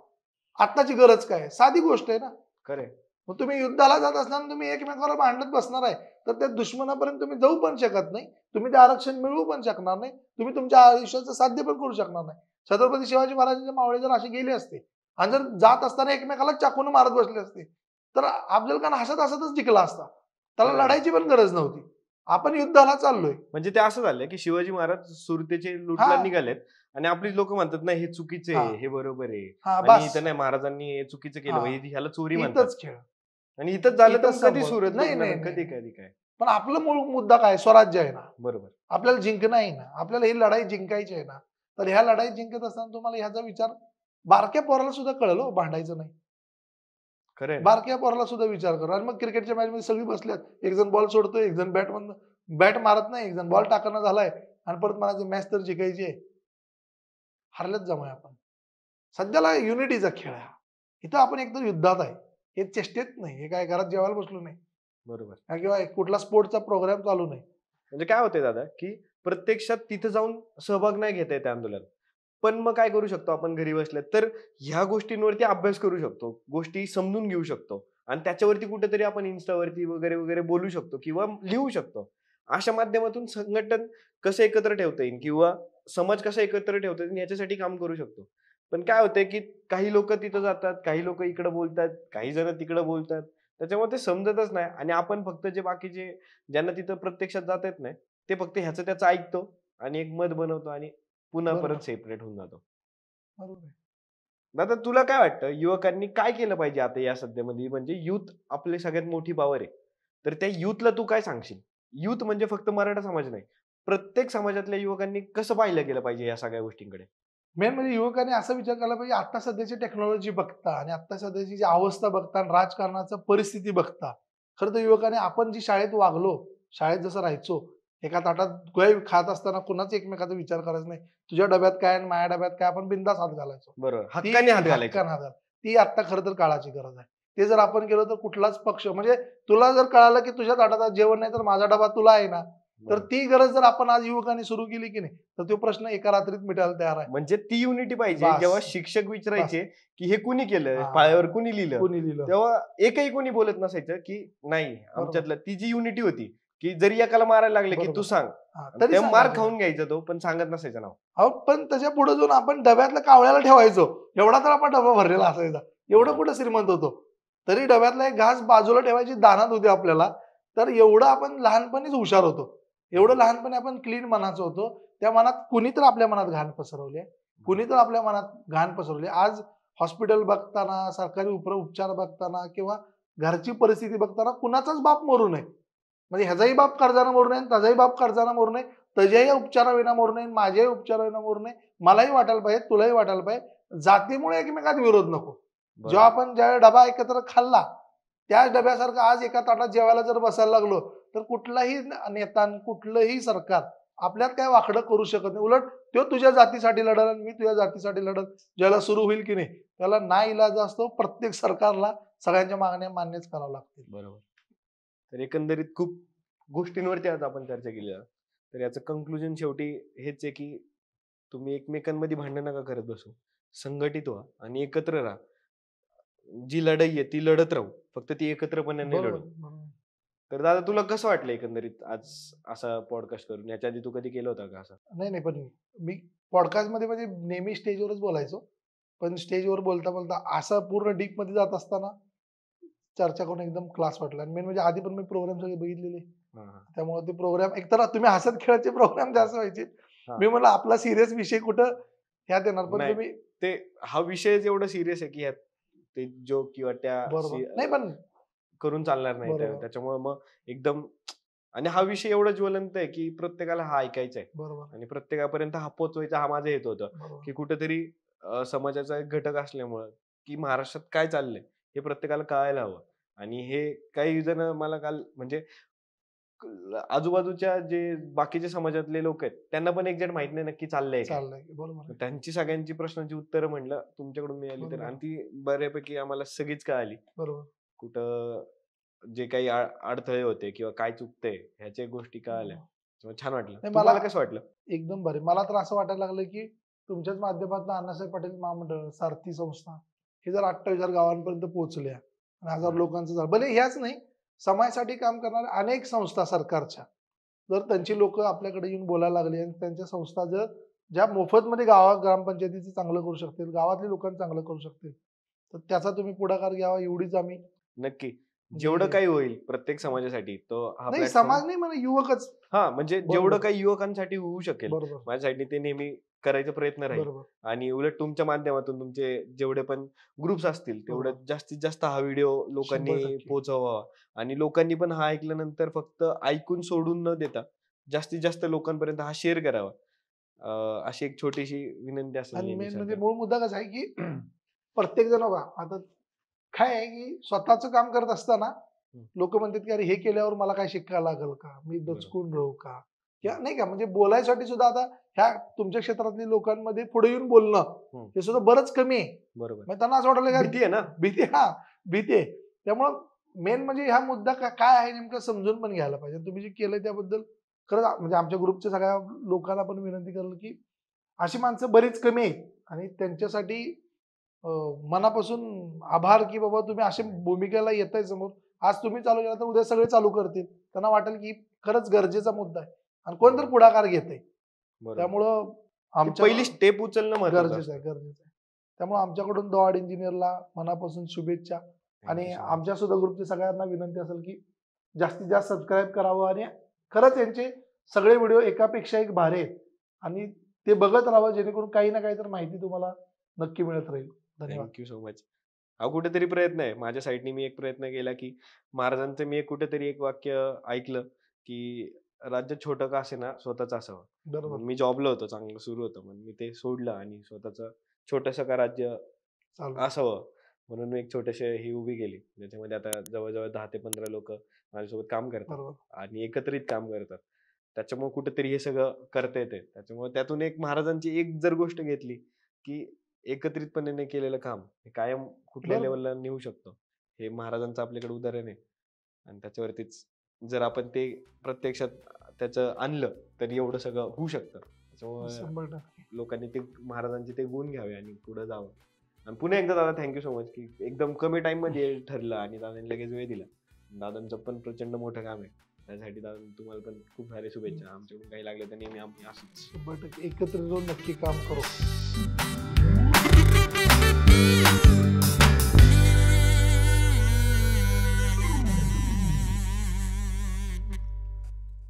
आत्ताची गरज काय? साधी गोष्ट आहे ना. खरे. मग तुम्ही युद्धाला जात असताना तुम्ही एकमेकावर भांडत बसणार आहे, तर त्या दुश्मनापर्यंत तुम्ही जाऊ पण शकत नाही. तुम्ही ते आरक्षण मिळवू पण शकणार नाही. तुम्ही तुमच्या आयुष्याचं साध्य पण करू शकणार नाही. छत्रपती शिवाजी महाराजांचे मावळे जर असे गेले असते आणि जर जात असताना एकमेकाला चाकून मारत बसले असते, तर अफजल खान हसत हसतच जिंकला असता. त्याला खरं आहे. लढायची पण गरज नव्हती. आपण युद्धाला चाललोय. म्हणजे ते असं झालं की शिवाजी महाराज सुरतेचे लूटला हा निघालेत आणि आपली लोक म्हणतात नाही हे चुकीचे हा आहे, हे बरोबर आहे हा आणि बस. इथं नाही महाराजांनी हे चुकीचं केलं हा म्हणजे ह्याला चोरी म्हणतात इथंच खेळ. आणि इथंच झालं तर इथंच मग कधी संपवलं. सुरत नाही लुटणार नाही आणि नाही कधी नाही. कधी काय. पण आपलं मूळ मुद्दा काय? स्वराज्य आहे ना. बरोबर. आपल्याला जिंकणं आहे ना. आपल्याला ही लढाई जिंकायची आहे ना. तर ह्या लढाई जिंकत असताना तुम्हाला ह्याचा विचार बारक्या पोराला सुद्धा कळलं हो, भांडायचं नाही. खरं आहे ना. बारक्या पोराला सुद्धा विचार करा. आणि मग क्रिकेटच्या मॅच मध्ये सगळी बसल्यात. एक जण बॉल सोडतोय, एक जण बॅट मारत नाही, एक जण बॉल टाकणं झालाय आणि परत म्हणायचं मॅच तर जिंकायची आहे. हारलेच जमाय आपण. सध्याला युनिटीचा खेळ आहे हा. इथं आपण एकदम युद्धात आहे. हे चेष्टेत नाही. हे काय घरात जेवायला बसलो नाही. बरोबर. किंवा कुठला स्पोर्टचा प्रोग्राम चालू नाही. म्हणजे काय होतंय दादा की प्रत्यक्षात तिथं जाऊन सहभाग नाही घेता येत त्या आंदोलनात. पण मग काय करू शकतो आपण घरी बसल्या तर ह्या गोष्टींवरती अभ्यास करू शकतो. गोष्टी समजून घेऊ शकतो आणि त्याच्यावरती कुठेतरी आपण इन्स्टावरती वगैरे वगैरे बोलू शकतो किंवा लिहू शकतो. अशा माध्यमातून संघटन कसं एकत्र ठेवता येईल किंवा समाज कसा एकत्र ठेवता येईल याच्यासाठी काम करू शकतो. पण काय होतंय की काही लोक तिथं जातात, काही लोक इकडे बोलतात, काही जण तिकडे बोलतात. त्याच्यामुळे ते समजतच नाही आणि आपण फक्त जे बाकीचे ज्यांना तिथं प्रत्यक्षात जाता येत नाही, ते फक्त ह्याचं त्याचं ऐकतो आणि एक मत बनवतो आणि पुन्हा परत बरोबर. सेपरेट होऊन जातो. बरोबर आहे. दादा तुला काय वाटतं युवकांनी काय केलं पाहिजे आता या सध्यामध्ये? म्हणजे युथ आपली सगळ्यात मोठी पॉवर आहे. तर त्या युथला तू काय सांगशील? युथ म्हणजे फक्त मराठा समाज नाही. प्रत्येक समाजातल्या युवकांनी कसं पाहिलं गेलं पाहिजे या सगळ्या गोष्टींकडे? मेन म्हणजे युवकांनी असा विचार केला पाहिजे, आता सध्याची टेक्नॉलॉजी बघता आणि आता सध्याची जी अवस्था बघता आणि राजकारणाची परिस्थिती बघता, खरं तर युवकांनी आपण जी शाळेत वागलो, शाळेत जसं राहायचो, एका ताटात गोय खात असताना कुणाच एकमेकाचा विचार करायचा नाही. तुझ्या डब्यात काय आणि माझ्या डब्यात काय आपण बिनधास्त हात घालायचो. बरोबर. ती हक्काने हात घालायचे. हक्कानं हात घाल. ती आता खरं तर काळाची गरज आहे. ते जर आपण केलं तर कुठलाच पक्ष म्हणजे तुला जर कळालं की तुझ्या ताटात आज जेवण नाही तर माझा डबा तुला आहे ना, तर बरोबर. ती गरज जर आपण आज युवकांनी सुरू केली की नाही, तर तो प्रश्न एका रात्रीत मिटायला तयार आहे. म्हणजे ती युनिटी पाहिजे बास, जेव्हा शिक्षक बास. विचारायचे, की हे कुणी केलं? हां, पायावर कुणी लिहिलं? कोणी लिहिलं? तेव्हा एकही कोणी बोलत नसायचं, की नाही बरोबर, आमच्यातलं ती जी युनिटी होती, की जरी एकाला मारायला लागले, की तू बरोबर. सांग. हां, आणि तरी ते मार सांगायचं खाऊन नाही. घ्यायचा तो, पण सांगत नसायचं नाव. अहो, पण त्याच्या पुढे जाऊन आपण डब्यातल्या कावळ्याला ठेवायचो. एवढा तर आपण डबा भरलेला असायचा. एवढं बरोबर. कुठं श्रीमंत होतो. तरी डब्यातला एक घास बाजूला ठेवायची दानात होती आपल्याला. तर एवढं आपण लहानपणीच हुशार होतो. एवढं लहानपणी आपण क्लीन मनाचं होतो. त्या मनात कुणी तर आपल्या मनात घाण पसरवली आहे. कुणी तर आपल्या मनात घाण पसरवली. आज हॉस्पिटल बघताना, सरकारी उपचार बघताना किंवा घरची परिस्थिती बघताना कुणाचाच बाप मरू नये. म्हणजे ह्याचाही बाप कर्जानं मरू नये, त्याचाही बाप कर्जानं मरू नये, त्याच्याही उपचाराविना मरू नये, माझ्याही उपचाराविना मरू नये. मलाही वाटायला पाहिजे, तुलाही वाटायला पाहिजे. जातीमुळे एकमेकात विरोध नको. जेव्हा बरोबर. आपण ज्यावेळी डबा एकत्र खाल्ला, त्याच डब्यासारखं आज एका ताटात जेवायला जर बसायला लागलो, तर कुठलाही नेता आणि कुठलंही सरकार आपल्यात काय वाकडं करू शकत नाही. उलट तो तुझ्या जातीसाठी लढल आणि मी तुझ्या जातीसाठी लढल. ज्याला सुरू होईल की नाही, त्याला नाईलाज असतो. प्रत्येक सरकारला सगळ्यांच्या मागण्या मान्यच कराव्या लागतील. बरोबर. तर एकंदरीत खूप गोष्टींवरती आज आपण चर्चा केली आहे. तर याचं कन्क्लुजन शेवटी हेच आहे, की तुम्ही एकमेकांमध्ये भांडण नका करत बसू. संघटित व्हा आणि एकत्र राहा. जी लढाई आहे ती लढत राहू. फक्त ती एकत्रपणे नाही बरोबर, लढू. बरोबर. तर दादा तुला कसं वाटलं एकंदरीत आज असा पॉडकास्ट करून? याच्या आधी तू कधी केलं होतं का असं? नाही, नाही. पण मी पॉडकास्टमध्ये म्हणजे नेहमी स्टेजवरच बोलायचो. पण स्टेजवर बोलता-बोलता असं पूर्ण डीपमध्ये जात असताना चर्चा करून एकदम क्लास वाटला. आणि मेन म्हणजे आधी पण मी प्रोग्राम सगळे बघितलेले. हां, हां. त्यामुळे ते प्रोग्राम एकतर तुम्ही हसत खेळायचे प्रोग्राम जास्त व्हायचे. हां. मी म्हटलं आपला सीरियस विषय कुठं ह्यात येणार. पण नाही तुम्ही ते हा विषयच एवढा सीरियस आहे, की ह्यात ते जोक किंवा त्या बरोबर. नाही पण करून चालणार नाही. बरोबर, त्याच्यामुळे मग एकदम आणि हा विषय एवढा ज्वलंत आहे, की प्रत्येकाला हा ऐकायचा आहे बरोबर, आणि प्रत्येकापर्यंत हा पोहोचवायचा हा माझा हेतू होता, बरोबर. की कुठेतरी समाजाचा एक घटक असल्यामुळं, की महाराष्ट्रात काय चाललंय हे प्रत्येकाला कळायला हवं. आणि हे काही जण मला काल म्हणजे आजूबाजूच्या जे बाकीचे समाजातले लोक आहेत, त्यांना पण एक्झॅक्ट माहित नाही नक्की चाललंय काय. चाललंय. बरोबर तर आहे. त्यांची सगळ्यांची प्रश्नांची उत्तरं म्हणलं तुमच्याकडून मिळाली तर बरोबर, आणि ती बऱ्यापैकी आम्हाला सगळीच कळाली. बरोबर. कुठं जे काही अडथळे होते किंवा काय चुकतंय ह्याच्या गोष्टी कळाल्या. बरोबर. त्यामुळे छान वाटलं. नाही मला तुम्हाला कसं वाटलं? एकदम भारी. मला तर असं वाटायला लागलं, की तुमच्याच माध्यमातून अण्णासाहेब पाटील महामंडळ, सारथी संस्था हे जर 28,000 गावांपर्यंत पोहोचल्या आणि 1000 लोकांचं झालं. भले ह्याच नाही, समाजासाठी काम करणाऱ्या अनेक संस्था सरकारच्या जर त्यांची लोक आपल्याकडे येऊन बोलायला लागली आणि त्यांच्या संस्था जर ज्या मोफतमध्ये ग्रामपंचायतीचं चांगलं करू शकतील, गावातल्या लोकांचं चांगलं करू शकतील, तर त्याचा तुम्ही पुढाकार घ्यावा एवढीच आम्ही नक्की. जेवढं काही होईल प्रत्येक समाजासाठी तो हा नाही, प्लॅटफॉर्म समाज नाही म्हणा, युवकच. हा म्हणजे बरोबर. जेवढं काही युवकांसाठी होऊ शकेल बरोबर माझ्यासाठी ते नेहमी करायचा प्रयत्न राहील. बरोबर आणि उलट तुमच्या माध्यमातून तुमचे जेवढे पण ग्रुप्स असतील तेवढं जास्तीत जास्त हा व्हिडिओ लोकांनी 100%. पोहोचवावा. आणि लोकांनी पण हा ऐकल्यानंतर फक्त ऐकून सोडून न देता जास्तीत जास्त लोकांपर्यंत हा शेअर करावा. अशी एक छोटीशी विनंती असेल आणि नेहमी मेन म्हणजे सध्या. मूळ मुद्दा कसा आहे की प्रत्येक जण बघा आता काय आहे की स्वतःच काम करत असताना लोक म्हणतात की अरे हे केल्यावर मला काय शिकायला लागेल का, मी दचकून राहू का, किंवा नाही का, म्हणजे बोलायसाठी सुद्धा आता ह्या तुमच्या क्षेत्रातल्या लोकांमध्ये पुढे येऊन बोलणं हे सुद्धा बरंच कमी आहे. बरोबर. मग त्यांना असं वाटलं का भीती आहे ना. भीती आहे. त्यामुळं मेन म्हणजे हा मुद्दा काय आहे नेमकं समजून पण घ्यायला पाहिजे. तुम्ही जे केलंय त्याबद्दल खरंच म्हणजे आमच्या ग्रुपच्या सगळ्या लोकांना पण विनंती करेल की अशी माणसं बरीच कमी आहेत आणि त्यांच्यासाठी मनापासून आभार की बाबा तुम्ही अशा भूमिकेला येताय समोर. आज तुम्ही चालू केला तर उद्या सगळे चालू करतील. त्यांना वाटेल की खरंच गरजेचा मुद्दा आहे आणि कोण तर पुढाकार घेते. त्यामुळं आमच्या पहिली स्टेप उचलणं महत्त्वाचं गरजेचं आहे. त्यामुळे आमच्याकडून दवाड इंजिनियरला मनापासून शुभेच्छा. आणि आमच्या सुद्धा ग्रुपच्या सगळ्यांना विनंती असेल की जास्तीत जास्त सबस्क्राईब करावं आणि खरंच यांचे सगळे व्हिडिओ एकापेक्षा एक भारी आहेत आणि ते बघत राहावं जेणेकरून काही ना काही तर माहिती तुम्हाला नक्की मिळत राहील. धन्यवाद. Thank you so much. हा कुठेतरी प्रयत्न आहे माझ्या साईडने. मी एक प्रयत्न केला की महाराजांचं मी कुठेतरी एक वाक्य ऐकलं की राज्य छोटं का असे ना स्वतःच असावं. बरोबर. मी जॉबला होतो, चांगलं सुरू होतं, मग मी ते सोडलं आणि स्वतःचं छोटंसं का राज्य असावं म्हणून मी एक छोटेसे ही उभी केली, ज्याच्यामध्ये आता जवळजवळ 10 ते 15 लोक माझ्यासोबत काम करतात आणि एकत्रित काम करतात. त्याच्यामुळे कुठेतरी हे सगळं करता येते. त्याच्यामुळे त्यातून एक महाराजांची एक जर गोष्ट घेतली की एकत्रितपणे केलेलं काम हे कायम कुठल्या लेवलला नेऊ शकतो, हे महाराजांचं आपल्याकडे उदाहरण आहे. आणि त्याच्यावरतीच जर आपण ते प्रत्यक्षात त्याचं आणलं तर एवढं सगळं होऊ शकतं. त्याच्यामुळे लोकांनी ते महाराजांचे ते गुण घ्यावे आणि पुढे जावं. आणि पुन्हा एकदा दादा थँक्यू सो मच की एकदम कमी टाइम मध्ये ठरलं आणि दादांनी लगेच वेळ दिला. दादांचं पण प्रचंड मोठं काम आहे. त्यासाठी दादा तुम्हाला पण खूप सारे शुभेच्छा. आमच्याकडून काही लागले तर नेहमी आम्ही असंच 100% एकत्र जाऊन नक्की काम करू.